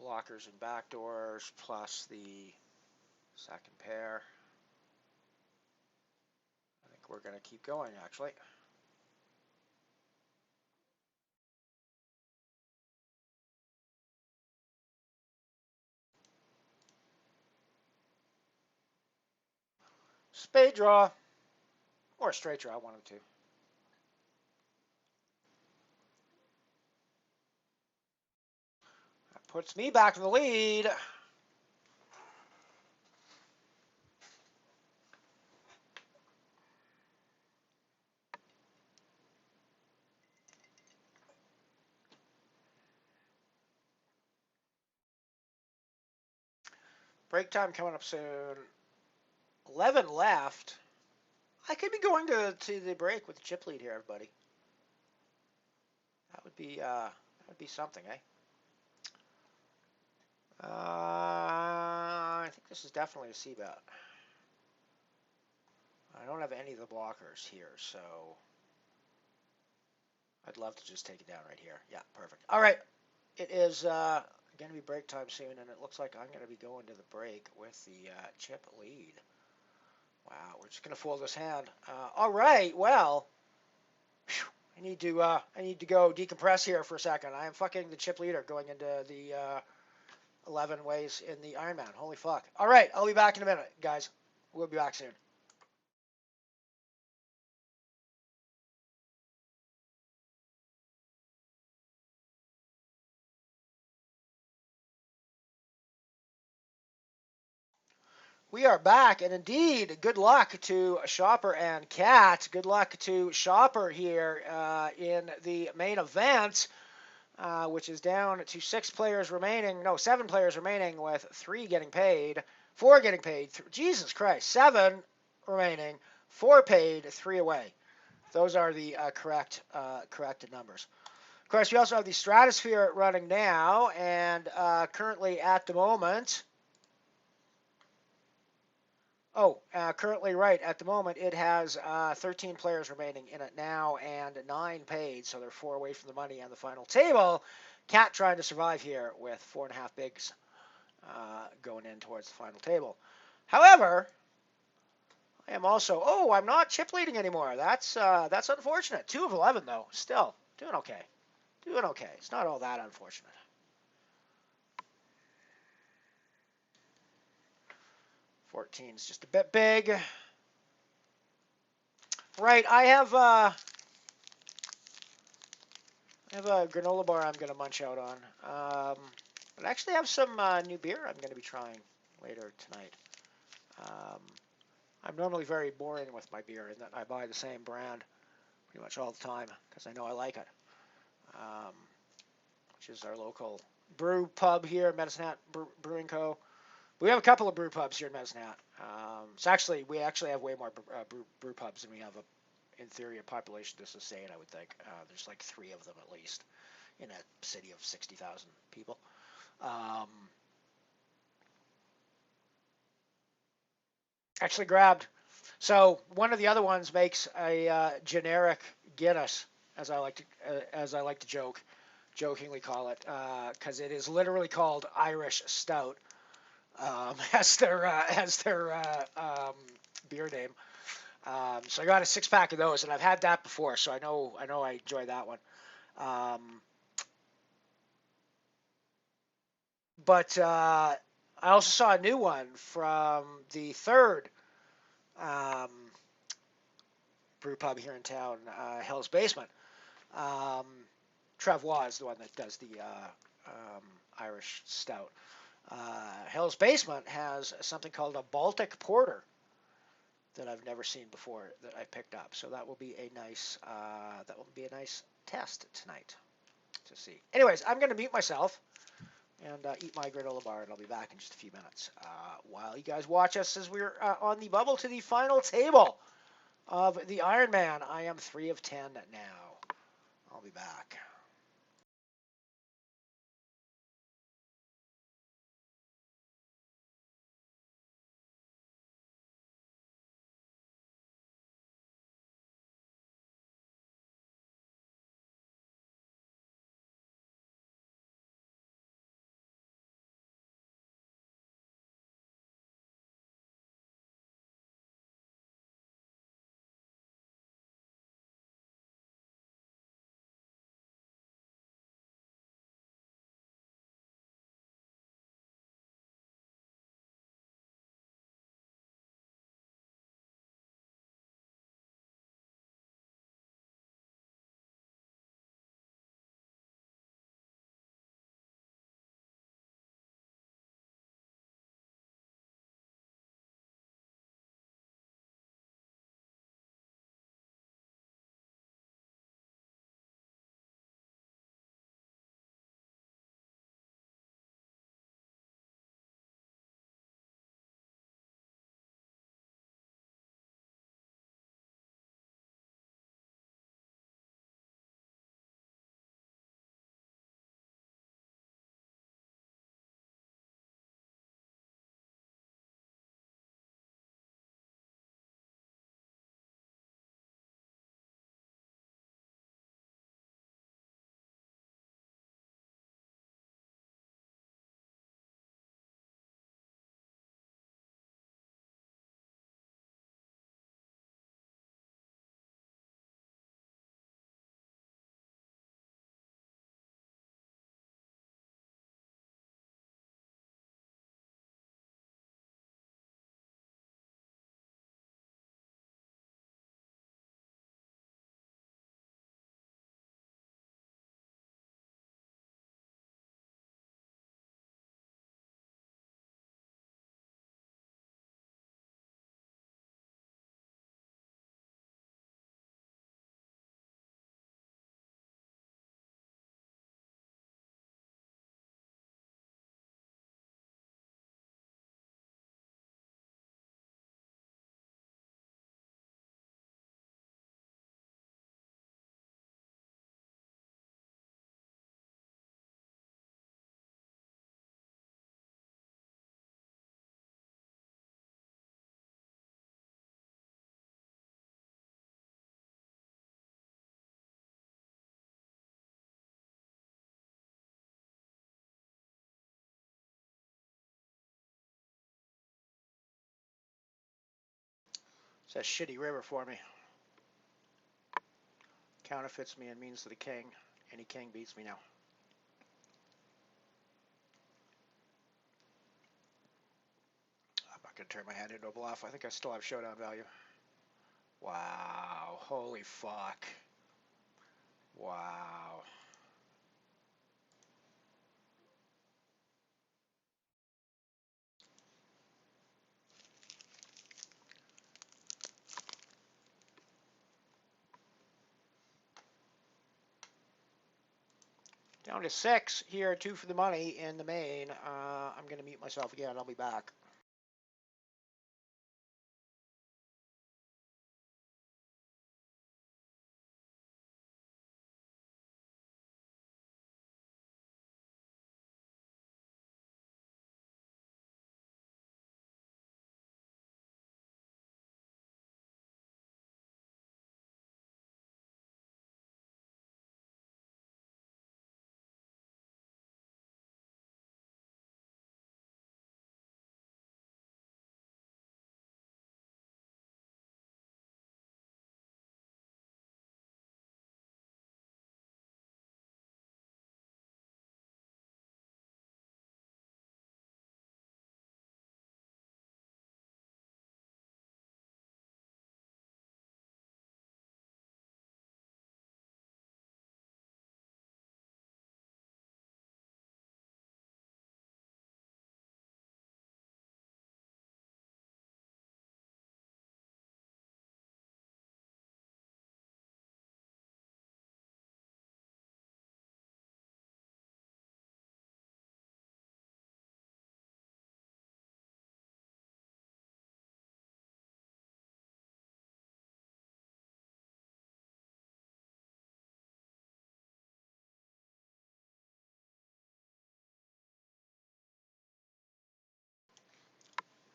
Blockers and backdoors plus the second pair. I think we're going to keep going, actually. Spade draw, or straight draw, one of the two. Puts me back in the lead. Break time coming up soon. 11 left. I could be going to the break with the chip lead here, everybody. That would be something, eh? I think this is definitely a C-bet. I don't have any of the blockers here, so I'd love to just take it down right here. Yeah, perfect. All right, it is going to be break time soon, and it looks like I'm going to be going to the break with the chip lead. Wow, we're just going to fold this hand. All right, well, whew, I need to go decompress here for a second. I am fucking the chip leader going into the 11 ways in the Ironman. Holy fuck. All right, I'll be back in a minute, guys. We'll be back soon. We are back, and indeed, good luck to Shopper and Cat. Good luck to Shopper here in the main event, which is down to 6 players remaining. No, 7 players remaining, with 3 getting paid, 4 getting paid. Jesus Christ, 7 remaining, 4 paid, 3 away. Those are the correct numbers. Of course, we also have the Stratosphere running now, and currently at the moment. Currently, right, at the moment, it has 13 players remaining in it now and 9 paid, so they're 4 away from the money on the final table. Cat trying to survive here with 4.5 bigs going in towards the final table. However, I am also, I'm not chip leading anymore. That's unfortunate. 2 of 11, though. Still, doing okay. Doing okay. It's not all that unfortunate. Is just a bit big. Right, I have a granola bar I'm going to munch out on. But I actually have some new beer I'm going to be trying later tonight. I'm normally very boring with my beer in that I buy the same brand pretty much all the time because I know I like it, which is our local brew pub here at Medicine Hat Brewing Co. We have a couple of brew pubs here in Medicine Hat. We actually have way more brew pubs than we have, in theory, a population this is saying, I would think. There's like 3 of them at least in a city of 60,000 people. Actually grabbed. So one of the other ones makes a generic Guinness, as I like to jokingly call it, because it is literally called Irish Stout, as their beer name. So I got a 6-pack of those, and I've had that before, so I know I enjoy that one. But I also saw a new one from the third brew pub here in town, Hell's Basement. Travois is the one that does the Irish Stout. Hell's Basement has something called a Baltic Porter that I've never seen before that I picked up. So that will be a nice test tonight to see. Anyways, I'm going to mute myself and eat my granola bar, and I'll be back in just a few minutes. While you guys watch us as we're on the bubble to the final table of the Ironman, I am 3 of 10 now. I'll be back. It's that shitty river for me. Counterfeits me and means to the king. Any king beats me now. I'm not going to turn my hand into a bluff. I think I still have showdown value. Wow. Holy fuck. Wow. Down to 6 here, 2 for the money in the main. I'm going to mute myself again. I'll be back.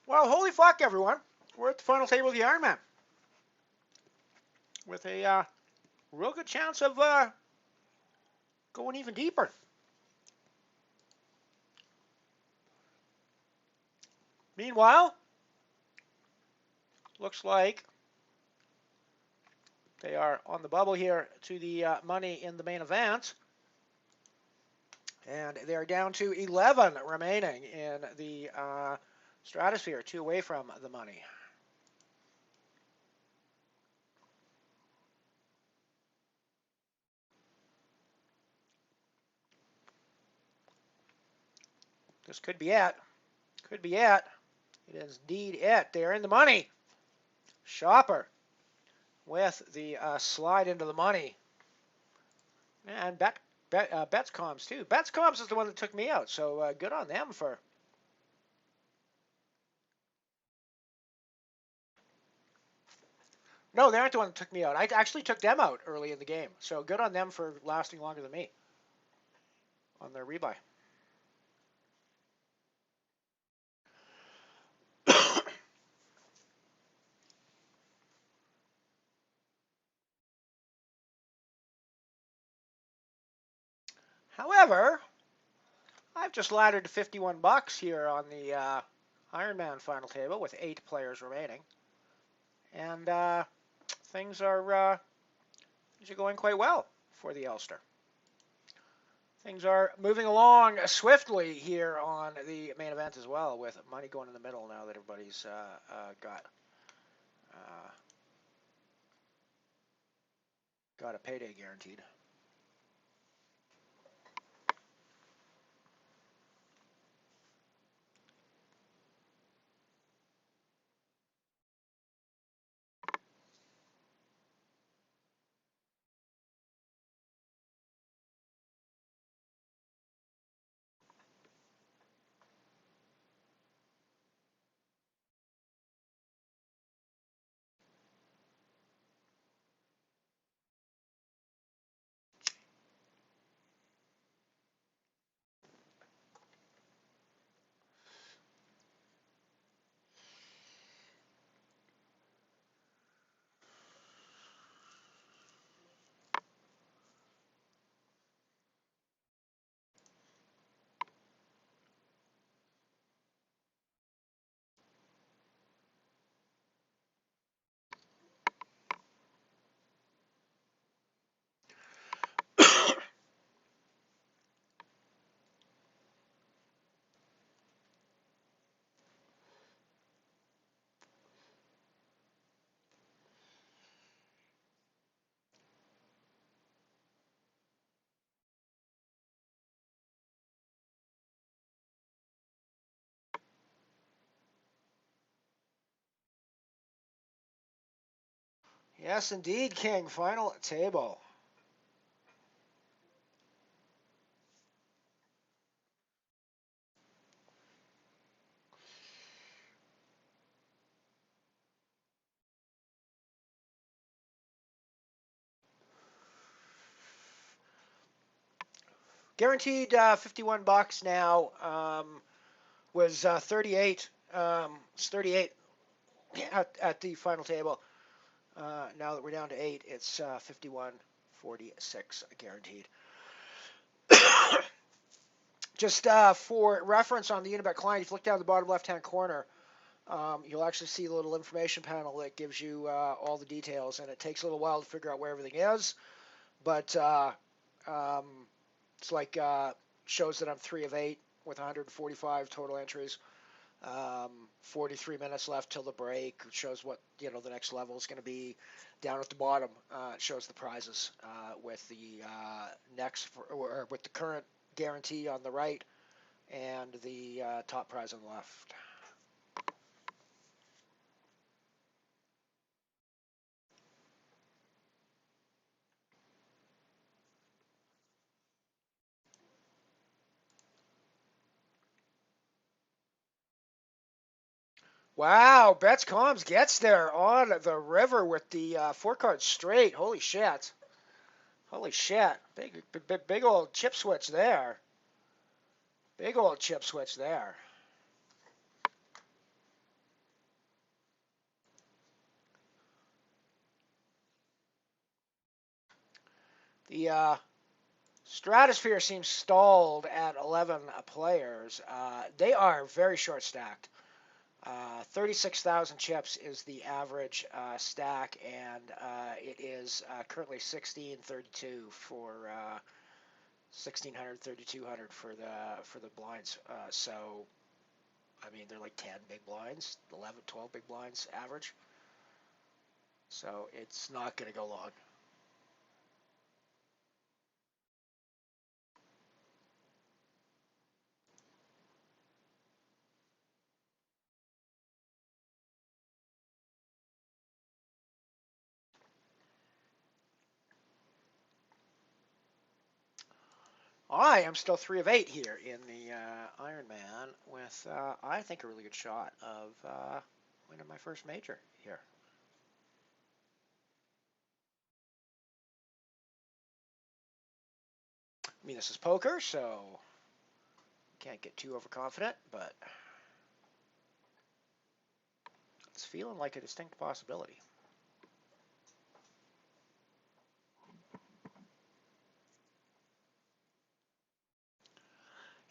Well, holy fuck, everyone. We're at the final table of the Ironman. With a real good chance of going even deeper. Meanwhile, looks like they are on the bubble here to the money in the main event. And they're down to 11 remaining in the stratosphere, 2 away from the money. This could be it. Could be it. It is indeed it. They're in the money. Shopper with the slide into the money. And Betscoms too. Betscoms is the one that took me out, so good on them for... No, they aren't the one that took me out. I actually took them out early in the game, so good on them for lasting longer than me on their rebuy. However, I've just laddered to 51 bucks here on the Ironman final table with 8 players remaining, and things are going quite well for the Ulster. Things are moving along swiftly here on the main event as well, with money going in the middle now that everybody's got a payday guaranteed. Yes, indeed, King. Final table. Guaranteed $51 now. Was 38. It's 38 at the final table. Now that we're down to 8, it's 51.46 guaranteed. Just for reference on the Unibet client, if you look down the bottom left-hand corner, you'll actually see the little information panel that gives you all the details, and it takes a little while to figure out where everything is, but it's like shows that I'm 3 of 8 with 145 total entries. 43 minutes left till the break. It shows what the next level is going to be. Down at the bottom, it shows the prizes with the or with the current guarantee on the right and the top prize on the left. Wow, Betts Combs gets there on the river with the 4 cards straight. Holy shit. Holy shit. Big old chip switch there. Big old chip switch there. The Stratosphere seems stalled at 11 players. They are very short stacked. 36,000 chips is the average stack, and it is currently 1632 for 1600, 3200 for the blinds. So, I mean, they're like 10 big blinds, 11, 12 big blinds average. So it's not going to go long. I am still 3 of 8 here in the Ironman with, I think, a really good shot of winning my first major here. I mean, this is poker, so can't get too overconfident, but it's feeling like a distinct possibility.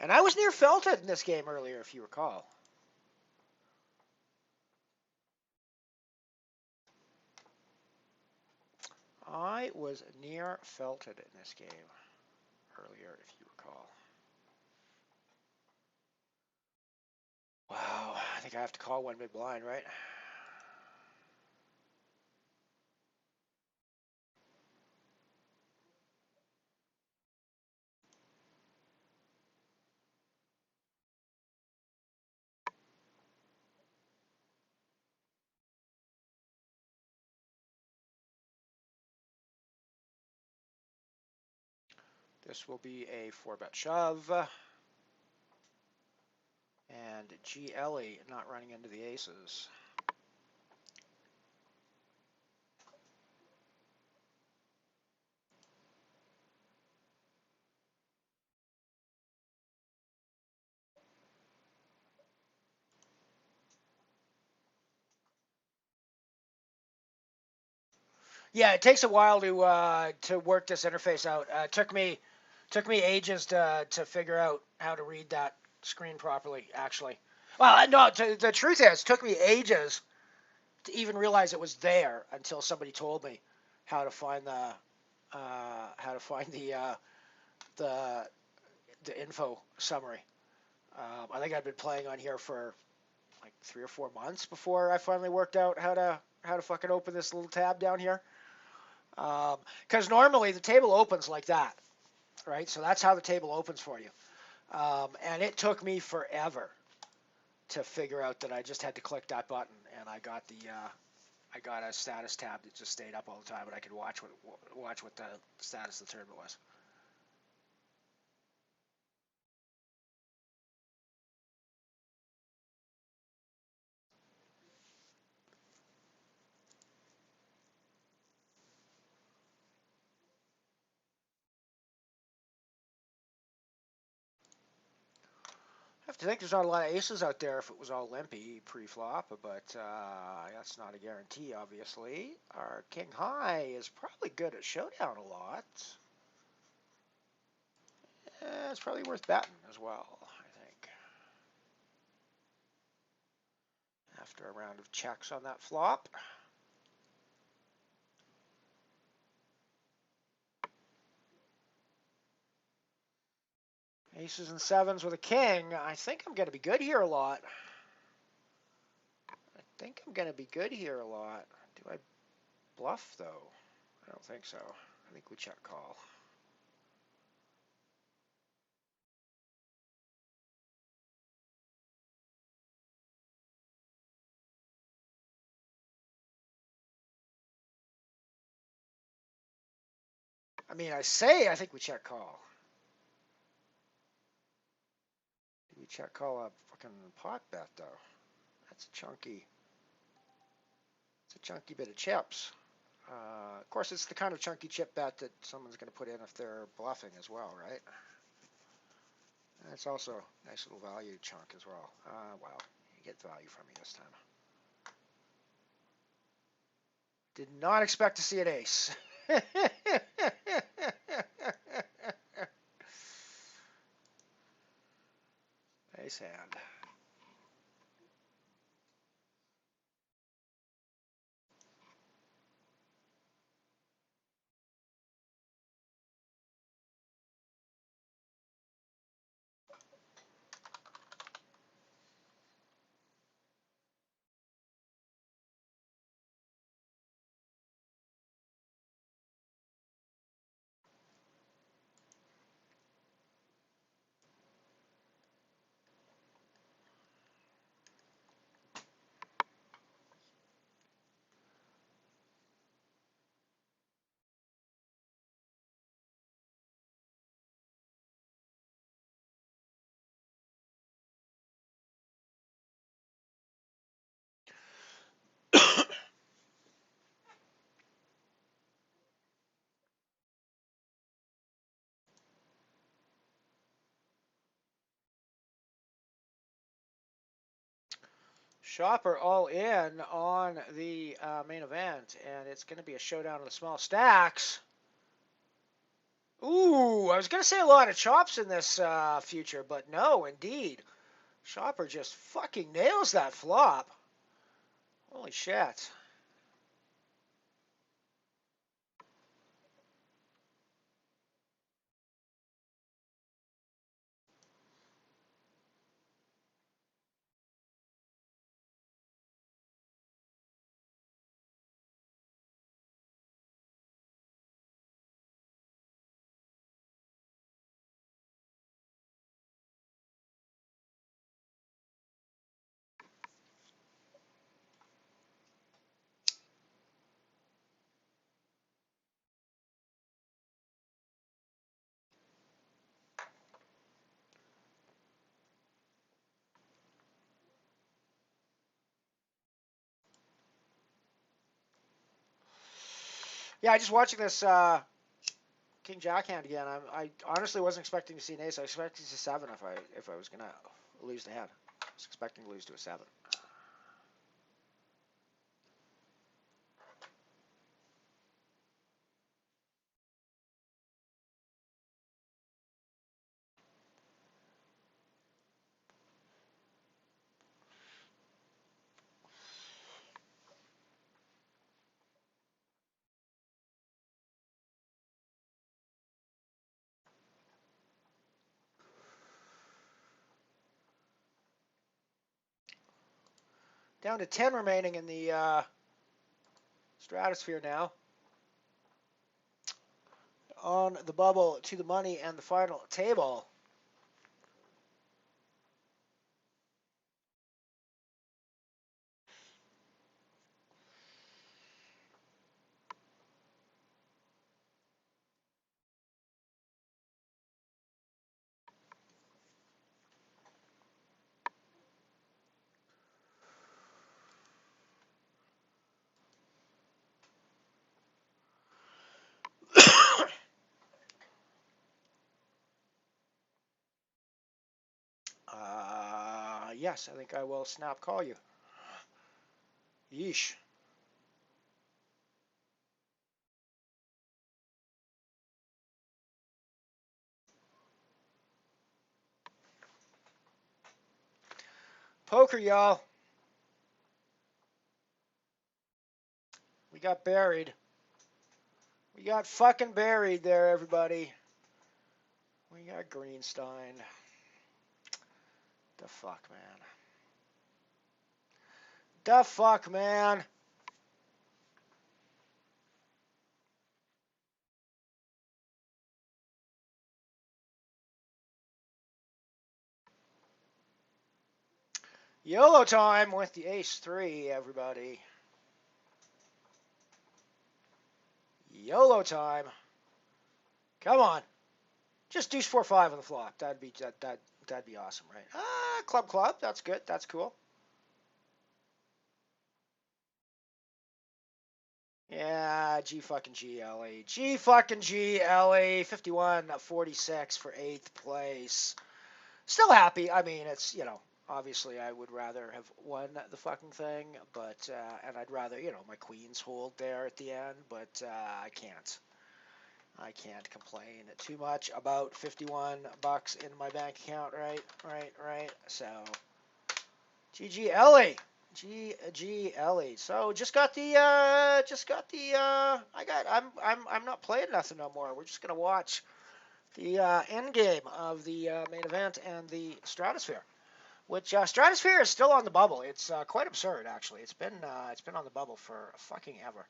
And I was near felted in this game earlier, if you recall. I was near felted in this game earlier, if you recall. Wow, I think I have to call one big blind, right? This will be a 4-bet shove. And G. Ellie not running into the aces. Yeah, it takes a while to work this interface out. Took me ages to figure out how to read that screen properly. Actually, well, no. The truth is, it took me ages to even realize it was there until somebody told me how to find the info summary. I think I'd been playing on here for like 3 or 4 months before I finally worked out how to fucking open this little tab down here. Because normally the table opens like that, right? So that's how the table opens for you. And it took me forever to figure out that I just had to click that button, and I got I got a status tab that just stayed up all the time, and I could watch what the status of the tournament was. I have to think there's not a lot of aces out there if it was all limpy pre-flop, but that's not a guarantee, obviously. Our king high is probably good at showdown a lot. It's probably worth betting as well, I think. After a round of checks on that flop. Aces and sevens with a king. I think I'm going to be good here a lot. Do I bluff, though? I don't think so. I think we check call. I mean, I think we check call. Do we check call a fucking pot bet, though? That's a chunky bit of chips. Of course, it's the kind of chunky chip bet that someone's going to put in if they're bluffing as well, right? It's also a nice little value chunk as well. Wow, you get value from me this time. Did not expect to see an ace. Ace hand. Shopper all in on the main event, and it's going to be a showdown of the small stacks. Ooh, I was going to say a lot of chops in this future, but no, indeed. Shopper just fucking nails that flop. Holy shit. Yeah, just watching this King Jack hand again. I honestly wasn't expecting to see an ace. I expected to see 7 if I was gonna lose the hand. I was expecting to lose to a 7. Down to 10 remaining in the stratosphere now. On the bubble to the money and the final table. yes, I think I will snap call you. Yeesh. Poker, y'all. We got buried. We got fucking buried there, everybody. We got Greenstein. The fuck, man. The fuck, man. YOLO time with the ace-3, everybody. YOLO time. Come on. Just deuce 4-5 on the flop. That'd be awesome, right? Ah, club. That's good. That's cool. Yeah, G fucking G LA. G fucking G LA. 51-46 for 8th place. Still happy. I mean, it's, obviously I would rather have won the fucking thing, but and I'd rather, my queens hold there at the end, but I can't. I can't complain too much about $51 in my bank account, right. So GGLA. GGLA. So I'm not playing nothing no more. We're just gonna watch the end game of the main event and the Stratosphere. Which Stratosphere is still on the bubble. It's quite absurd, actually. It's been on the bubble for fucking ever.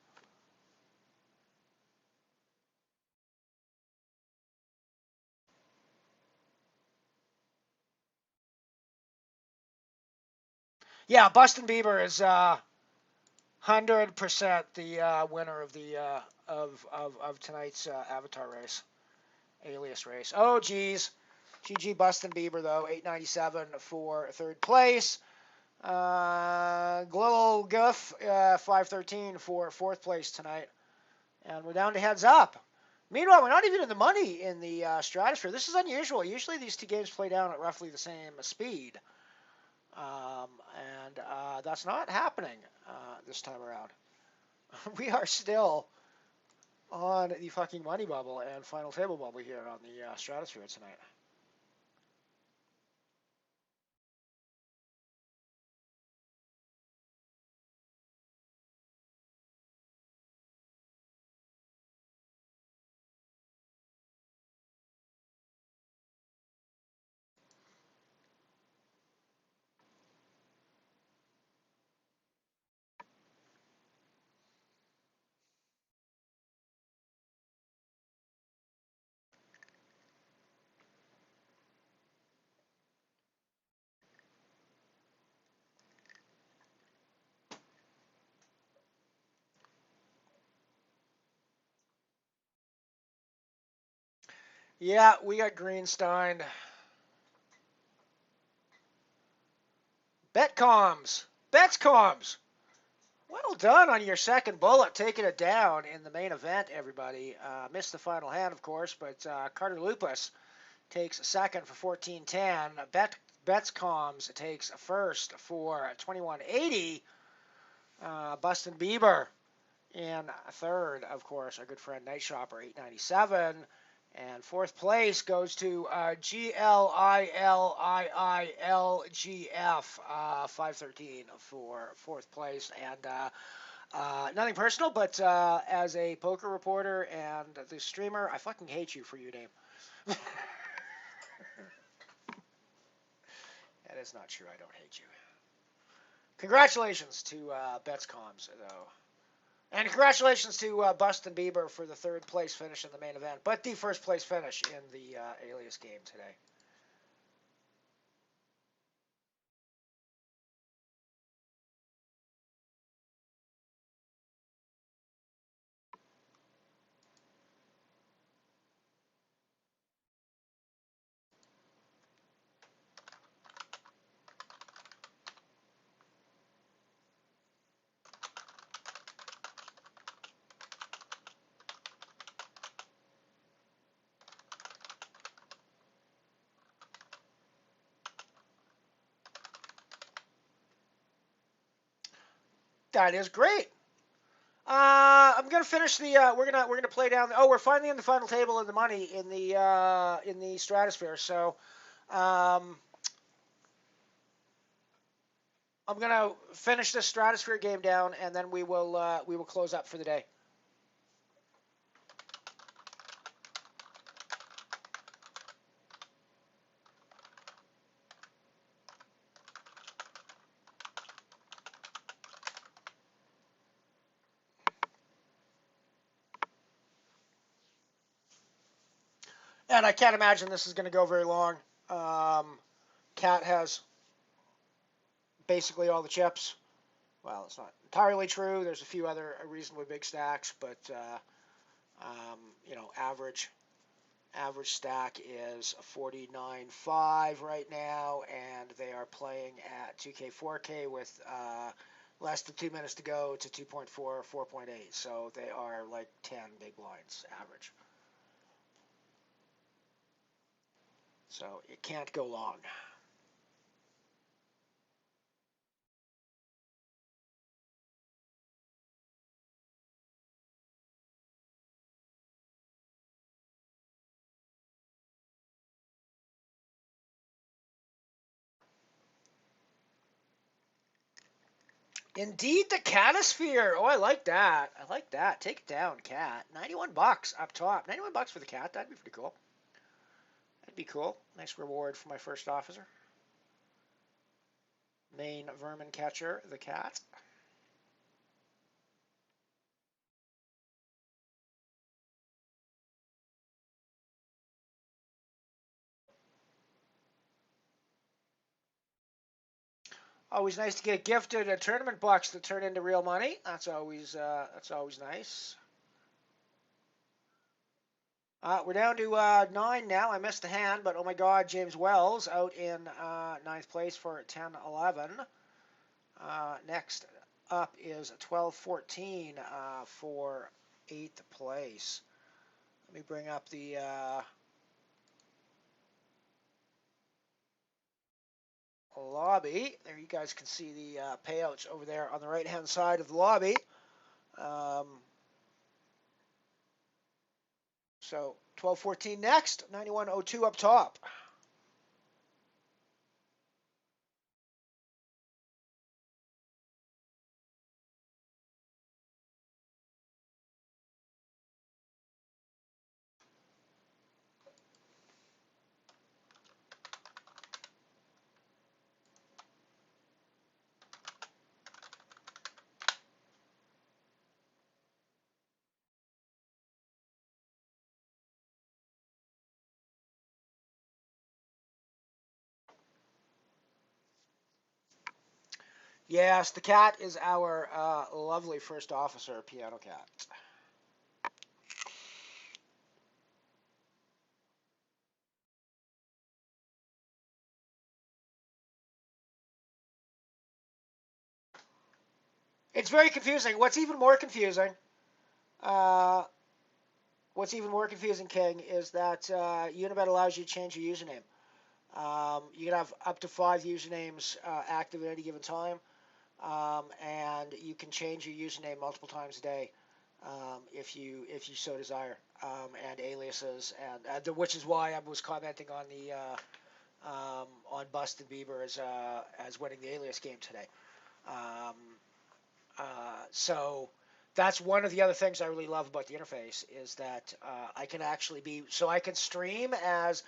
Yeah, Bustin' Bieber is 100% the winner of the of tonight's Avatar race, Alias race. Oh, geez. GG Bustin' Bieber, though, 897 for 3rd place. Global Guff, 513 for 4th place tonight. And we're down to heads up. Meanwhile, we're not even in the money in the Stratosphere. This is unusual. Usually these two games play down at roughly the same speed. And that's not happening this time around. We are still on the fucking money bubble and final table bubble here on the Stratosphere tonight. Yeah, we got Greenstein. Betscoms. Well done on your second bullet, taking it down in the main event, everybody. Missed the final hand, of course, but Carter Lupus takes second for 1410. Betscoms takes first for 2180. Bustin' Bieber in third, of course, our good friend Night Shopper, 897. And 4th place goes to GLILIILGF, 513 for 4th place. And nothing personal, but as a poker reporter and the streamer, I fucking hate you for your name. That is not true. I don't hate you. Congratulations to Betscoms, though. And congratulations to Bustin' Bieber for the 3rd place finish in the main event, but the 1st place finish in the Alias game today. That is great. I'm gonna finish the. We're gonna play down. Oh, we're finally in the final table of the money in the stratosphere. So, um, I'm gonna finish this stratosphere game down, and then we will close up for the day. And I can't imagine this is gonna go very long. Um, Cat has basically all the chips. Well, it's not entirely true. There's a few other reasonably big stacks, but average stack is 49.5 right now, and they are playing at 2K 4K with less than 2 minutes to go to 2.4, 4.8. So they are like 10 big blinds average. So it can't go long. Indeed, the Catosphere. Oh, I like that. I like that. Take it down, Cat. $91 up top. $91 for the Cat. That'd be pretty cool. That'd be cool. Nice reward for my first officer. Main vermin catcher, the Cat. Always nice to get gifted a tournament box that turn into real money. That's always nice. We're down to 9 now. I missed the hand, but oh my God, James Wells out in ninth place for 10-11. Next up is 12-14 for 8th place. Let me bring up the lobby. There you guys can see the payouts over there on the right-hand side of the lobby. So 12-14 next, 91.02 up top. Yes, the Cat is our lovely first officer, Piano Cat. It's very confusing. Uh, what's even more confusing, King, is that Unibet allows you to change your username. You can have up to 5 usernames active at any given time, and you can change your username multiple times a day if you so desire, and aliases, and which is why I was commenting on the on Busted Bieber as winning the alias game today. Um, so that's one of the other things I really love about the interface is that I can actually I can stream as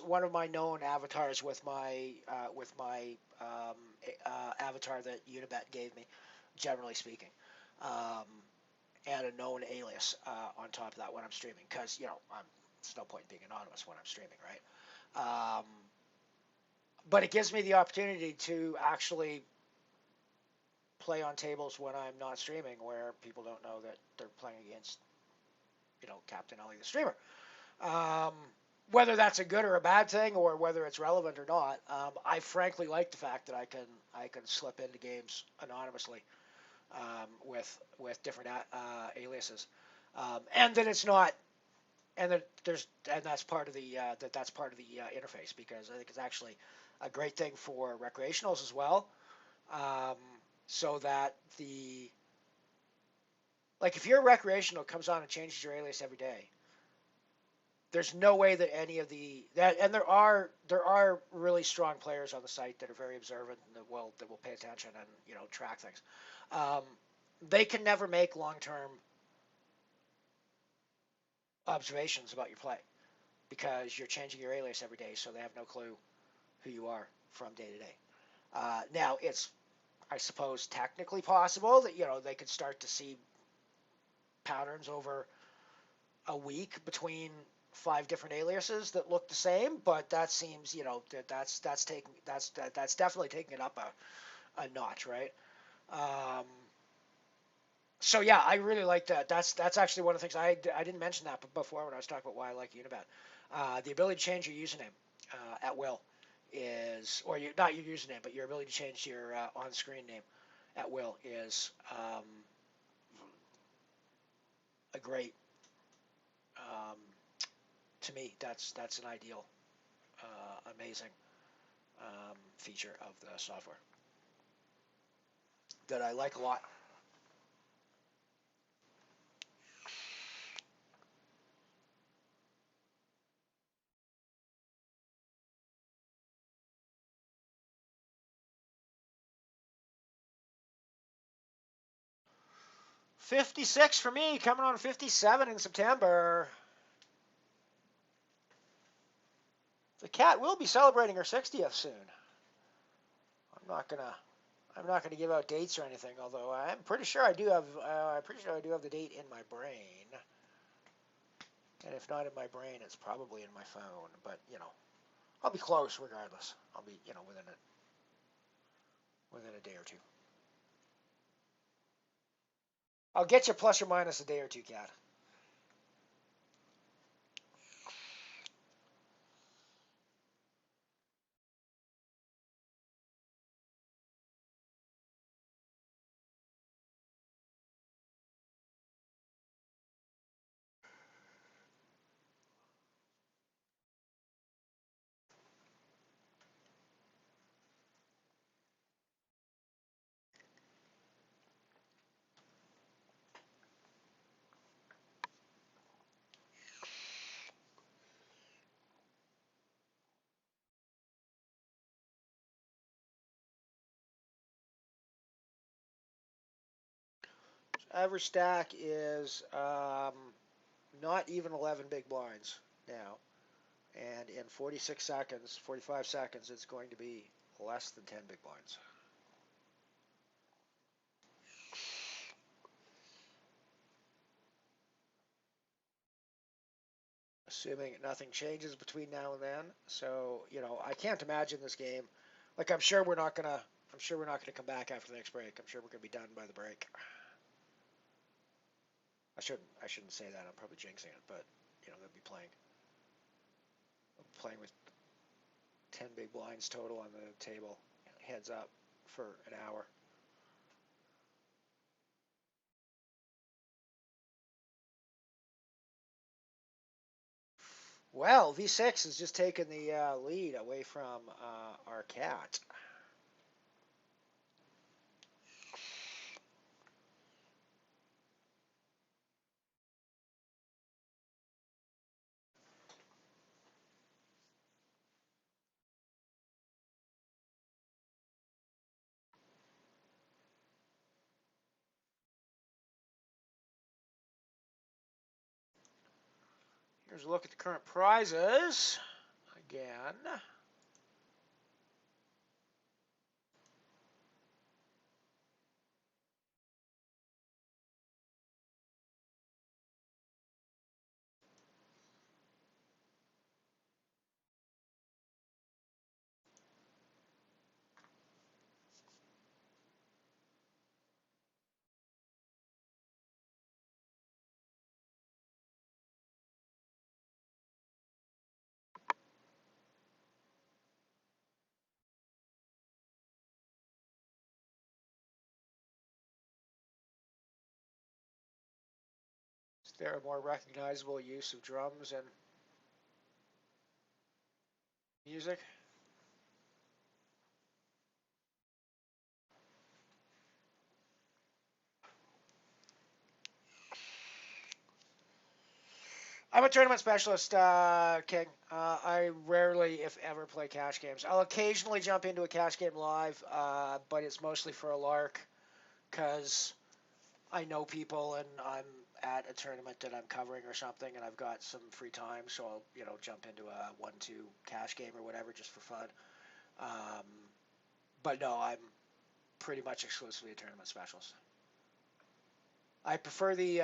one of my known avatars with my avatar that Unibet gave me, generally speaking, um, and a known alias on top of that when I'm streaming because there's no point in being anonymous when I'm streaming, right? But it gives me the opportunity to actually play on tables when I'm not streaming where people don't know that they're playing against, Captain Ellie the streamer. Um, whether that's a good or a bad thing or whether it's relevant or not, I frankly like the fact that I can slip into games anonymously with different aliases, and that it's not, and that that's part of the that's part of the interface because I think it's actually a great thing for recreationals as well. Um, so that like if your recreational comes on and changes your alias every day, there's no way that any of and there are really strong players on the site that are very observant and that will pay attention and track things. Um, they can never make long-term observations about your play because you're changing your alias every day, so they have no clue who you are from day to day. Now it's, I suppose, technically possible that they could start to see patterns over a week between 5 different aliases that look the same, but that seems, that's definitely taking it up a notch, right? Um, so yeah, I really like that. That's actually one of the things I didn't mention that before when I was talking about why I like Unibet. The ability to change your username at will or not your username, but your ability to change your on-screen name at will is a great, um, to me, that's an ideal, amazing feature of the software that I like a lot. '56 for me, coming on '57 in September. The cat will be celebrating her 60th soon. I'm not gonna I'm not gonna give out dates or anything, although I'm pretty sure I do have the date in my brain. And if not in my brain, it's probably in my phone. But I'll be close regardless. I'll be within a day or two. I'll get you plus or minus a day or two, cat. Average stack is not even 11 big blinds now. And in 45 seconds, it's going to be less than 10 big blinds. Assuming nothing changes between now and then. So, I can't imagine this game. Like, I'm sure we're not gonna come back after the next break. I'm sure we're gonna be done by the break. I shouldn't say that. I'm probably jinxing it, but they'll be playing with 10 big blinds total on the table, heads up, for an hour. Well, V6 has just taken the lead away from our cat. Here's a look at the current prizes. Again. Is there a more recognizable use of drums and music? I'm a tournament specialist, King. I rarely, if ever, play cash games. I'll occasionally jump into a cash game live, but it's mostly for a lark because I know people and I'm at a tournament that I'm covering or something, and I've got some free time, so I'll jump into a 1-2 cash game or whatever just for fun. Um, but no, I'm pretty much exclusively a tournament specialist. I prefer the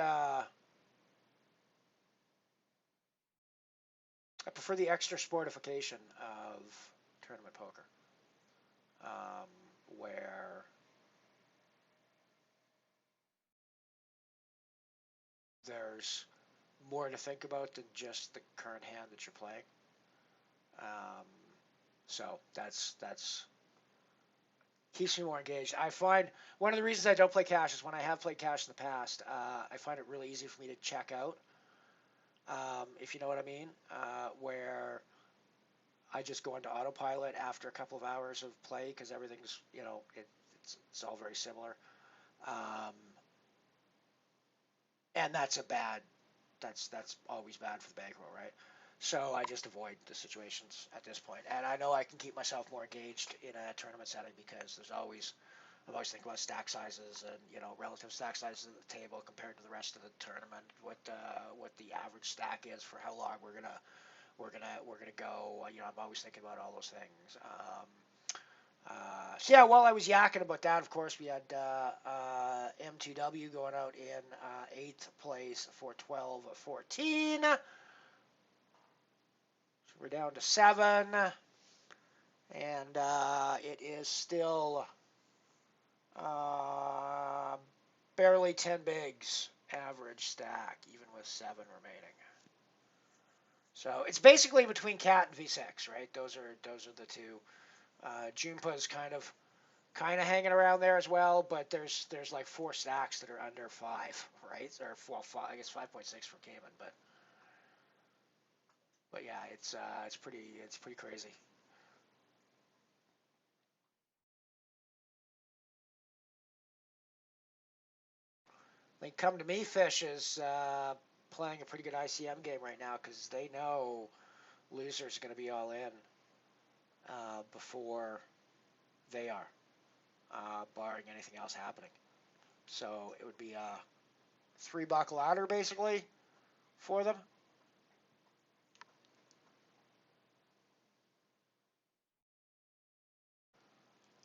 extra sportification of tournament poker, where there's more to think about than just the current hand that you're playing. Um, so that's keeps me more engaged. I find one of the reasons I don't play cash is when I have played cash in the past, I find it really easy for me to check out, if you know what I mean, where I just go into autopilot after a couple of hours of play because everything's, it's all very similar. Um, and that's always bad for the bankroll, right? So I just avoid the situations at this point. And I know I can keep myself more engaged in a tournament setting because I'm always thinking about stack sizes and relative stack sizes of the table compared to the rest of the tournament. What the average stack is for how long we're gonna go. I'm always thinking about all those things. So yeah, while I was yakking about that, of course, we had M2W going out in 8th place for 12-14. So we're down to 7, and it is still barely 10 bigs average stack, even with 7 remaining. So it's basically between Cat and V6, right? Those are the two. Jumpa's kind of hanging around there as well, but there's like 4 stacks that are under 5, right? Or 4, 5, I guess 5.6 for Cayman, but yeah, it's pretty crazy. I think Come to Me Fish is playing a pretty good ICM game right now because they know losers are going to be all in before they are, barring anything else happening. So it would be a $3 ladder basically for them.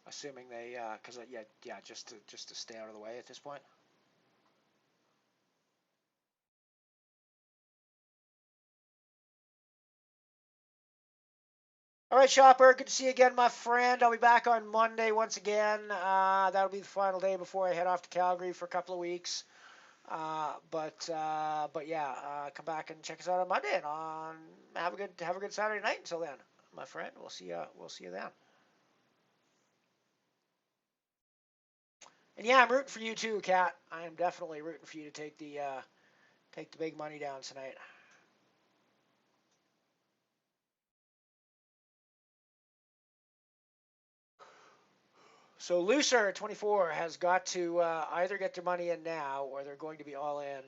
Assuming they, because yeah, just to stay out of the way at this point. All right, Shopper, good to see you again, my friend. I'll be back on Monday once again. That'll be the final day before I head off to Calgary for a couple of weeks. But yeah, come back and check us out on Monday, and have a good Saturday night. Until then, my friend, we'll see you then. And yeah, I'm rooting for you too, Kat. I am definitely rooting for you to take the big money down tonight. So Loser 24 has got to either get their money in now, or they're going to be all in.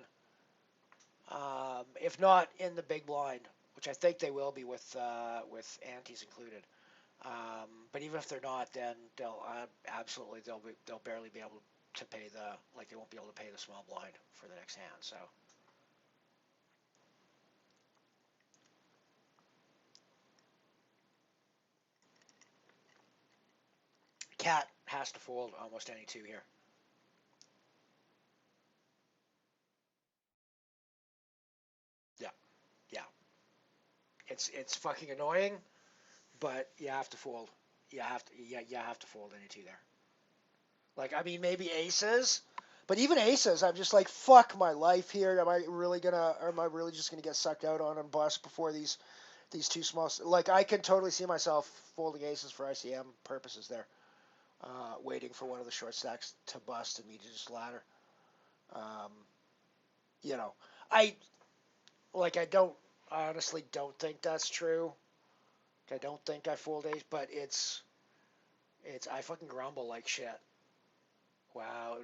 If not in the big blind, which I think they will be with antes included. But even if they're not, then they'll barely be able to pay they won't be able to pay the small blind for the next hand. So Cat has to fold almost any 2 here. Yeah, yeah. It's fucking annoying, but you have to fold. You have to fold any 2 there. Like, I mean, maybe aces, but even aces, I'm just like, fuck my life here. Am I really just gonna get sucked out on and bust before these 2 small? Like, I can totally see myself folding aces for ICM purposes there, waiting for one of the short stacks to bust and me to just ladder. Um, you know, I I honestly don't think that's true. I don't think I fold ace, but I fucking grumble like shit. Wow,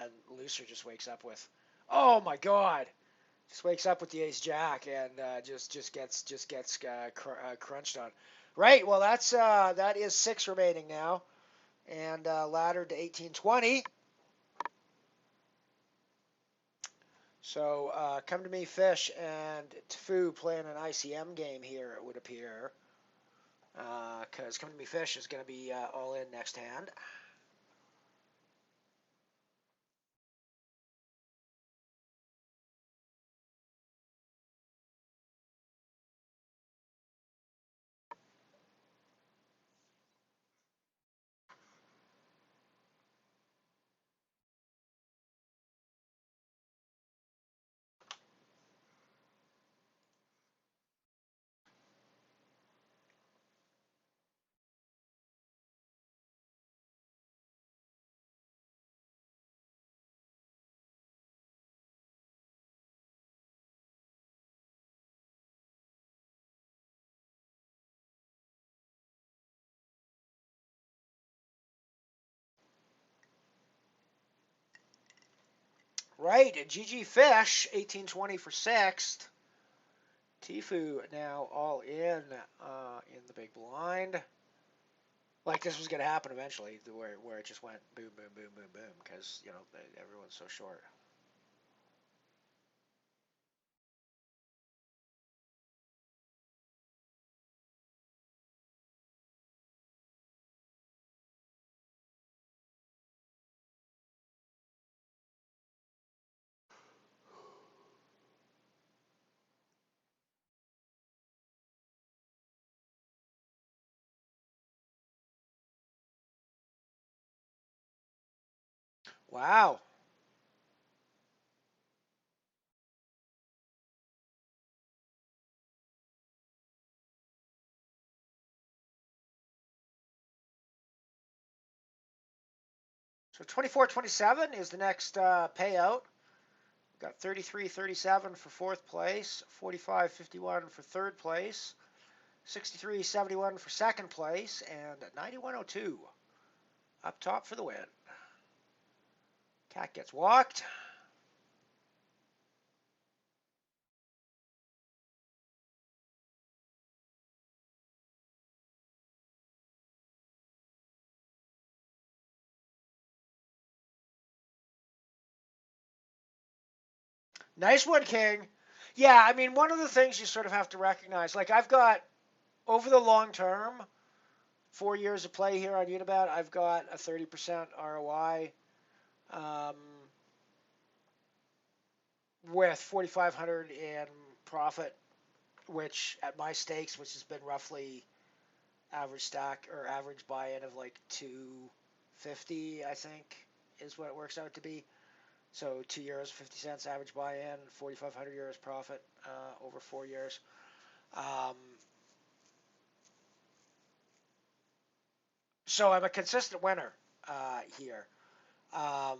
and Looser just wakes up with, oh my god, Just wakes up with the ace jack and just gets crunched on. Right. Well, that is 6 remaining now, and laddered to 18-20. So come to me, Fish, and Tfu playing an ICM game here, it would appear. Because come to me, Fish is going to be all in next hand. Right, GG Fish, 18-20 for 6th. Tfue now all in the big blind. Like this was going to happen eventually, where it just went boom, boom, boom, boom, boom, because everyone's so short. Wow. So 24-27 is the next payout. We've got 33-37 for 4th place, 45-51 for 3rd place, 63-71 for 2nd place, and 91-02 up top for the win. Cat gets walked. Nice one, King. Yeah, I mean, one of the things you sort of have to recognize, like I've got, over the long term, 4 years of play here on Unibet, I've got a 30% ROI um, with 4,500 in profit, which at my stakes, which has been roughly average stack or average buy-in of like 250, I think, is what it works out to be. So €2, 50 cents average buy-in, 4,500 euros profit over 4 years. So I'm a consistent winner here. Um,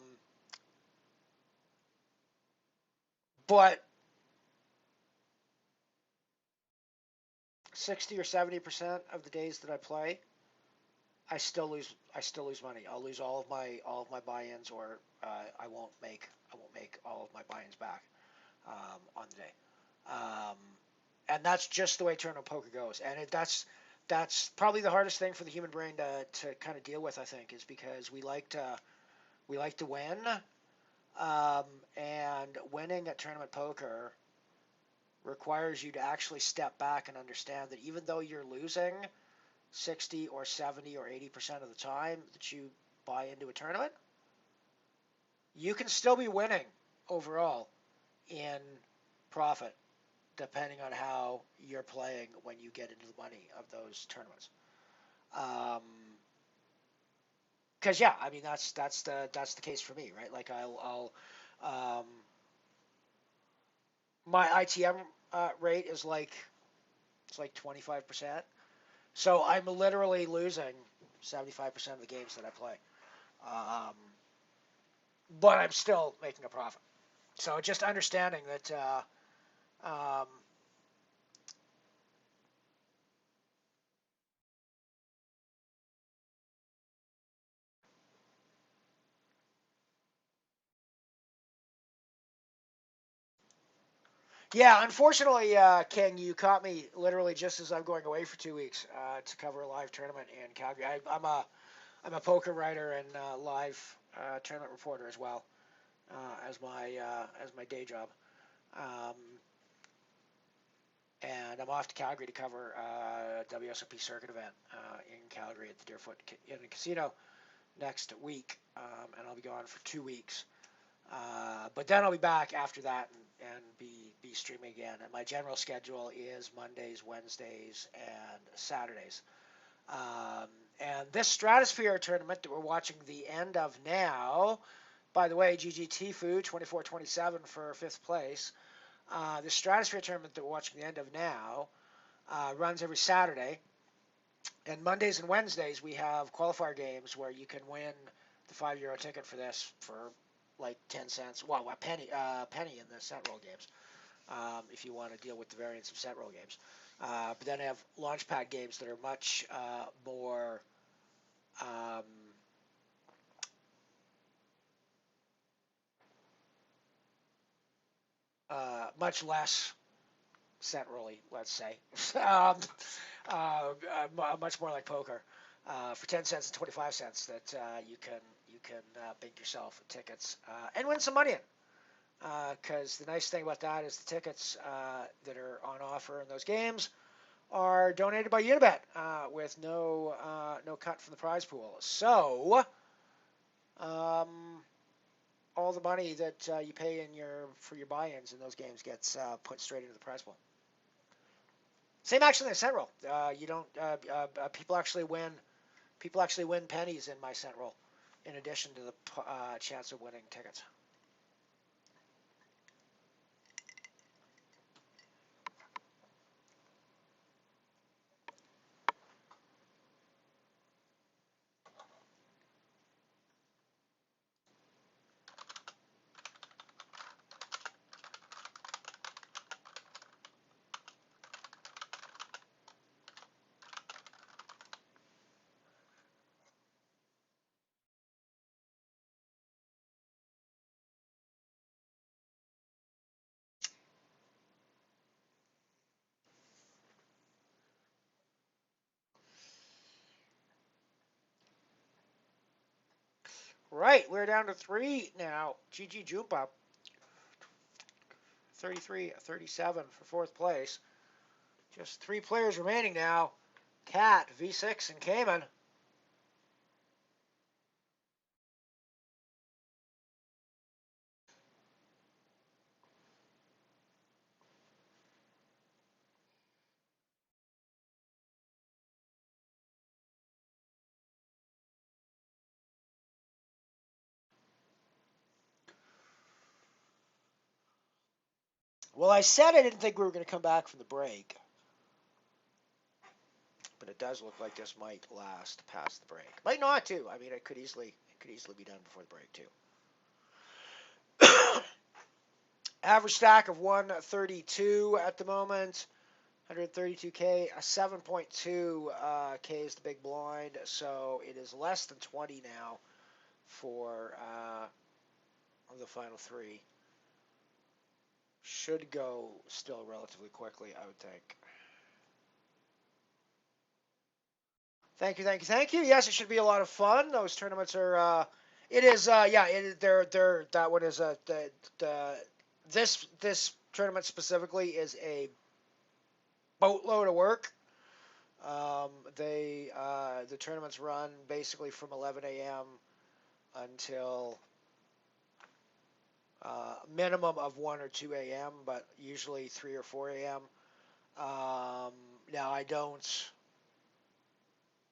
but 60 or 70% of the days that I play, I still lose. I still lose money. I'll lose all of my buy-ins, or I won't make all of my buy-ins back on the day. Um, and that's just the way tournament poker goes. And that's probably the hardest thing for the human brain to kind of deal with. I think is because we like to win, and winning at tournament poker requires you to actually step back and understand that even though you're losing 60 or 70 or 80% of the time that you buy into a tournament, you can still be winning overall in profit depending on how you're playing when you get into the money of those tournaments. Because yeah, I mean that's the case for me, right? Like I'll my ITM rate is like it's like 25%. So I'm literally losing 75% of the games that I play. Um, but I'm still making a profit. So just understanding that um, Yeah, unfortunately, King, you caught me literally just as I'm going away for 2 weeks to cover a live tournament in Calgary. I'm a poker writer and live tournament reporter as well as my day job. Um, and I'm off to Calgary to cover WSOP circuit event in Calgary at the Deerfoot Inn and Casino next week, and I'll be gone for 2 weeks. But then I'll be back after that and be streaming again. And my general schedule is Mondays, Wednesdays, and Saturdays. Um, and this Stratosphere tournament that we're watching the end of now, by the way, GG Tfue 24-27 for fifth place. The Stratosphere tournament that we're watching the end of now runs every Saturday. And Mondays and Wednesdays we have qualifier games where you can win the €5 ticket for this for like 10 cents. Well, a penny in the set roll games. If you want to deal with the variance of set roll games. But then I have launchpad games that are much more um, much less set rolly, let's say. Much more like poker. For 10 cents and 25 cents that you can bink yourself tickets and win some money in. Because the nice thing about that is the tickets that are on offer in those games are donated by Unibet with no cut from the prize pool. So all the money that you pay for your buy-ins in those games gets put straight into the prize pool. Same actually in the cent roll. You don't people actually win pennies in my cent roll, in addition to the chance of winning tickets. Right, we're down to 3 now. GG Jumpa, 33-37 for fourth place. Just 3 players remaining now. Cat, V6, and Cayman. Well, I said I didn't think we were going to come back from the break, but it does look like this might last past the break. Might not too. I mean, it could easily be done before the break too. Average stack of 132 at the moment. 132K, 7.2 K is the big blind, so it is less than 20 now for the final 3. Should go still relatively quickly, I would think. Thank you, thank you, thank you. Yes, it should be a lot of fun. Those tournaments are. It is. Yeah. They're. That one is this tournament specifically is a boatload of work. The tournaments run basically from 11 a.m. until minimum of 1 or 2 a.m., but usually 3 or 4 a.m. Now I don't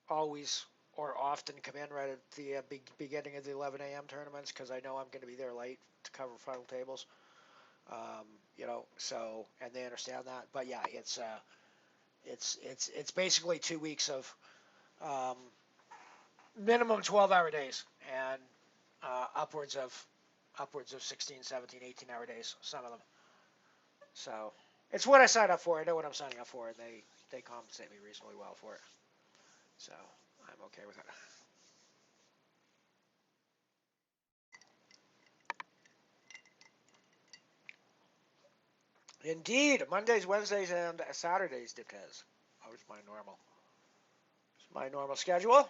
always or often come in right at the beginning of the 11 a.m. tournaments because I know I'm going to be there late to cover final tables. So and they understand that. But yeah, it's basically 2 weeks of um, minimum 12-hour days and upwards of 16, 17, 18-hour days, some of them. So it's what I signed up for. I know what I'm signing up for, and they compensate me reasonably well for it. So I'm okay with it. Indeed, Mondays, Wednesdays, and Saturdays, depends. That was my normal. It's my normal schedule.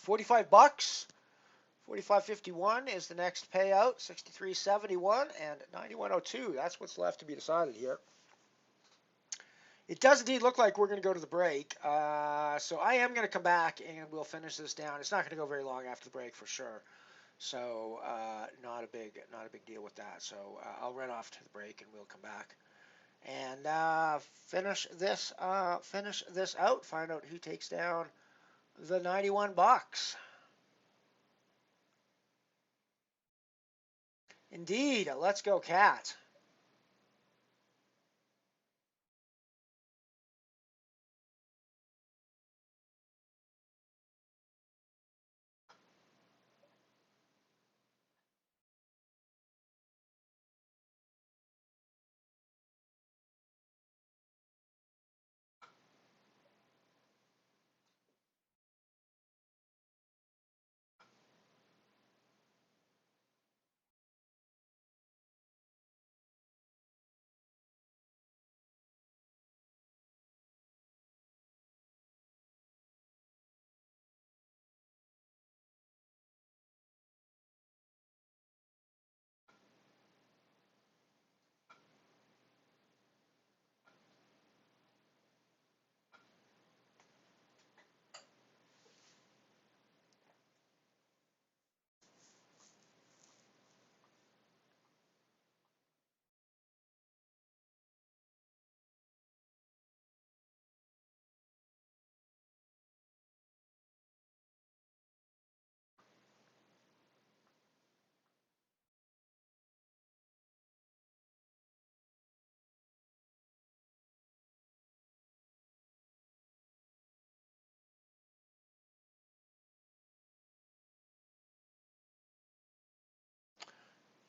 $45. 45.51 is the next payout. 63.71 and 91.02. That's what's left to be decided here. It does indeed look like we're going to go to the break. So I am going to come back and we'll finish this down. It's not going to go very long after the break for sure. So not a big deal with that. So I'll run off to the break and we'll come back and finish this out. Find out who takes down the 91 bucks. Indeed, let's go, Cat.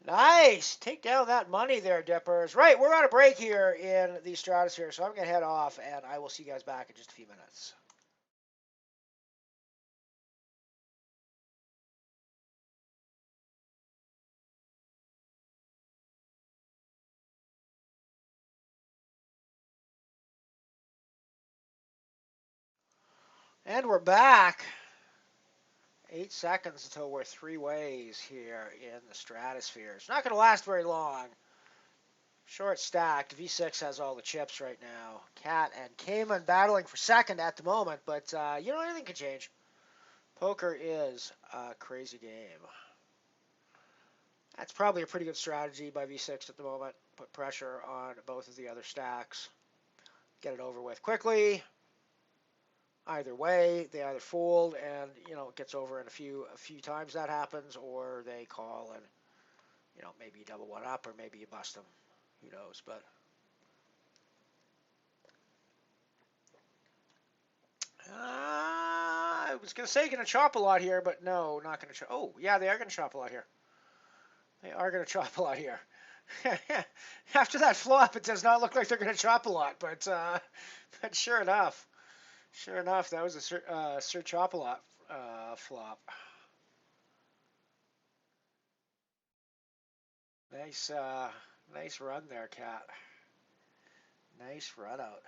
Nice. Take down that money there, Dippers. Right, we're on a break here in the Stratosphere, so I'm going to head off, and I will see you guys back in just a few minutes. And we're back. 8 seconds until we're three ways here in the Stratosphere. It's not going to last very long. Short stacked. V6 has all the chips right now. Cat and Cayman battling for second at the moment, but anything can change. Poker is a crazy game. That's probably a pretty good strategy by V6 at the moment. Put pressure on both of the other stacks. Get it over with quickly. Either way, they either fold and it gets over in a few times that happens, or they call and maybe you double one up or maybe you bust them. Who knows? But I was gonna say gonna chop a lot here, but no, not gonna chop. Oh yeah, they are gonna chop a lot here. They are gonna chop a lot here. After that flop, it does not look like they're gonna chop a lot, but sure enough. Sure enough, that was a Sir Chop-A-Lot flop. Nice, nice run there, Cat. Nice run out.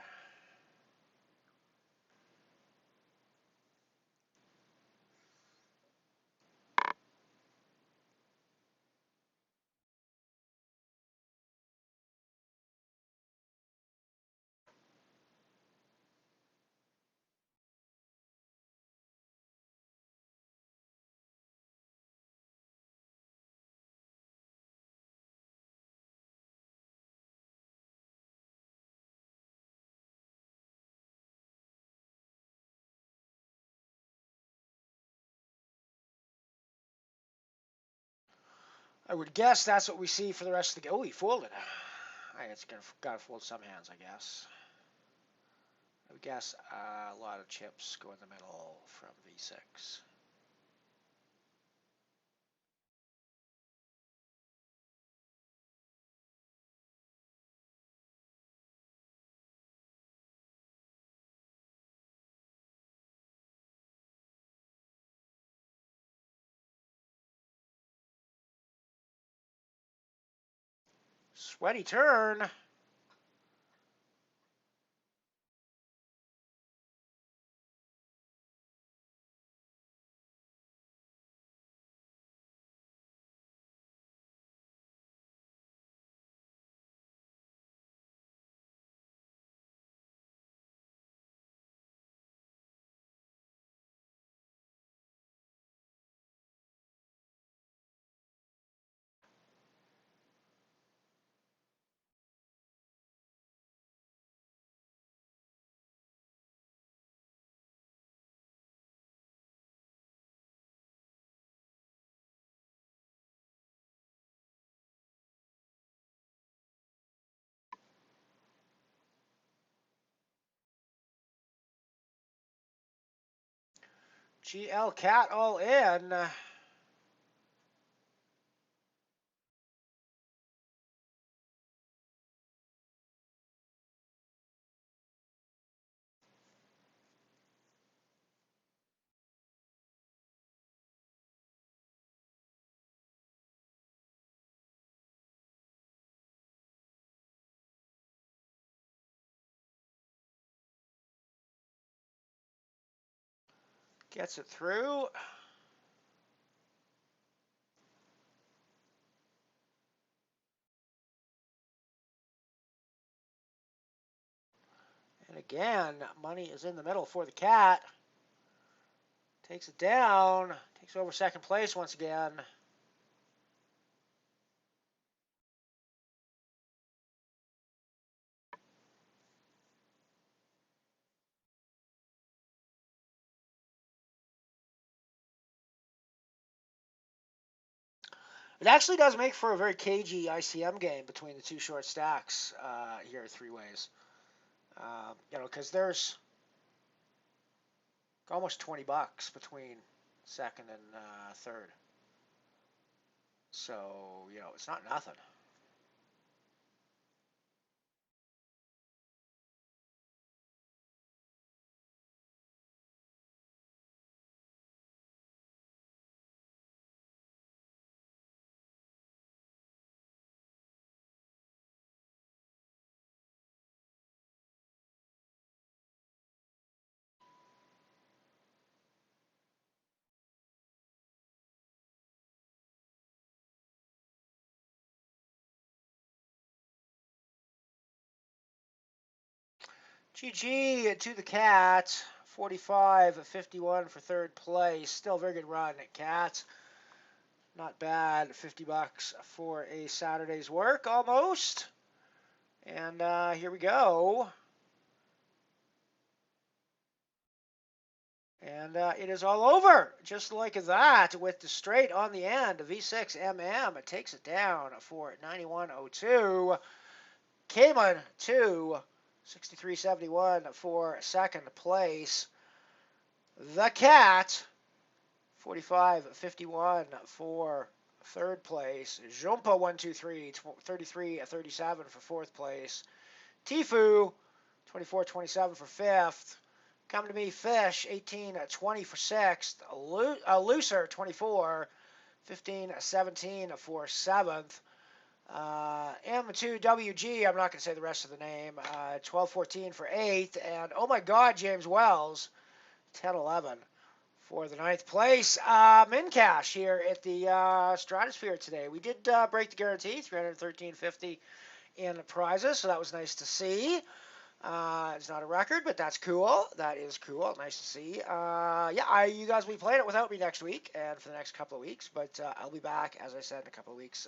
I would guess that's what we see for the rest of the game. Oh, he folded. It's got to fold some hands, I guess. I would guess a lot of chips go in the middle from V6. Sweaty turn. GL Cat all in. Gets it through. And again, money is in the middle for the cat. Takes it down. Takes over second place once again. It actually does make for a very cagey ICM game between the two short stacks here at three ways. Because there's almost $20 between second and third. So, it's not nothing. GG to the cat. 45-51 for third place. Still a very good run at Cat. Not bad. $50 for a Saturday's work almost. And here we go. And it is all over, just like that, with the straight on the end. V6MM it takes it down for 91.02. Cayman 2, 63.71 for second place. The Cat, 45.51 for third place. Jumpa 123, 33.37 for fourth place. Tifu, 24.27 for fifth. Come to me, Fish, 18-20 for sixth. Looser, 24, 15-17 for seventh. M2WG, I'm not going to say the rest of the name, 12-14 for eighth. And oh my God, James Wells, 10-11 for the ninth place. In cash here at the Stratosphere today. We did break the guarantee, $313.50 in prizes, so that was nice to see. It's not a record, but that's cool. That is cool. Nice to see. You guys will be playing it without me next week and for the next couple of weeks, but I'll be back, as I said, in a couple of weeks'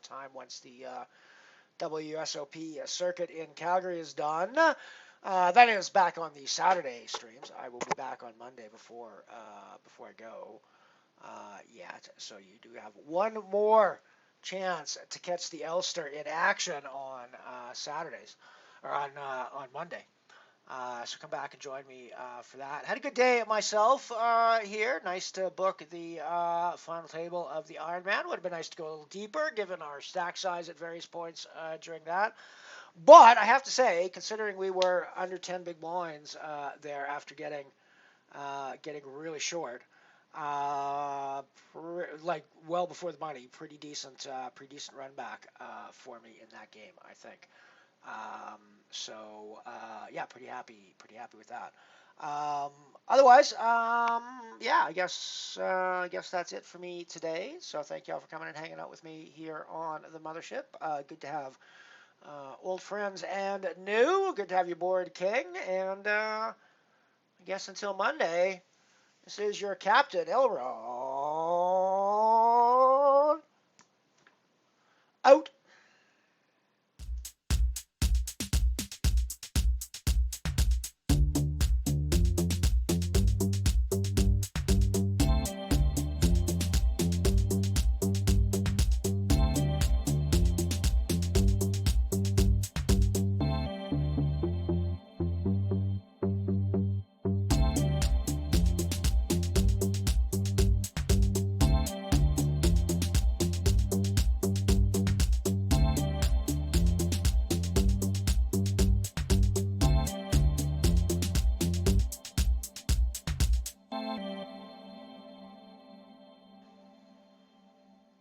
time once the WSOP circuit in Calgary is done. That is back on the Saturday streams. I will be back on Monday before I go yet. So you do have one more chance to catch the Ulster in action on Saturdays, or on Monday. So come back and join me for that. Had a good day myself here. Nice to book the final table of the Ironman. Would have been nice to go a little deeper given our stack size at various points during that. But I have to say, considering we were under 10 big blinds there after getting really short, like well before the money, pretty decent run back for me in that game, I think. Yeah, pretty happy with that. Um, Otherwise, yeah, I guess that's it for me today. So thank y'all for coming and hanging out with me here on the Mothership. Good to have old friends and new. Good to have you aboard, King. And I guess until Monday, this is your captain, Elron. Out.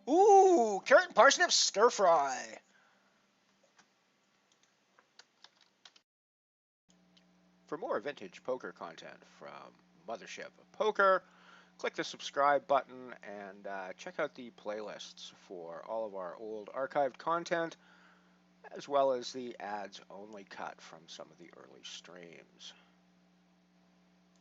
Ooh, carrot and parsnip stir fry. For more vintage poker content from MotherShip Poker, click the subscribe button and check out the playlists for all of our old archived content, as well as the ads only cut from some of the early streams.